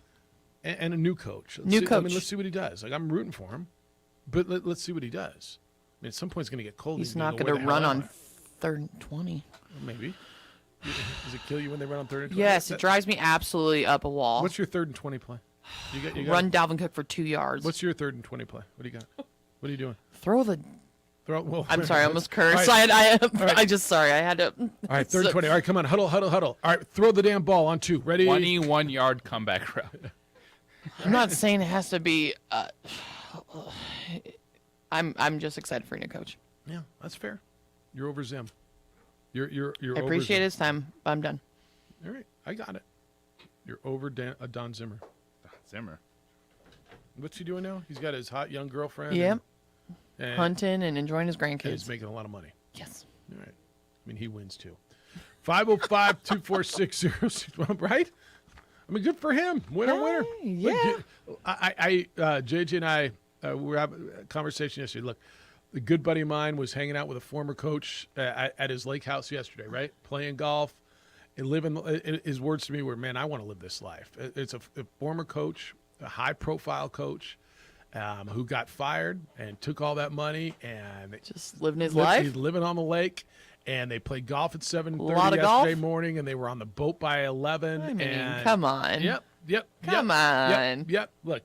and a new coach. Let's see what he does. Like, I'm rooting for him, but let's see what he does. I mean, at some point it's going to get cold. He's not going to run on 3rd and 20. Well, maybe. Does it kill you when they run on 3rd and 20? Yes, it drives me absolutely up a wall. What's your 3rd and 20 play? You got run Dalvin Cook for 2 yards. What's your 3rd and 20 play? What do you got? What are you doing? Well, I'm sorry, I almost cursed. Right. I had to. All right, 3rd and 20. All right, come on, huddle. All right, throw the damn ball on 2. Ready? 21-yard comeback route. I'm not saying it has to be. I'm just excited for a new coach. Yeah, that's fair. You're over Zim. You're I appreciate his time, but I'm done. All right, I got it. You're over Don Zimmer. Zimmer. What's he doing now? He's got his hot young girlfriend. Yep. And hunting and enjoying his grandkids. He's making a lot of money. Yes. All right. I mean, he wins too. 505-246-06, right? I mean, good for him. Winner. Yeah. Look, JJ and I were having a conversation yesterday. Look, a good buddy of mine was hanging out with a former coach at his lake house yesterday, right? Playing golf and living. His words to me were, man, I want to live this life. It's a former coach, a high-profile coach, who got fired and took all that money and just living his life. He's living on the lake, and they played golf at 7:30 yesterday golf? morning, and they were on the boat by 11. I mean, and come on. Yep. Come on. Yep. Look,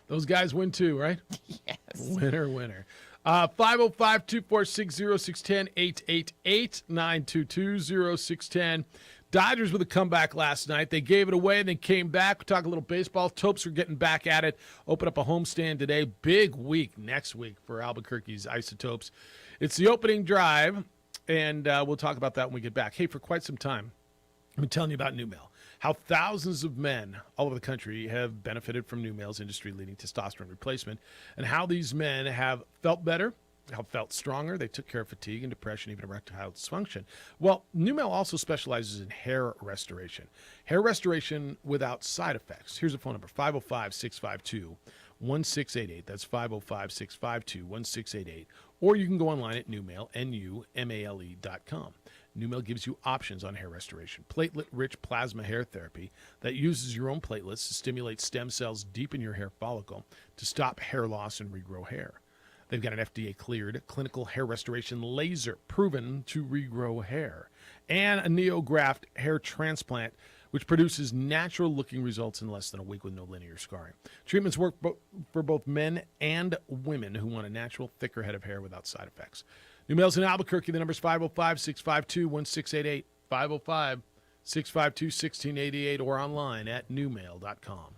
those guys win too, right? Yes. Winner. 505-246-0610, 888-922-0610. Dodgers with a comeback last night. They gave it away and then came back. We talk a little baseball. Topes are getting back at it. Open up a homestand today. Big week next week for Albuquerque's Isotopes. It's the opening drive, and we'll talk about that when we get back. Hey, for quite some time, I've been telling you about Ncaa, how thousands of men all over the country have benefited from Ncaa's industry-leading testosterone replacement, and how these men have felt better, have felt stronger. They took care of fatigue and depression, even erectile dysfunction. Well, Ncaa also specializes in hair restoration without side effects. Here's a phone number, 505-652-1688. That's 505-652-1688. Or you can go online at Ncaa, Numale.com. Ncaa gives you options on hair restoration. Platelet-rich plasma hair therapy that uses your own platelets to stimulate stem cells deep in your hair follicle to stop hair loss and regrow hair. They've got an FDA-cleared clinical hair restoration laser proven to regrow hair, and a NeoGraft hair transplant, which produces natural-looking results in less than a week with no linear scarring. Treatments work for both men and women who want a natural, thicker head of hair without side effects. Ncaa's in Albuquerque. The number is 505-652-1688, 505-652-1688, or online at Numale.com.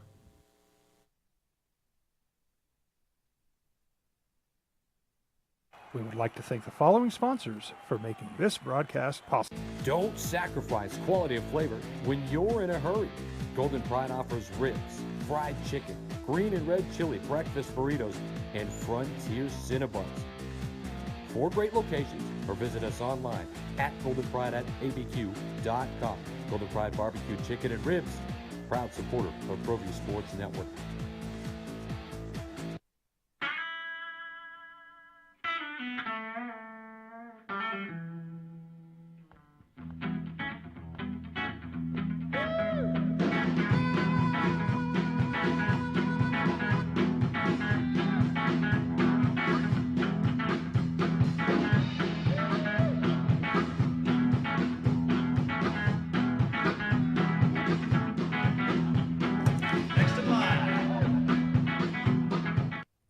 We would like to thank the following sponsors for making this broadcast possible. Don't sacrifice quality of flavor when you're in a hurry. Golden Pride offers ribs, fried chicken, green and red chili breakfast burritos, and Frontier Cinnabons. 4 great locations, or visit us online at goldenpride@abq.com. Golden Pride Barbecue Chicken and Ribs, proud supporter of ProView Sports Network.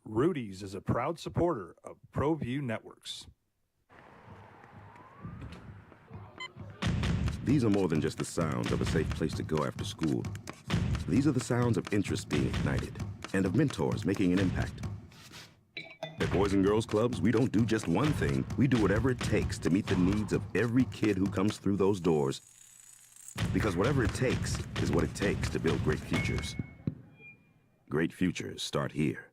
Rudy's is a proud supporter of ProView Networks. These are more than just the sounds of a safe place to go after school. These are the sounds of interest being ignited and of mentors making an impact. At Boys and Girls Clubs, we don't do just one thing. We do whatever it takes to meet the needs of every kid who comes through those doors. Because whatever it takes is what it takes to build great futures. Great futures start here.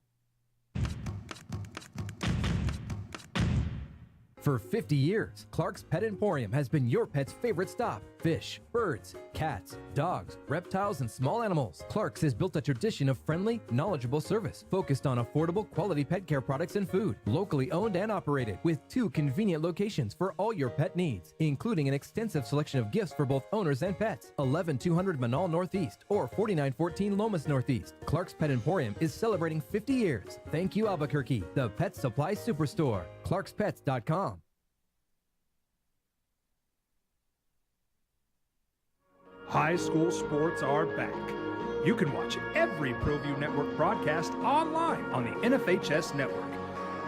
For 50 years, Clark's Pet Emporium has been your pet's favorite stop. Fish, birds, cats, dogs, reptiles, and small animals. Clark's has built a tradition of friendly, knowledgeable service focused on affordable, quality pet care products and food. Locally owned and operated with 2 convenient locations for all your pet needs, including an extensive selection of gifts for both owners and pets. 11200 Manal Northeast or 4914 Lomas Northeast. Clark's Pet Emporium is celebrating 50 years. Thank you, Albuquerque, the pet supply superstore. ClarksPets.com. High school sports are back. You can watch every ProView Network broadcast online on the NFHS network.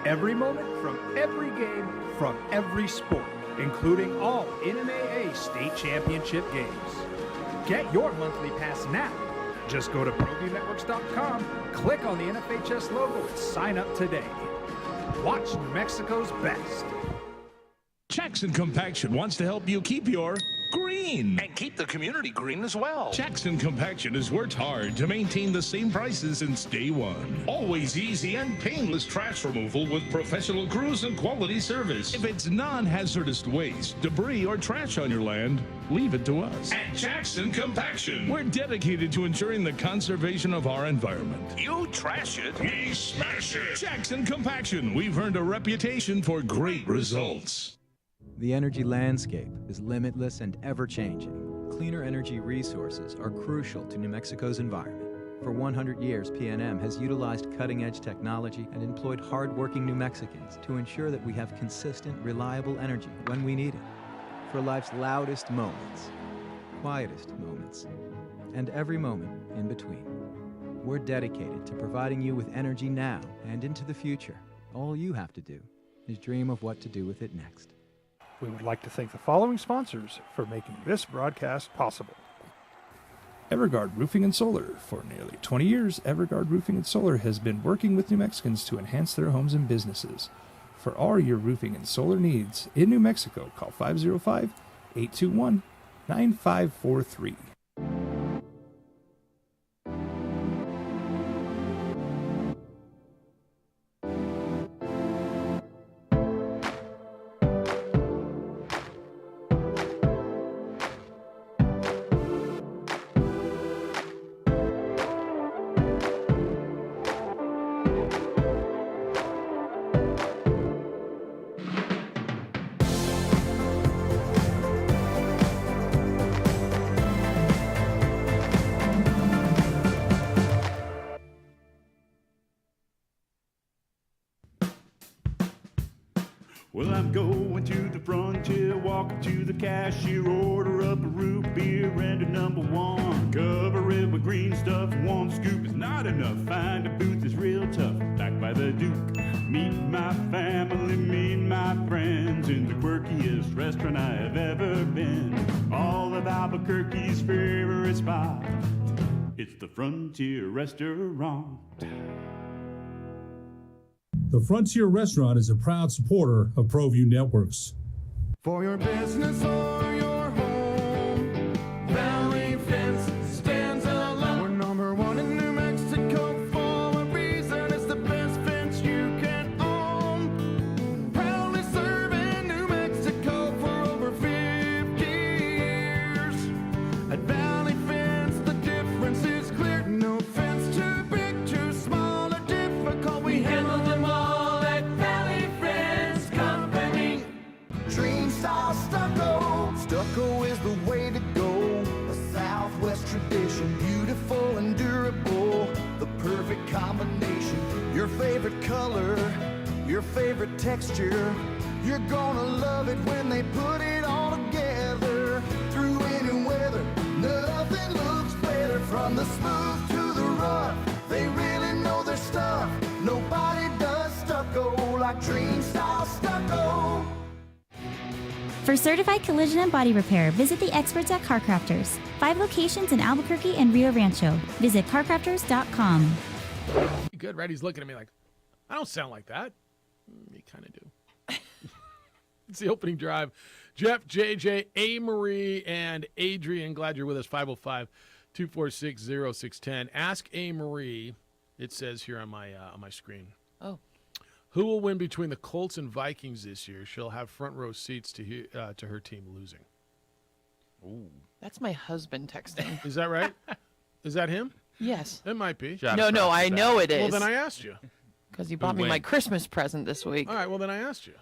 Every moment from every game from every sport, including all Ncaa state championship games. Get your monthly pass now. Just go to ProViewNetworks.com, click on the NFHS logo, and sign up today. Watch New Mexico's best. Jackson Compaction wants to help you keep your green. And keep the community green as well. Jackson Compaction has worked hard to maintain the same prices since day one. Always easy and painless trash removal with professional crews and quality service. If it's non-hazardous waste, debris, or trash on your land, leave it to us. At Jackson Compaction, we're dedicated to ensuring the conservation of our environment. You trash it, we smash it. Jackson Compaction, we've earned a reputation for great results. The energy landscape is limitless and ever-changing. Cleaner energy resources are crucial to New Mexico's environment. For 100 years, PNM has utilized cutting-edge technology and employed hard-working New Mexicans to ensure that we have consistent, reliable energy when we need it. For life's loudest moments, quietest moments, and every moment in between. We're dedicated to providing you with energy now and into the future. All you have to do is dream of what to do with it next. We would like to thank the following sponsors for making this broadcast possible. Everguard Roofing and Solar. For nearly 20 years, Everguard Roofing and Solar has been working with New Mexicans to enhance their homes and businesses. For all your roofing and solar needs in New Mexico, call 505-821-9543. Well, I'm going to the frontier, walking to the cashier, order up a root beer and a number one. Cover it with green stuff, one scoop is not enough. Find a booth is real tough, back by the Duke. Meet my family, meet my friends in the quirkiest restaurant I have ever been. All of Albuquerque's favorite spot, it's the Frontier Restaurant. The Frontier Restaurant is a proud supporter of ProView Networks. For your business or your home, Valley Fence stands alone. We're number one in New Mexico for a reason. It's the best fence you can own. Proudly serving New Mexico for over 50 years. At Valley Fence, the difference is clear. No fence too big, too small, or difficult. We handle them all. Stucco is the way to go. A Southwest tradition, beautiful and durable. The perfect combination. Your favorite color, your favorite texture. You're gonna love it when they put it all together. Through any weather, nothing looks better. From the smooth to the rough, they really know their stuff. Nobody does stucco like Dream Style Stucco. For certified collision and body repair, visit the experts at Car Crafters. 5 locations in Albuquerque and Rio Rancho. Visit carcrafters.com. Good, right? He's looking at me like, I don't sound like that. You kind of do. It's the opening drive. Jeff, JJ, A-Marie, and Adrian. Glad you're with us. 505-246-0610. Ask A-Marie. It says here on my screen. Oh. Who will win between the Colts and Vikings this year? She'll have front row seats to her team losing. Ooh. That's my husband texting. Is that right? Is that him? Yes. It might be. No, I know it is. Well, then I asked you. Because you bought me my Christmas present this week. All right, well, then I asked you.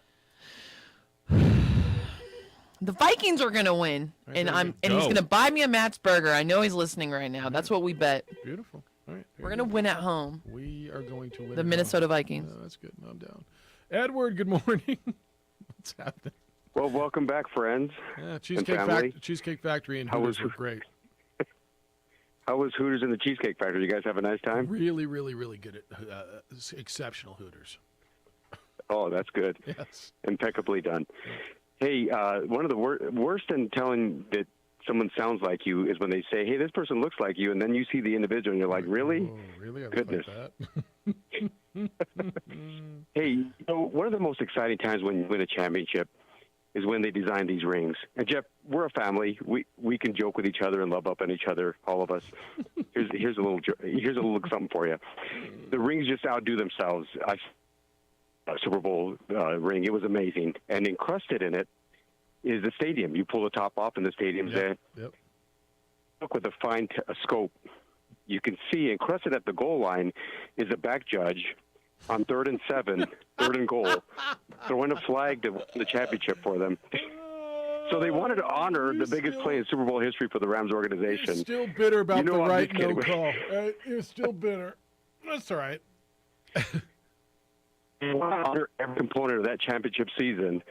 The Vikings are going to win, and he's going to buy me a Matt's burger. I know he's listening right now. That's what we bet. Beautiful. All right. We're going to win at home. We are going to win. The Minnesota Vikings. That's good. I'm down. Edward, good morning. What's happening? Well, welcome back, friends. Yeah, Cheesecake Factory and Hooters were great. How was Hooters and the Cheesecake Factory? You guys have a nice time? Really, really, really good at exceptional Hooters. Oh, that's good. Yes. Impeccably done. Hey, one of the worst in telling that someone sounds like you is when they say, hey, this person looks like you, and then you see the individual and you're like, really? Oh, really? I Goodness. Like that. Hey, one of the most exciting times when you win a championship is when they design these rings. And Jeff, we're a family. We can joke with each other and love up on each other, all of us. Here's a little something for you. The rings just outdo themselves. Super Bowl ring. It was amazing. And encrusted in it is the stadium. You pull the top off and the stadium's there. Yep. Look with a fine scope. You can see encrusted at the goal line is a back judge on 3rd and 7, 3rd and goal, throwing a flag to win the championship for them. So they wanted to honor the biggest play in Super Bowl history for the Rams organization. You're still bitter about the I'm right just no kidding. call. You're still bitter. That's all right. They want to honor every component of that championship season.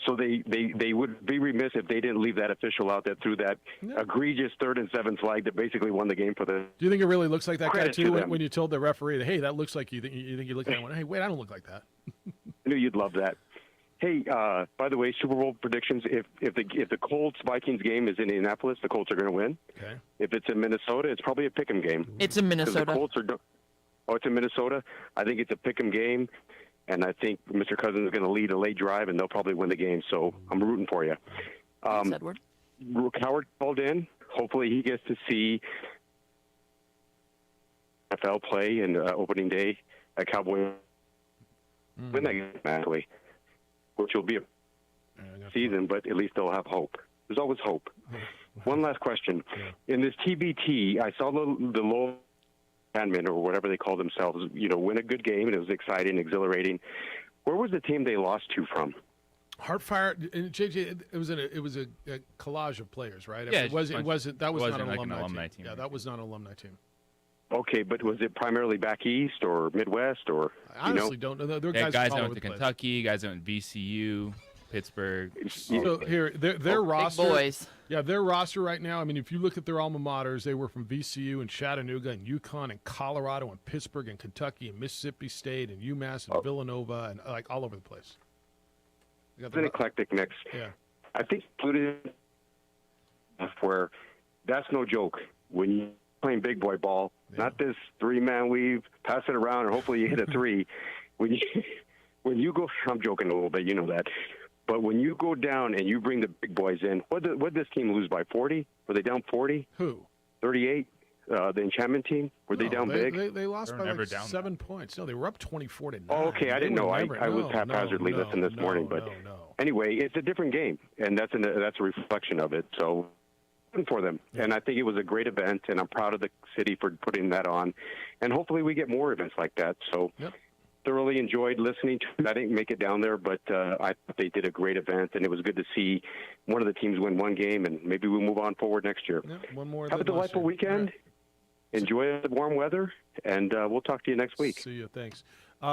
So they would be remiss if they didn't leave that official out that threw that egregious 3rd and 7 flag that basically won the game for the. Do you think it really looks like that guy Credit to too? them. When you told the referee, "Hey, that looks like you," you think you look at that one? Hey, wait, I don't look like that. I knew you'd love that. Hey, by the way, Super Bowl predictions: if the Colts Vikings game is in Indianapolis, the Colts are going to win. Okay. If it's in Minnesota, it's probably a pick'em game. It's in 'Cause Minnesota. The Colts are. Oh, it's in Minnesota. I think it's a pick'em game. And I think Mr. Cousins is going to lead a late drive, and they'll probably win the game. So I'm rooting for you. Thanks, Edward. Howard called in. Hopefully he gets to see NFL play in opening day at Cowboy. Win that game, actually, which will be a season, but at least they'll have hope. There's always hope. One last question. In this TBT, I saw the low handmen or whatever they call themselves, win a good game, and it was exciting, exhilarating. Where was the team they lost to from? Heartfire and JJ. It was a collage of players, right? Yeah, That was not an like an alumni team. team. Yeah, that was not an alumni team. Okay, but was it primarily back east or Midwest or? I honestly don't know. There are Yeah, guys all that over went to the place. Kentucky, guys that went to VCU, Pittsburgh. So here, their roster. boys. Yeah, their roster right now. I mean, if you look at their alma maters, they were from VCU and Chattanooga and UConn and Colorado and Pittsburgh and Kentucky and Mississippi State and UMass and Villanova and like all over the place. It's an eclectic mix. Yeah. I think included where that's no joke when you're playing big boy ball, not this 3-man weave, pass it around, and hopefully you hit a 3. when you go, I'm joking a little bit, you know that. But when you go down and you bring the big boys in, what did this team lose by 40? Were they down 40? Who? 38? The Enchantment team? Were they down big? They lost by like 7 points. No, they were up 24-9. Oh, okay. I didn't know. I was haphazardly listening this morning. But anyway, it's a different game, and that's a reflection of it. So for them. And I think it was a great event, and I'm proud of the city for putting that on. And hopefully we get more events like that. So thoroughly enjoyed listening to it. I didn't make it down there, but I thought they did a great event, and it was good to see one of the teams win one game, and maybe we'll move on forward next year. One more. Have a delightful weekend. Enjoy the warm weather, and we'll talk to you next week. See you. Thanks. They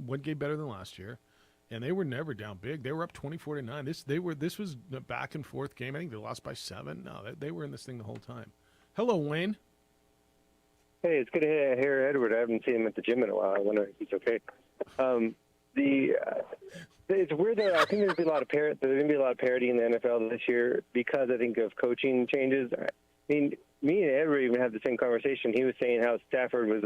one game better than last year, and they were never down big. They were up 24-9. This was a back and forth game. I think they lost by 7. No, they were in this thing the whole time. Hello, Wayne. Hey, it's good to hear Edward. I haven't seen him at the gym in a while. I wonder if he's okay. It's weird that I think there's going to be a lot of parity in the NFL this year because I think of coaching changes. I mean, me and Edward even had the same conversation. He was saying how Stafford was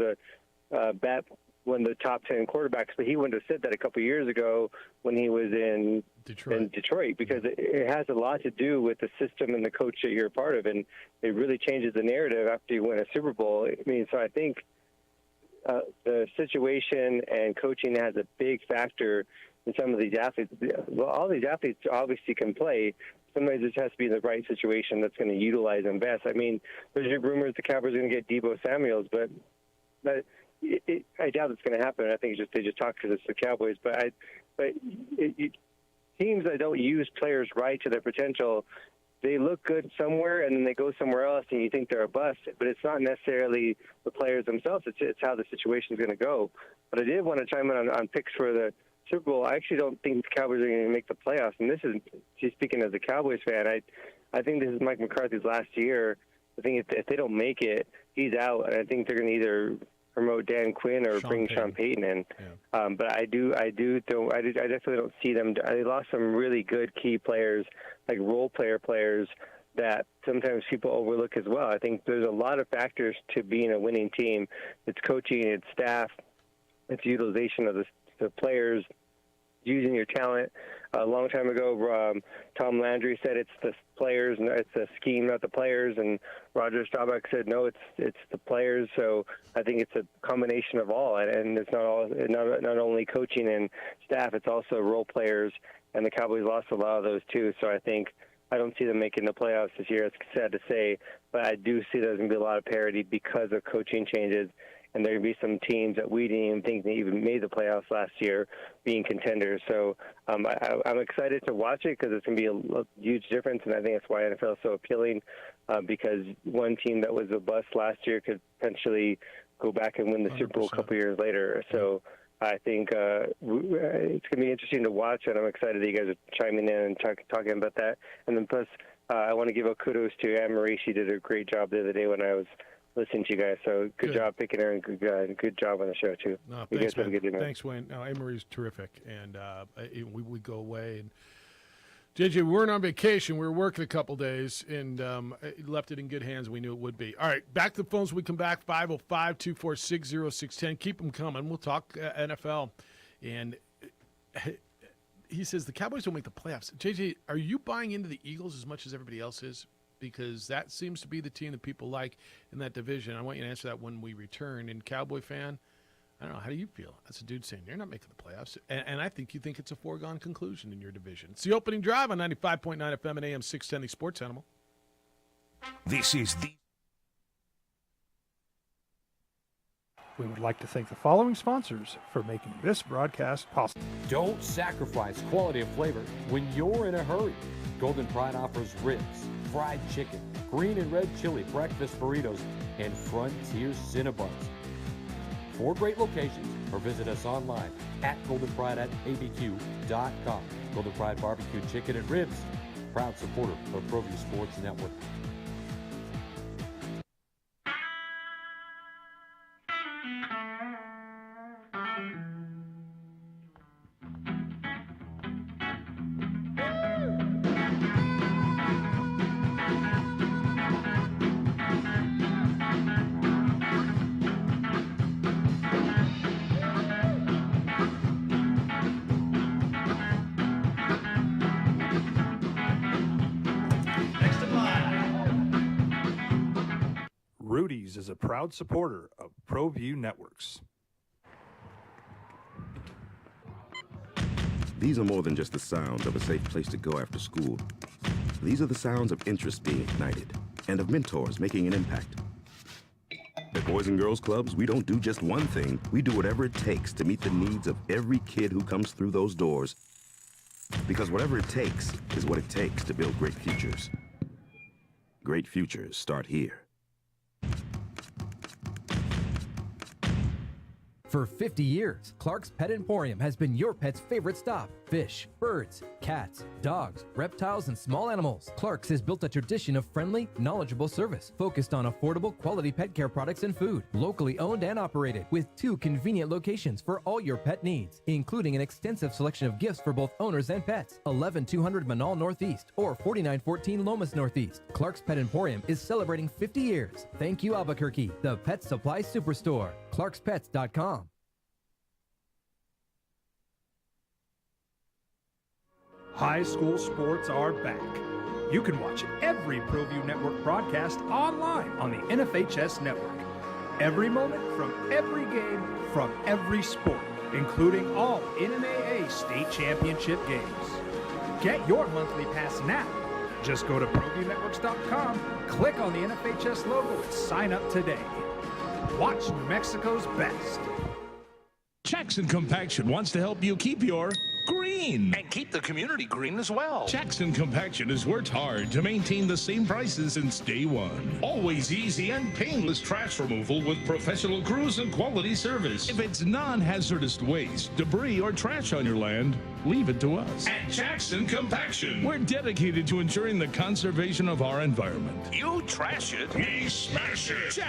a bat one of the top 10 quarterbacks, but he wouldn't have said that a couple of years ago when he was in Detroit, because it has a lot to do with the system and the coach that you're a part of, and it really changes the narrative after you win a Super Bowl. I mean, so I think the situation and coaching has a big factor in some of these athletes. Well, all these athletes obviously can play. Sometimes it just has to be in the right situation that's going to utilize them best. I mean, there's rumors the Cowboys are going to get Deebo Samuels, but I doubt it's going to happen. I think they just talk because it's the Cowboys. But teams that don't use players right to their potential, they look good somewhere and then they go somewhere else and you think they're a bust. But it's not necessarily the players themselves. It's how the situation is going to go. But I did want to chime in on picks for the Super Bowl. I actually don't think the Cowboys are going to make the playoffs. And this is, speaking as a Cowboys fan, I think this is Mike McCarthy's last year. I think if they don't make it, he's out. And I think they're going to either promote Dan Quinn or bring Sean Payton in. Yeah. But I definitely don't see them. They lost some really good key players, like role players that sometimes people overlook as well. I think there's a lot of factors to being a winning team. It's coaching, it's staff, it's utilization of the players, using your talent. A long time ago, Tom Landry said it's the players, and it's the scheme, not the players. And Roger Staubach said no, it's the players. So I think it's a combination of all, and it's not only coaching and staff, it's also role players. And the Cowboys lost a lot of those too. So I don't see them making the playoffs this year. It's sad to say, but I do see there's going to be a lot of parity because of coaching changes. And there will be some teams that we didn't even think they even made the playoffs last year being contenders. So I'm excited to watch it because it's going to be a huge difference, and I think that's why NFL is so appealing, because one team that was a bust last year could potentially go back and win the 100%. Super Bowl a couple years later. So I think it's going to be interesting to watch, and I'm excited that you guys are chiming in and talking about that. And then plus, I want to give a kudos to Anne Marie. She did a great job the other day when I was listening to you guys. So good job picking her, and good job on the show too. No, you thanks, guys have a good day, man. Thanks, Wayne. No, Anne-Marie's terrific, and we go away. And JJ, we weren't on vacation. We were working a couple days, and left it in good hands. We knew it would be. All right, back to the phones. We come back 505-246-0610. Keep them coming. We'll talk NFL. And he says the Cowboys don't make the playoffs. JJ, are you buying into the Eagles as much as everybody else is? Because that seems to be the team that people like in that division. I want you to answer that when we return. And Cowboy fan, I don't know, how do you feel? That's a dude saying they're not making the playoffs. And I think you think it's a foregone conclusion in your division. It's the opening drive on 95.9 FM and AM 610, the Sports Animal. This is the... We would like to thank the following sponsors for making this broadcast possible. Don't sacrifice quality of flavor when you're in a hurry. Golden Pride offers ribs, fried chicken, green and red chili breakfast burritos, and Frontier Cinnabons. 4 great locations, or visit us online at goldenpride@abq.com. Golden Pride Barbecue Chicken and Ribs, proud supporter of ProView Sports Network. Rudy's is a proud supporter of ProView Networks. These are more than just the sounds of a safe place to go after school. These are the sounds of interest being ignited and of mentors making an impact. At Boys and Girls Clubs, we don't do just one thing. We do whatever it takes to meet the needs of every kid who comes through those doors. Because whatever it takes is what it takes to build great futures. Great futures start here. For 50 years, Clark's Pet Emporium has been your pet's favorite stop. Fish, birds, cats, dogs, reptiles, and small animals. Clark's has built a tradition of friendly, knowledgeable service focused on affordable, quality pet care products and food. Locally owned and operated with 2 convenient locations for all your pet needs, including an extensive selection of gifts for both owners and pets. 11200 Manal Northeast or 4914 Lomas Northeast. Clark's Pet Emporium is celebrating 50 years. Thank you, Albuquerque, the pet supply superstore. ClarksPets.com. High school sports are back. You can watch every ProView Network broadcast online on the NFHS network. Every moment from every game from every sport, including all Ncaa state championship games. Get your monthly pass now. Just go to ProViewNetworks.com, click on the NFHS logo, and sign up today. Watch New Mexico's best. Jackson Compaction wants to help you keep your green. And keep the community green as well. Jackson Compaction has worked hard to maintain the same prices since day one. Always easy and painless trash removal with professional crews and quality service. If it's non-hazardous waste, debris, or trash on your land, leave it to us. At Jackson Compaction, we're dedicated to ensuring the conservation of our environment. You trash it, we smash it.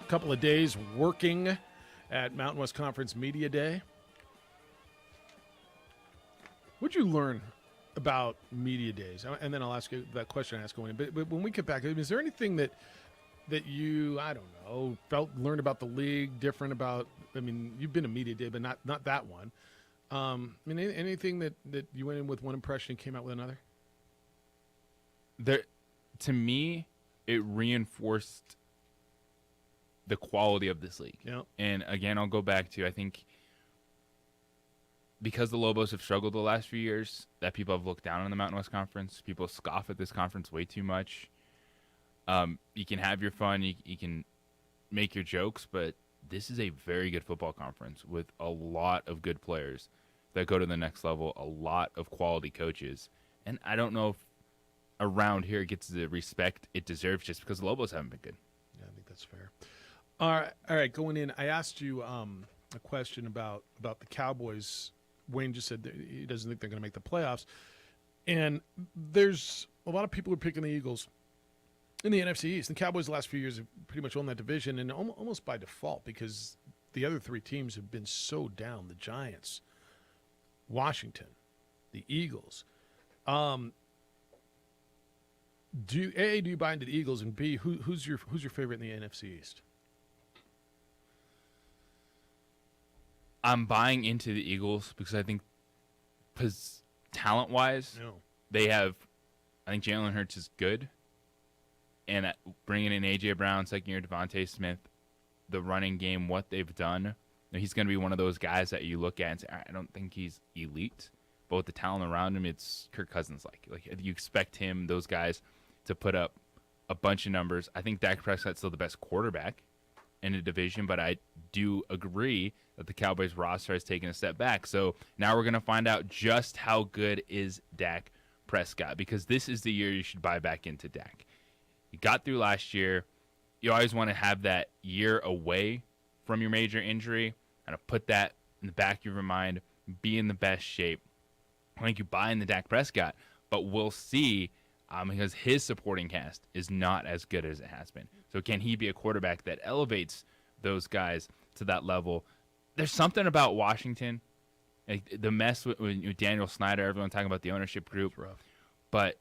Couple of days working at Mountain West Conference Media Day. What'd you learn about media days? And then I'll ask you that question I asked going in. But when we get back, is there anything that you, I don't know, learned about the league, different about, I mean, you've been to media day, but not that one. I mean, anything that you went in with one impression and came out with another? To me, it reinforced the quality of this league. Yeah. And again, I'll go back to, I think, because the Lobos have struggled the last few years, that people have looked down on the Mountain West Conference. People scoff at this conference way too much. You can have your fun, you can make your jokes, but this is a very good football conference with a lot of good players that go to the next level, a lot of quality coaches. And I don't know if around here it gets the respect it deserves just because the Lobos haven't been good. Yeah, I think that's fair. All right. Going in, I asked you a question about the Cowboys. Wayne just said that he doesn't think they're going to make the playoffs, and there's a lot of people who are picking the Eagles in the NFC East. The Cowboys the last few years have pretty much owned that division, and almost by default because the other three teams have been so down: the Giants, Washington, the Eagles. Do you buy into the Eagles, and B, who's your favorite in the NFC East? I'm buying into the Eagles because I think talent-wise, they have – I think Jalen Hurts is good. And bringing in A.J. Brown, second-year Devontae Smith, the running game, what they've done, he's going to be one of those guys that you look at and say, I don't think he's elite. But with the talent around him, it's Kirk Cousins-like. Like, you expect him, those guys, to put up a bunch of numbers. I think Dak Prescott's still the best quarterback in the division, but I do agree that the Cowboys roster has taken a step back. So now we're going to find out just how good is Dak Prescott, because this is the year you should buy back into Dak. You got through last year. You always want to have that year away from your major injury, kind of put that in the back of your mind, be in the best shape. I think you buy in the Dak Prescott, but we'll see because his supporting cast is not as good as it has been. So can he be a quarterback that elevates those guys to that level? There's something about Washington, like the mess with Daniel Snyder, everyone talking about the ownership group, but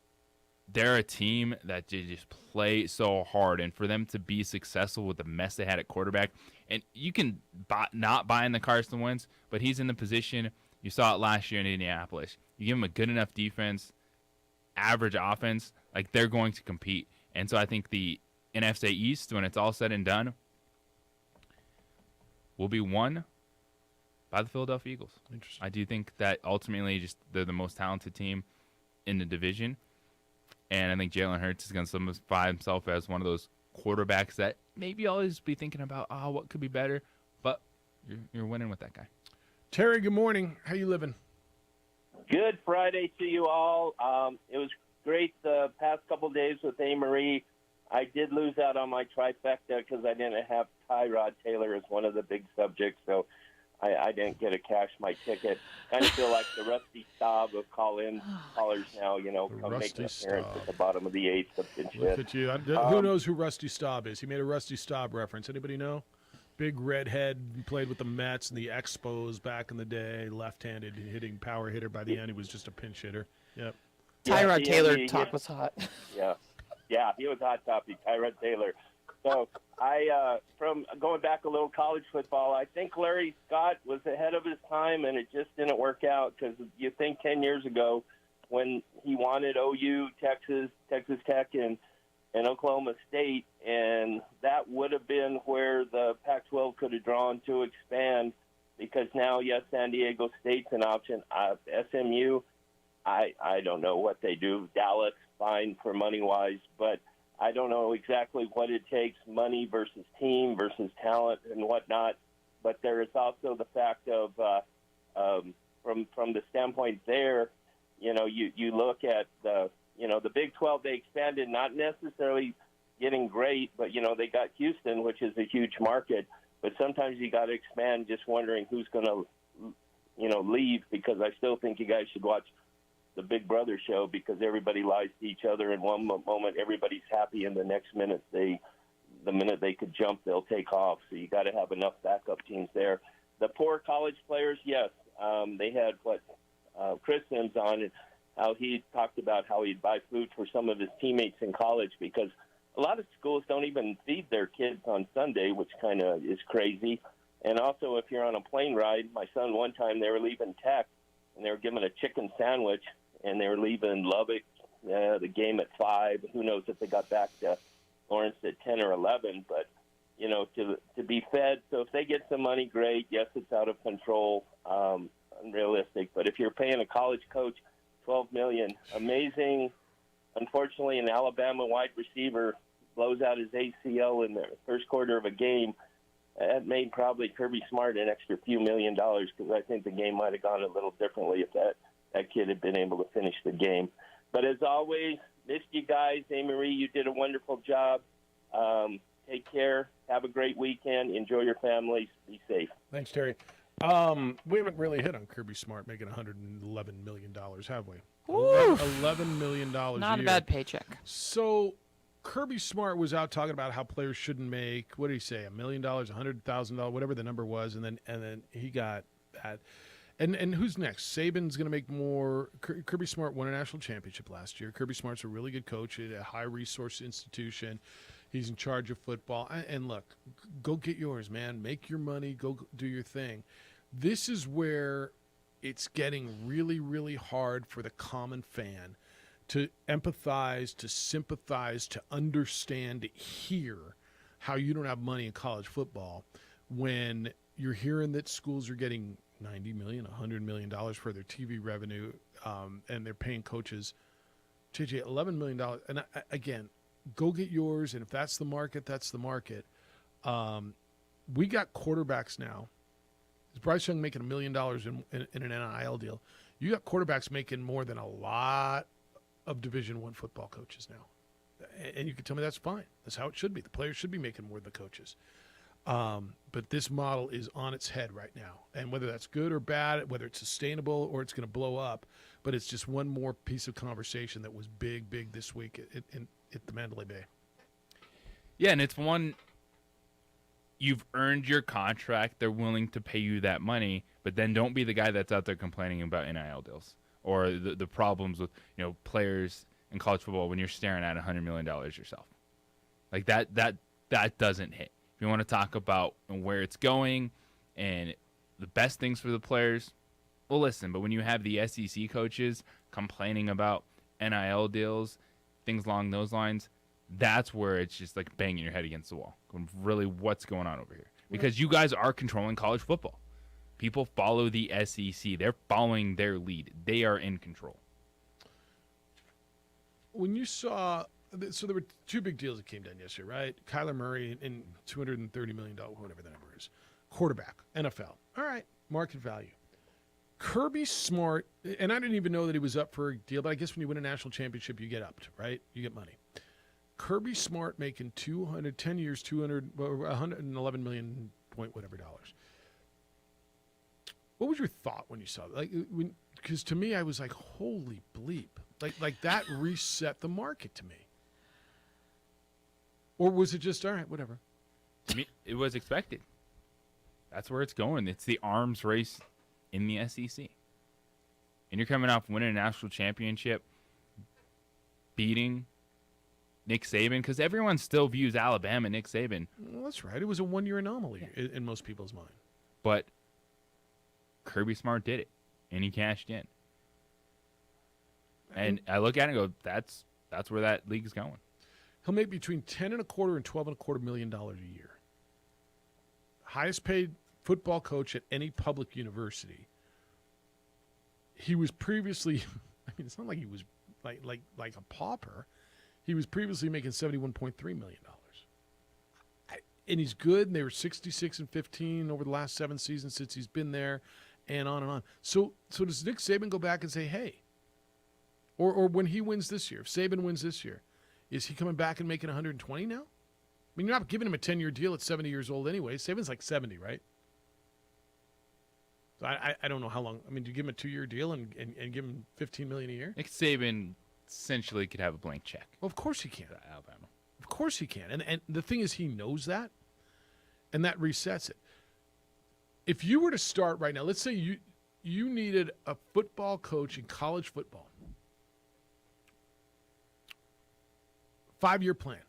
they're a team that just play so hard, and for them to be successful with the mess they had at quarterback, and you can not buy in the Carson Wentz, but he's in the position, you saw it last year in Indianapolis. You give him a good enough defense, average offense, like they're going to compete. And so I think the NFC East, when it's all said and done, will be won by the Philadelphia Eagles. Interesting. I do think that ultimately just they're the most talented team in the division. And I think Jalen Hurts is going to solidify himself as one of those quarterbacks that maybe always be thinking about, what could be better? But you're winning with that guy. Terry, good morning. How you living? Good Friday to you all. It was great the past couple days with A-Marie. I did lose out on my trifecta because I didn't have Tyrod Taylor as one of the big subjects, so I didn't get to cash my ticket. Kind of feel like the Rusty Staub of callers now, come make an appearance at the bottom of the eighth. Look at you. Who knows who Rusty Staub is? He made a Rusty Staub reference. Anybody know? Big redhead, played with the Mets and the Expos back in the day, left-handed hitting power hitter. By the end, he was just a pinch hitter. Yep. Tyrod Taylor talk was hot. Yeah, he was hot topic, Tyrod Taylor. So from going back a little college football, I think Larry Scott was ahead of his time, and it just didn't work out because you think 10 years ago when he wanted OU, Texas Tech, and Oklahoma State, and that would have been where the Pac-12 could have drawn to expand, because now, yes, San Diego State's an option. SMU, I don't know what they do. Dallas, fine for money-wise, but I don't know exactly what it takes, money versus team versus talent and whatnot. But there is also the fact of, from the standpoint there, you look at the Big 12, they expanded, not necessarily getting great, but, they got Houston, which is a huge market. But sometimes you got to expand, just wondering who's going to, leave, because I still think you guys should watch the Big Brother show, because everybody lies to each other. In one moment, everybody's happy, and the next minute, the minute they could jump, they'll take off. So you got to have enough backup teams there. The poor college players, yes, they had Chris Sims on, and how he talked about how he'd buy food for some of his teammates in college, because a lot of schools don't even feed their kids on Sunday, which kind of is crazy. And also, if you're on a plane ride, my son, one time they were leaving Tech, and they were given a chicken sandwich, and they were leaving Lubbock, the game at 5. Who knows if they got back to Lawrence at 10 or 11, but, to be fed. So if they get some money, great. Yes, it's out of control, unrealistic. But if you're paying a college coach $12 million, amazing. Unfortunately, an Alabama wide receiver blows out his ACL in the first quarter of a game. That made probably Kirby Smart an extra few $1 million, because I think the game might have gone a little differently if that kid had been able to finish the game. But as always, missed you guys. Marie, you did a wonderful job. Take care. Have a great weekend. Enjoy your families. Be safe. Thanks, Terry. We haven't really hit on Kirby Smart making $111 million, have we? Ooh. $11 million a Not year. a bad paycheck. So Kirby Smart was out talking about how players shouldn't make, what did he say, $1 million, $100,000, whatever the number was, and then he got that. And who's next? Saban's going to make more. Kirby Smart won a national championship last year. Kirby Smart's a really good coach at a high-resource institution. He's in charge of football. And look, go get yours, man. Make your money. Go do your thing. This is where it's getting really, really hard for the common fan to empathize, to sympathize, to understand, to hear how you don't have money in college football when you're hearing that schools are getting $90 million, $100 million for their TV revenue, and they're paying coaches, JJ, $11 million. And again, go get yours, and if that's the market, that's the market. We got quarterbacks now. Is Bryce Young making $1 million in an NIL deal? You got quarterbacks making more than a lot of Division I football coaches now. And you can tell me that's fine. That's how it should be. The players should be making more than the coaches. But this model is on its head right now. And whether that's good or bad, whether it's sustainable or it's going to blow up, but it's just one more piece of conversation that was big this week at the Mandalay Bay. Yeah, and it's one, you've earned your contract. They're willing to pay you that money, but then don't be the guy that's out there complaining about NIL deals or the problems with players in college football when you're staring at $100 million yourself. Like that doesn't hit. If you want to talk about where it's going and the best things for the players, well, listen, but when you have the SEC coaches complaining about NIL deals, things along those lines, that's where it's just like banging your head against the wall. Really, what's going on over here? Because you guys are controlling college football. People follow the SEC. They're following their lead. They are in control. When you saw... So there were two big deals that came down yesterday, right? Kyler Murray and $230 million, whatever the number is. Quarterback, NFL. All right, market value. Kirby Smart, and I didn't even know that he was up for a deal, but I guess when you win a national championship, you get upped, right? You get money. Kirby Smart making 10 years, $111 million point whatever dollars. What was your thought when you saw that? Because to me, I was like, holy bleep. Like that reset the market to me. Or was it just, all right, whatever? To me, it was expected. That's where it's going. It's the arms race in the SEC. And you're coming off winning a national championship, beating Nick Saban, because everyone still views Alabama, Nick Saban. Well, that's right. It was a one-year anomaly in most people's mind. But Kirby Smart did it, and he cashed in. And I look at it and go, that's where that league is going. He'll make between $10.25 and $12.25 million a year. Highest paid football coach at any public university. He was previously, I mean, it's not like he was like a pauper. He was previously making $71.3 million. And he's good, and they were 66-15 over the last 7 seasons since he's been there, and on and on. So does Nick Saban go back and say, hey, or when he wins this year, if Saban wins this year, is he coming back and making 120 now? I mean, you're not giving him a 10-year deal at 70 years old anyway. Saban's like 70, right? So I don't know how long. I mean, do you give him a 2-year deal and give him $15 million a year? Nick Saban essentially could have a blank check. Well, of course he can. Alabama. Of course he can. And the thing is, he knows that, and that resets it. If you were to start right now, let's say you needed a football coach in college football. 5-year plan.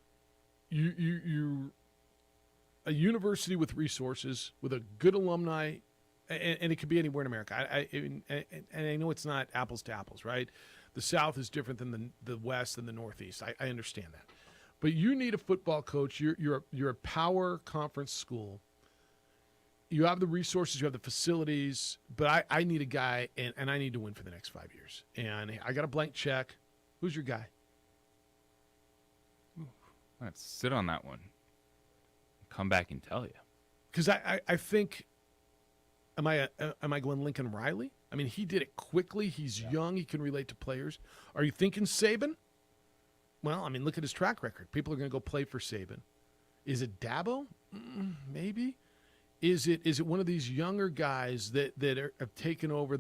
You a university with resources, with a good alumni, and it could be anywhere in America. And I know it's not apples to apples, right? The South is different than the West and the Northeast. I understand that. But you need a football coach. You're a power conference school. You have the resources, you have the facilities, but I need a guy, and I need to win for the next 5 years. And I got a blank check. Who's your guy? Let's sit on that one. Come back and tell you. Because I think, am I going Lincoln Riley? I mean, he did it quickly. He's young. He can relate to players. Are you thinking Saban? Well, I mean, look at his track record. People are going to go play for Saban. Is it Dabo? Maybe. Is it one of these younger guys that have taken over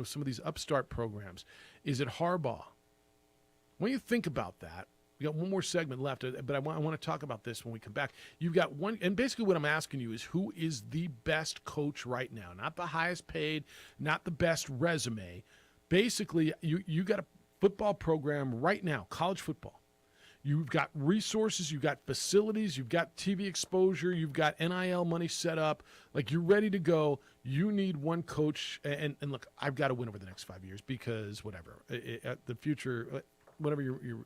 some of these upstart programs? Is it Harbaugh? When you think about that, we got one more segment left, but I want to talk about this when we come back. You've got one, and basically what I'm asking you is, who is the best coach right now? Not the highest paid, not the best resume. Basically, you got a football program right now, college football. You've got resources, you've got facilities, you've got TV exposure, you've got NIL money set up. Like, you're ready to go. You need one coach, and look, I've got to win over the next 5 years because whatever, the future, whatever your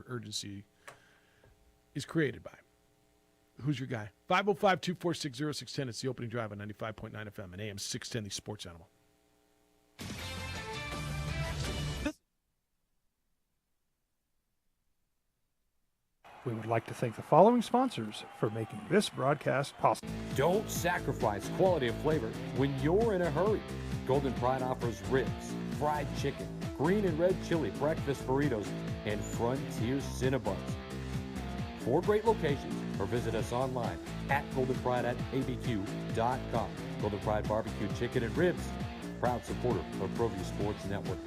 urgency is created by. Who's your guy? 505-246-0610. It's the opening drive on 95.9 FM and AM 610, the Sports Animal. We would like to thank the following sponsors for making this broadcast possible. Don't sacrifice quality of flavor when you're in a hurry. Golden Pride offers ribs, fried chicken, green and red chili breakfast burritos, and Frontier Cinnabons. 4 great locations, or visit us online at goldenpride@abq.com. Golden Pride Barbecue Chicken and Ribs, proud supporter of ProView Sports Network.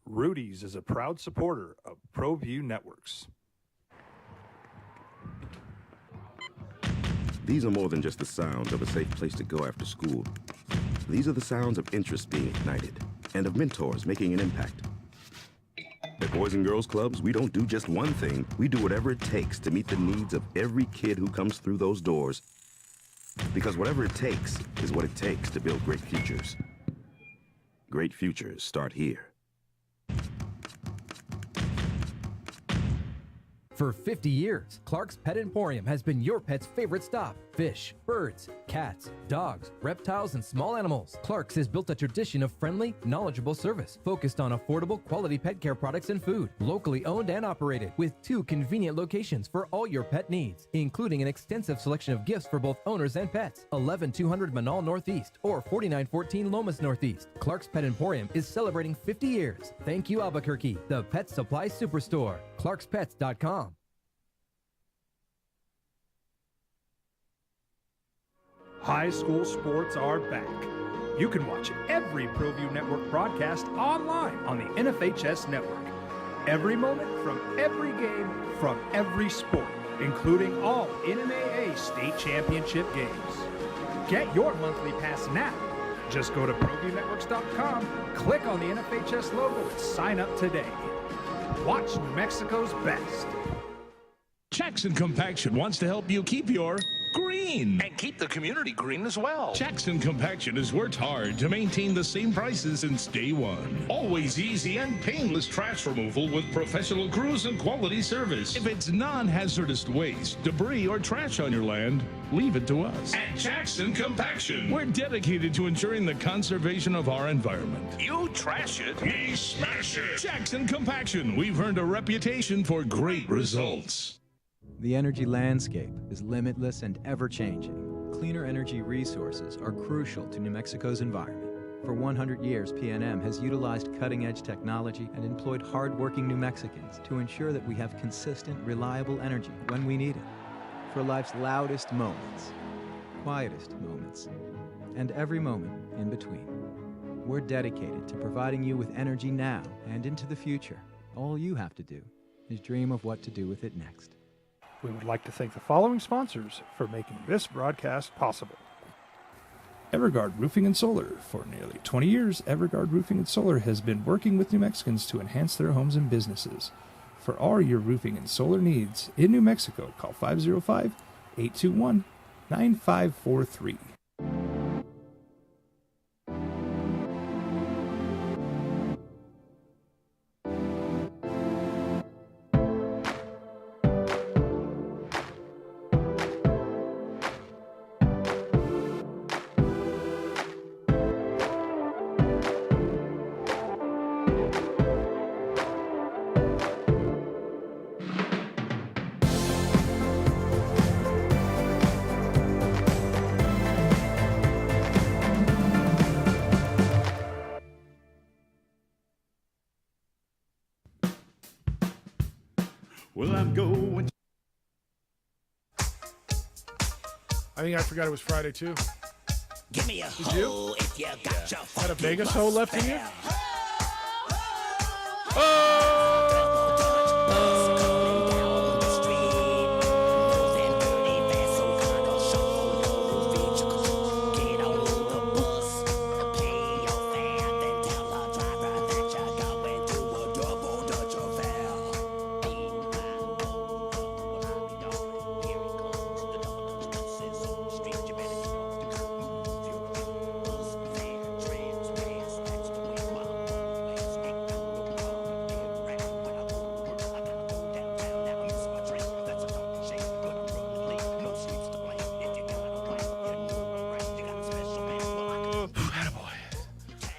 Rudy's is a proud supporter of ProView Networks. These are more than just the sounds of a safe place to go after school. These are the sounds of interest being ignited and of mentors making an impact. At Boys and Girls Clubs, we don't do just one thing. We do whatever it takes to meet the needs of every kid who comes through those doors. Because whatever it takes is what it takes to build great futures. Great futures start here. For 50 years, Clark's Pet Emporium has been your pet's favorite stop. Fish, birds, cats, dogs, reptiles, and small animals. Clark's has built a tradition of friendly, knowledgeable service focused on affordable, quality pet care products and food. Locally owned and operated with 2 convenient locations for all your pet needs, including an extensive selection of gifts for both owners and pets. 11200 Manal Northeast or 4914 Lomas Northeast. Clark's Pet Emporium is celebrating 50 years. Thank you, Albuquerque, the pet supply superstore. ClarksPets.com. High school sports are back. You can watch every ProView Network broadcast online on the NFHS Network. Every moment from every game from every sport, including all Ncaa state championship games. Get your monthly pass now. Just go to ProViewNetworks.com, click on the NFHS logo, and sign up today. Watch New Mexico's best. Jackson Compaction wants to help you keep your green. And keep the community green as well. Jackson Compaction has worked hard to maintain the same prices since day one. Always easy and painless trash removal with professional crews and quality service. If it's non-hazardous waste, debris, or trash on your land, leave it to us. At Jackson Compaction, we're dedicated to ensuring the conservation of our environment. You trash it, we smash it. Jackson Compaction, we've earned a reputation for great results. The energy landscape is limitless and ever-changing. Cleaner energy resources are crucial to New Mexico's environment. For 100 years, PNM has utilized cutting-edge technology and employed hard-working New Mexicans to ensure that we have consistent, reliable energy when we need it. For life's loudest moments, quietest moments, and every moment in between. We're dedicated to providing you with energy now and into the future. All you have to do is dream of what to do with it next. We would like to thank the following sponsors for making this broadcast possible. Everguard Roofing and Solar. For nearly 20 years, Everguard Roofing and Solar has been working with New Mexicans to enhance their homes and businesses. For all your roofing and solar needs in New Mexico, call 505-821-9543. Well, I'm going. I think I forgot it was Friday too. Give me a Did you? hoe if you got your Had a Vegas hoe left in you?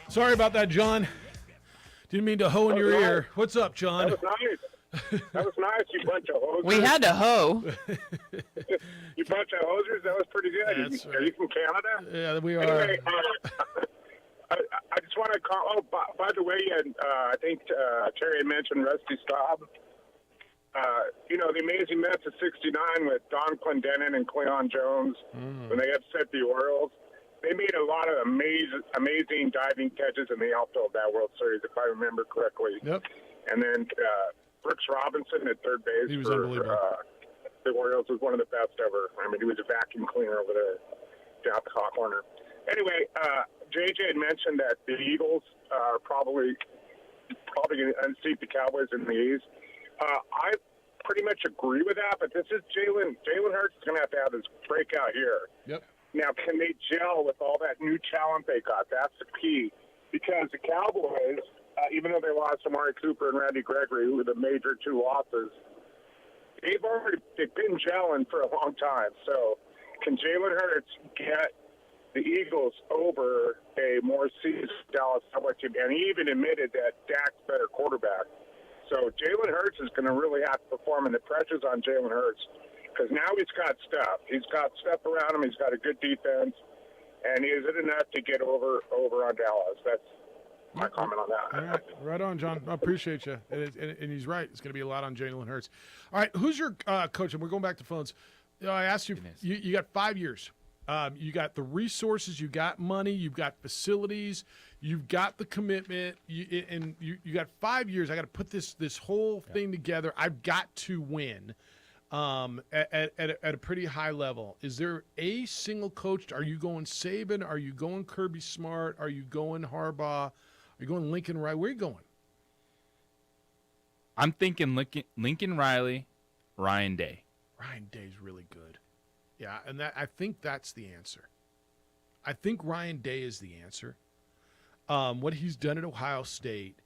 Sorry about that, John. Didn't mean to hoe in your ear. What's up, John? That was nice. That was nice, you bunch of hosers. We had to hoe. You bunch of hosers, that was pretty good. That's Are you from Canada? Yeah, we are. Anyway, I just want to call. Oh, by the way, I think Terry mentioned Rusty Staub. You know, the Amazing Mets of '69 with Don Clendenin and Cleon Jones when they upset the Orioles. They made a lot of amazing diving catches, and they helped hold that World Series, if I remember correctly. Yep. And then Brooks Robinson at third base He was for unbelievable. the Orioles was one of the best ever. I mean, he was a vacuum cleaner over there down the hot corner. Anyway, JJ had mentioned that the Eagles are probably going to unseat the Cowboys in the East. I pretty much agree with that, but this is Jalen Hurts is going to have this breakout here. Yep. Now, can they gel with all that new talent they got? That's the key. Because the Cowboys, even though they lost Amari Cooper and Randy Gregory, who were the major two losses, they've been gelling for a long time. So can Jalen Hurts get the Eagles over a more seasoned Dallas Cowboys team? And he even admitted that Dak's better quarterback. So Jalen Hurts is going to really have to perform, and the pressure's on Jalen Hurts. Because now he's got stuff. He's got stuff around him. He's got a good defense. And is it enough to get over on Dallas? That's my comment on that. All right, right on, John. I appreciate you. And he's right. It's going to be a lot on Jalen Hurts. All right, who's your coach? And we're going back to phones. I asked you, you got 5 years. You got the resources, you got money, you've got facilities, you've got the commitment, and you got 5 years. I got to put this whole thing together. I've got to win at a pretty high level. Is there a single coach? Are you going Saban? Are you going Kirby Smart? Are you going Harbaugh? Are you going Lincoln Riley? Where are you going? I'm thinking Lincoln Riley, Ryan Day. Ryan Day's really good. Yeah, and I think that's the answer. I think Ryan Day is the answer. What he's done at Ohio State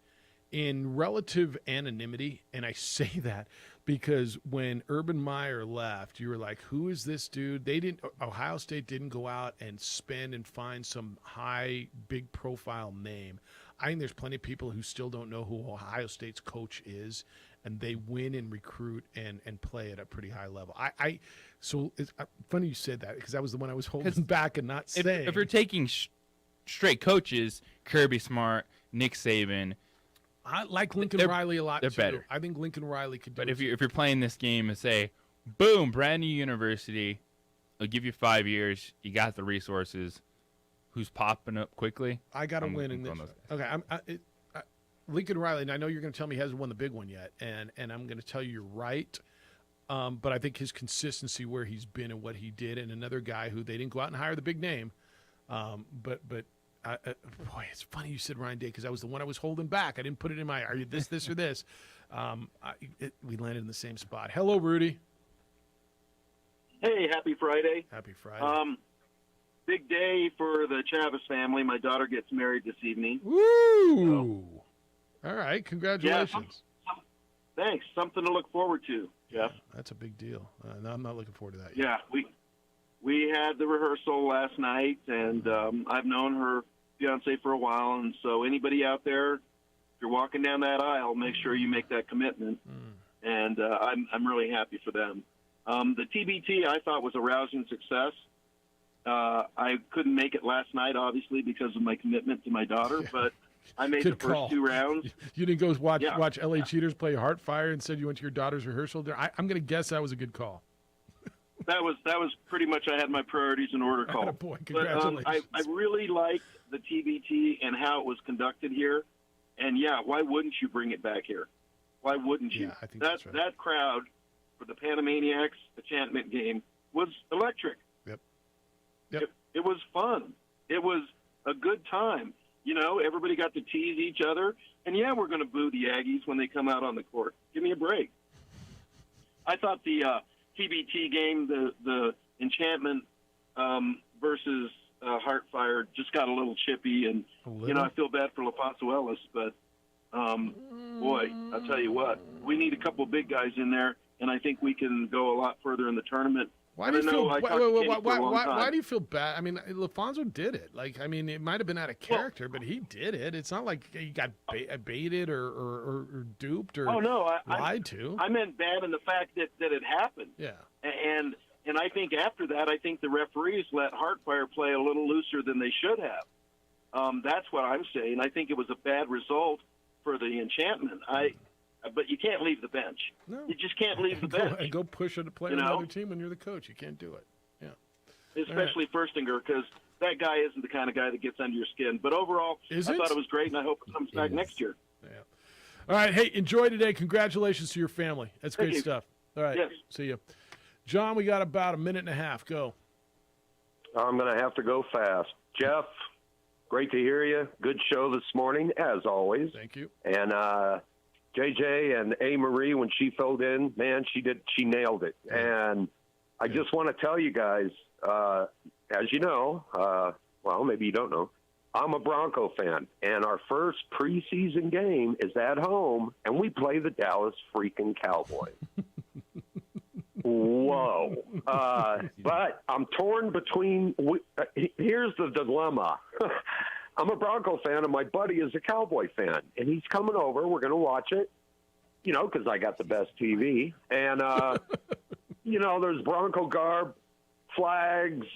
in relative anonymity, and I say that because when Urban Meyer left, you were like, who is this dude? Ohio State didn't go out and spend and find some high, big profile name. I think there's plenty of people who still don't know who Ohio State's coach is, and they win and recruit and play at a pretty high level. So it's funny you said that because that was the one I was holding back and not saying. If you're taking straight coaches, Kirby Smart, Nick Saban, I like Lincoln Riley a lot they're too. better. I think Lincoln Riley could do But it. if you're playing this game and say, boom, brand new university, I'll give you 5 years, you got the resources, who's popping up quickly? I got to win in this. Okay, Lincoln Riley, and I know you're going to tell me he hasn't won the big one yet, and I'm going to tell you you're right. But I think his consistency where he's been and what he did, and another guy who they didn't go out and hire the big name. Boy, it's funny you said Ryan Day because that was the one I was holding back. I didn't put it in my, are you this, or this? We landed in the same spot. Hello, Rudy. Hey, happy Friday. Happy Friday. Big day for the Chavez family. My daughter gets married this evening. Woo! All right, congratulations. Yeah, thanks. Something to look forward to, Jeff. That's a big deal. No, I'm not looking forward to that yet. Yeah, we had the rehearsal last night, and I've known her fiance for a while, and so anybody out there, if you're walking down that aisle, make sure you make that commitment. And I'm really happy for them. The TBT I thought was a rousing success. I couldn't make it last night, obviously, because of my commitment to my daughter, but I made the first 2 rounds. You didn't go watch L.A. Cheaters play Heartfire and said you went to your daughter's rehearsal there? I'm going to guess that was a good call. That was pretty much I had my priorities in order call. Boy, congratulations. But I really liked the TBT and how it was conducted here. And, yeah, why wouldn't you bring it back here? Why wouldn't you? Yeah, I think that's right. That crowd for the Panamaniacs enchantment game was electric. Yep. It was fun. It was a good time. You know, everybody got to tease each other. And, yeah, we're going to boo the Aggies when they come out on the court. Give me a break. I thought the TBT game, the enchantment versus Heartfire, just got a little chippy. And, you know, I feel bad for LaFonso Ellis. But, boy, I'll tell you what, we need a couple of big guys in there. And I think we can go a lot further in the tournament. Why do you feel bad? I mean, LaFonso did it. Like, I mean, it might have been out of character, but he did it. It's not like he got baited or duped or lied to. I meant bad in the fact that it happened. Yeah. And I think after that, I think the referees let Heartfire play a little looser than they should have. That's what I'm saying. I think it was a bad result for the enchantment. But you can't leave the bench. No. You just can't leave the bench. And go push it to play on another team when you're the coach. You can't do it. Yeah. Especially Furstinger, because that guy isn't the kind of guy that gets under your skin. But overall, I thought it was great, and I hope it comes back next year. Yeah. All right. Hey, enjoy today. Congratulations to your family. That's great stuff. All right. Yes. See you. John, we got about a minute and a half. Go. I'm going to have to go fast. Jeff, great to hear you. Good show this morning, as always. Thank you. And JJ and A. Marie, when she filled in, man, she nailed it. And I just want to tell you guys, as you know, well, maybe you don't know, I'm a Bronco fan, and our first preseason game is at home, and we play the Dallas freaking Cowboys. Whoa. But I'm torn between here's the dilemma. I'm a Bronco fan, and my buddy is a Cowboy fan, and he's coming over. We're going to watch it, you know, because I got the best TV. And, you know, there's Bronco garb, flags,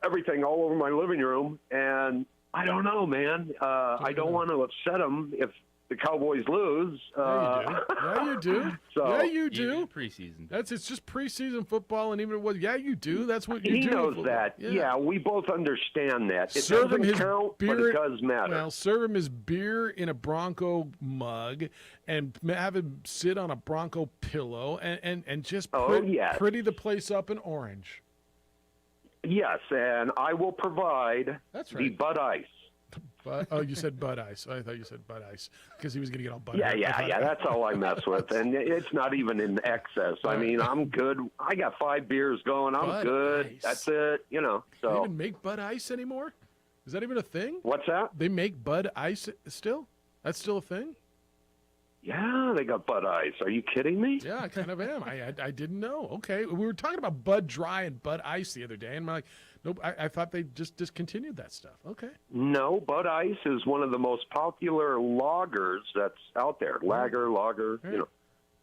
everything all over my living room. And I don't know, man. I don't want to upset him if the Cowboys lose. Yeah, you do. So yeah, you do. Even preseason. It's just preseason football, and even it was. Yeah, you do. That's what you he do. knows that. Yeah, we both understand that. It Serve him doesn't his count, but beer. it does matter. Well, serve him his beer in a Bronco mug, and have him sit on a Bronco pillow, and just pretty the place up in orange. Yes, and I will provide That's the right. Bud Ice. You said Bud Ice. I thought you said Bud Ice because he was going to get all Bud. Yeah. That's all I mess with, and it's not even in excess. I mean, I'm good. I got 5 beers going. I'm Bud good. Ice. That's it. They So even make Bud Ice anymore? Is that even a thing? What's that? They make Bud Ice still? That's still a thing? Yeah, they got Bud Ice. Are you kidding me? Yeah, I kind of am. I didn't know. Okay, we were talking about Bud Dry and Bud Ice the other day, and I'm like, nope. I thought they just discontinued that stuff. Okay. No, Bud Ice is one of the most popular lagers that's out there. Lager.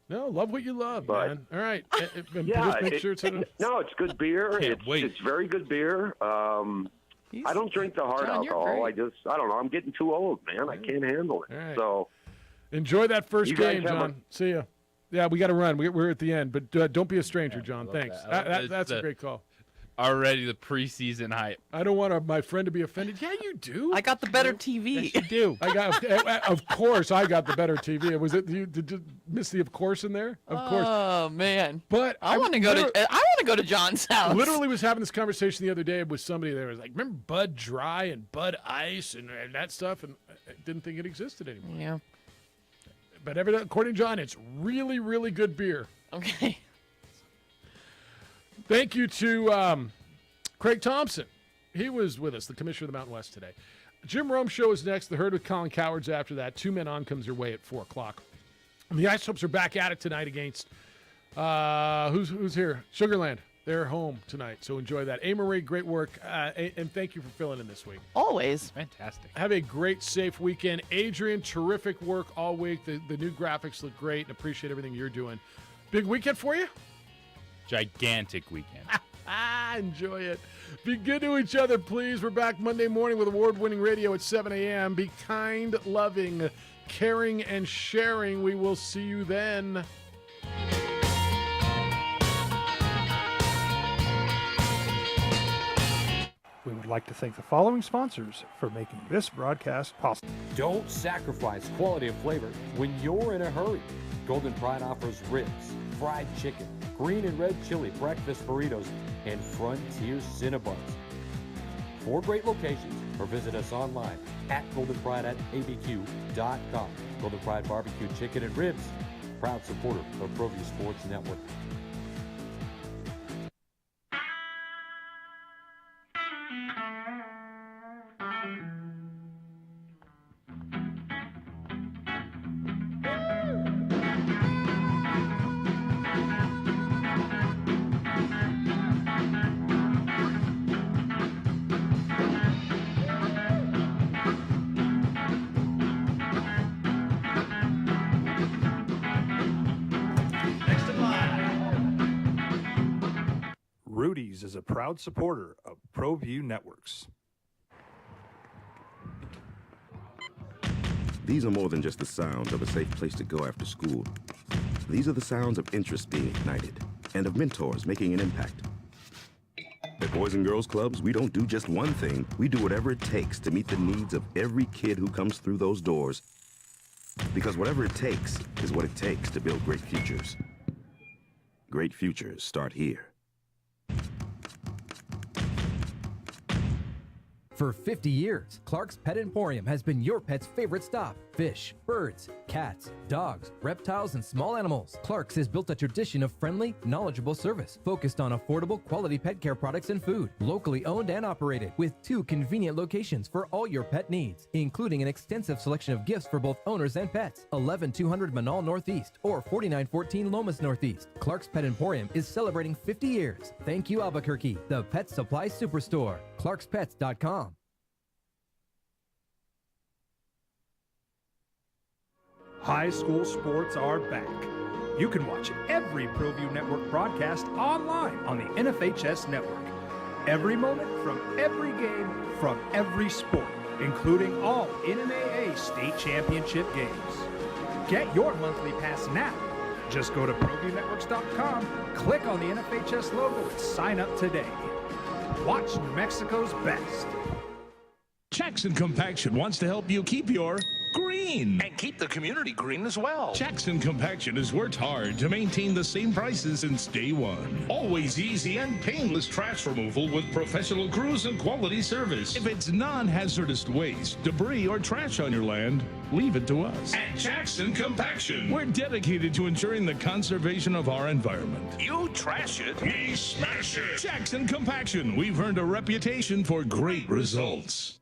No, love what you love, But- man. All right. Yeah, Just make sure it's no, it's good beer. It's very good beer. I don't drink the hard John, you're alcohol. great. I don't know. I'm getting too old, man. I can't handle it. All right. So Enjoy that first You guys game, have John. See ya. Yeah, we got to run. We're at the end, but don't be a stranger, John. Thanks. That's a great call. Already the preseason hype. I don't want my friend to be offended. Yeah, you do. I got the better TV. Yes, you do. Of course, I got the better TV. Did you miss the of course in there? Of course. Oh man. But I want to go to John's house. Literally was having this conversation the other day with somebody that was like, remember Bud Dry and Bud Ice and that stuff, and I didn't think it existed anymore. Yeah. But according to John, it's really, really good beer. Okay. Thank you to Craig Thompson. He was with us, the commissioner of the Mountain West today. Jim Rome show is next. The Herd with Colin Cowards after that. 2 Men On comes your way at 4 o'clock. And the Ice Hopes are back at it tonight against who's here? Sugarland. They're home tonight, so enjoy that. Marie, great work, and thank you for filling in this week. Always. Fantastic. Have a great, safe weekend. Adrian, terrific work all week. The new graphics look great, and appreciate everything you're doing. Big weekend for you? Gigantic weekend. Enjoy it. Be good to each other, please. We're back Monday morning with award-winning radio at 7 a.m. Be kind, loving, caring, and sharing. We will see you then. We would like to thank the following sponsors for making this broadcast possible. Don't sacrifice quality and flavor when you're in a hurry. Golden Pride offers ribs, fried chicken, green and red chili breakfast burritos, and Frontier Cinnabons. 4 great locations, or visit us online at goldenpride@abq.com. Golden Pride Barbecue Chicken and Ribs, proud supporter of ProView Sports Network. Rudy's is a proud supporter of ProView Networks. These are more than just the sounds of a safe place to go after school. These are the sounds of interest being ignited and of mentors making an impact. At Boys and Girls Clubs, we don't do just one thing. We do whatever it takes to meet the needs of every kid who comes through those doors. Because whatever it takes is what it takes to build great futures. Great futures start here. For 50 years, Clark's Pet Emporium has been your pet's favorite stop. Fish, birds, cats, dogs, reptiles, and small animals. Clark's has built a tradition of friendly, knowledgeable service focused on affordable, quality pet care products and food. Locally owned and operated with 2 convenient locations for all your pet needs, including an extensive selection of gifts for both owners and pets. 11200 Manal Northeast or 4914 Lomas Northeast. Clark's Pet Emporium is celebrating 50 years. Thank you, Albuquerque, the pet supply superstore. ClarksPets.com. High school sports are back. You can watch every ProView Network broadcast online on the NFHS network. Every moment from every game from every sport. including all NMAA state championship games. Get your monthly pass now. Just go to ProViewNetworks.com, click on the NFHS logo, and sign up today. Watch New Mexico's best. Jackson Compaction wants to help you keep your green. And keep the community green as well. Jackson Compaction has worked hard to maintain the same prices since day one. Always easy and painless trash removal with professional crews and quality service. If it's non-hazardous waste, debris, or trash on your land, leave it to us. At Jackson Compaction, we're dedicated to ensuring the conservation of our environment. You trash it, we smash it. Jackson Compaction, we've earned a reputation for great results.